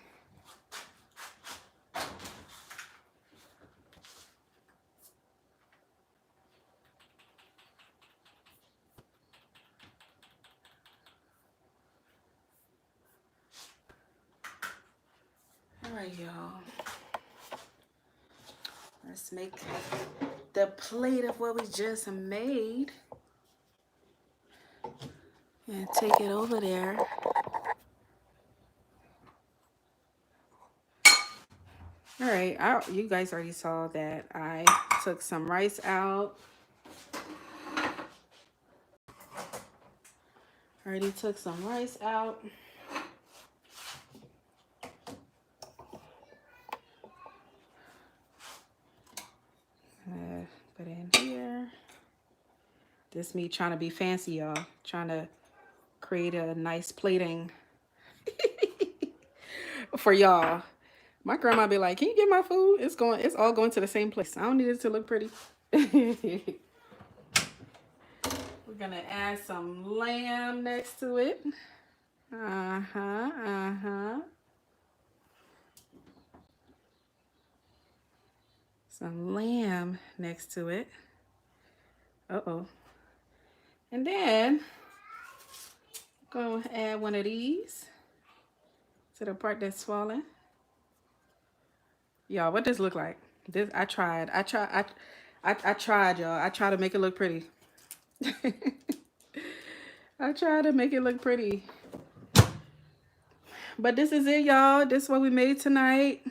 Alright, y'all. Let's make the plate of what we just made. And take it over there. All right, you guys already saw that I took some rice out. Already took some rice out. Put it in here. This me trying to be fancy, y'all. Trying to create a nice plating for y'all. My grandma be like, "Can you get my food? It's all going to the same place. I don't need it to look pretty." We're gonna add some lamb next to it. Some lamb next to it. And then I'm gonna add one of these to the part that's swollen. Y'all, what does this look like? This I tried, y'all. I tried to make it look pretty. I tried to make it look pretty. But this is it, y'all. This is what we made tonight.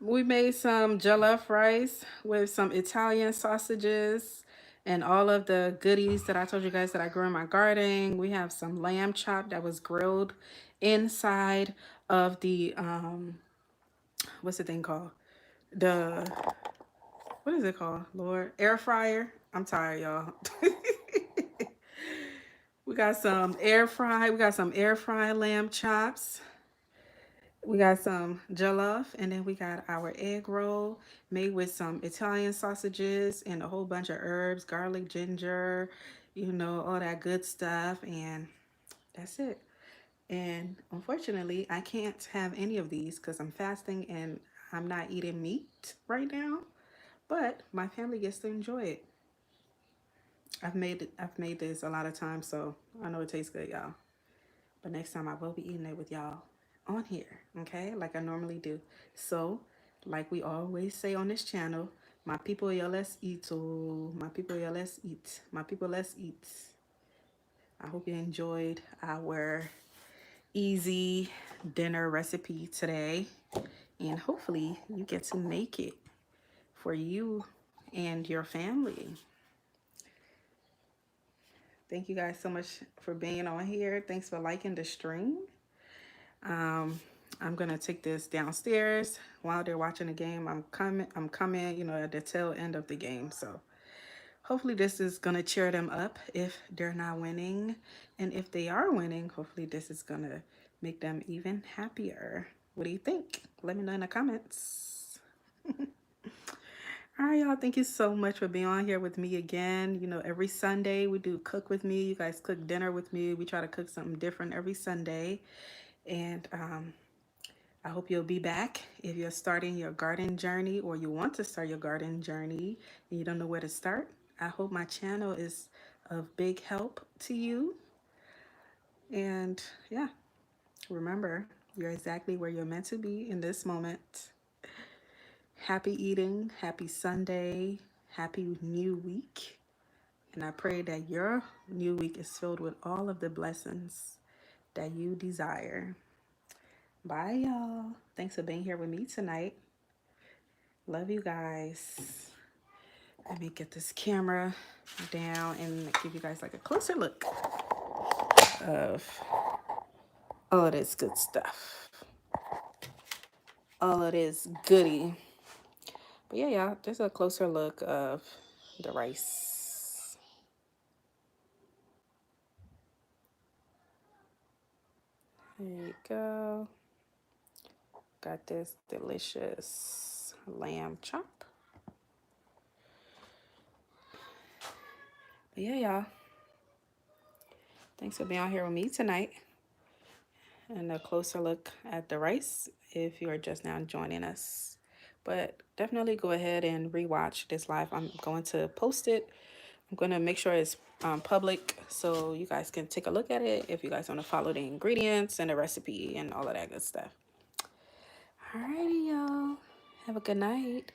We made some jollof rice with some Italian sausages and all of the goodies that I told you guys that I grew in my garden. We have some lamb chop that was grilled inside of the what's the thing called? What is it called? Lord, air fryer. I'm tired, y'all. We got some air fry. We got some air fry lamb chops. We got some jollof, and then we got our egg roll made with some Italian sausages and a whole bunch of herbs, garlic, ginger, you know, all that good stuff. And that's it. And unfortunately, I can't have any of these because I'm fasting and I'm not eating meat right now. But my family gets to enjoy it. I've made this a lot of times, so I know it tastes good, y'all. But next time I will be eating it with y'all on here, okay? Like I normally do. So, like we always say on this channel, my people, y'all, let's eat. Oh, my people, y'all, let's eat. My people, let's eat. I hope you enjoyed our easy dinner recipe today. And hopefully you get to make it for you and your family. Thank you guys so much for being on here. Thanks for liking the stream. I'm gonna take this downstairs while they're watching the game. I'm coming, you know, at the tail end of the game. So hopefully this is gonna cheer them up if they're not winning. And if they are winning, hopefully this is gonna make them even happier. What do you think? Let me know in the comments. All right, y'all. Thank you so much for being on here with me again. You know, every Sunday we do cook with me. You guys cook dinner with me. We try to cook something different every Sunday. And I hope you'll be back. If you're starting your garden journey or you want to start your garden journey and you don't know where to start, I hope my channel is of big help to you. And yeah, remember, you're exactly where you're meant to be in this moment. Happy eating, happy Sunday, happy new week. And I pray that your new week is filled with all of the blessings that you desire. Bye, y'all. Thanks for being here with me tonight. Love you guys. Let me get this camera down and give you guys like a closer look of all of this good stuff. All of this goodie. But yeah, y'all, just a closer look of the rice. There you go. Got this delicious lamb chop. But yeah, y'all. Thanks for being out here with me tonight. And a closer look at the rice if you are just now joining us. But definitely go ahead and rewatch this live. I'm going to post it. I'm going to make sure it's public so you guys can take a look at it if you guys want to follow the ingredients and the recipe and all of that good stuff. Alrighty, y'all. Have a good night.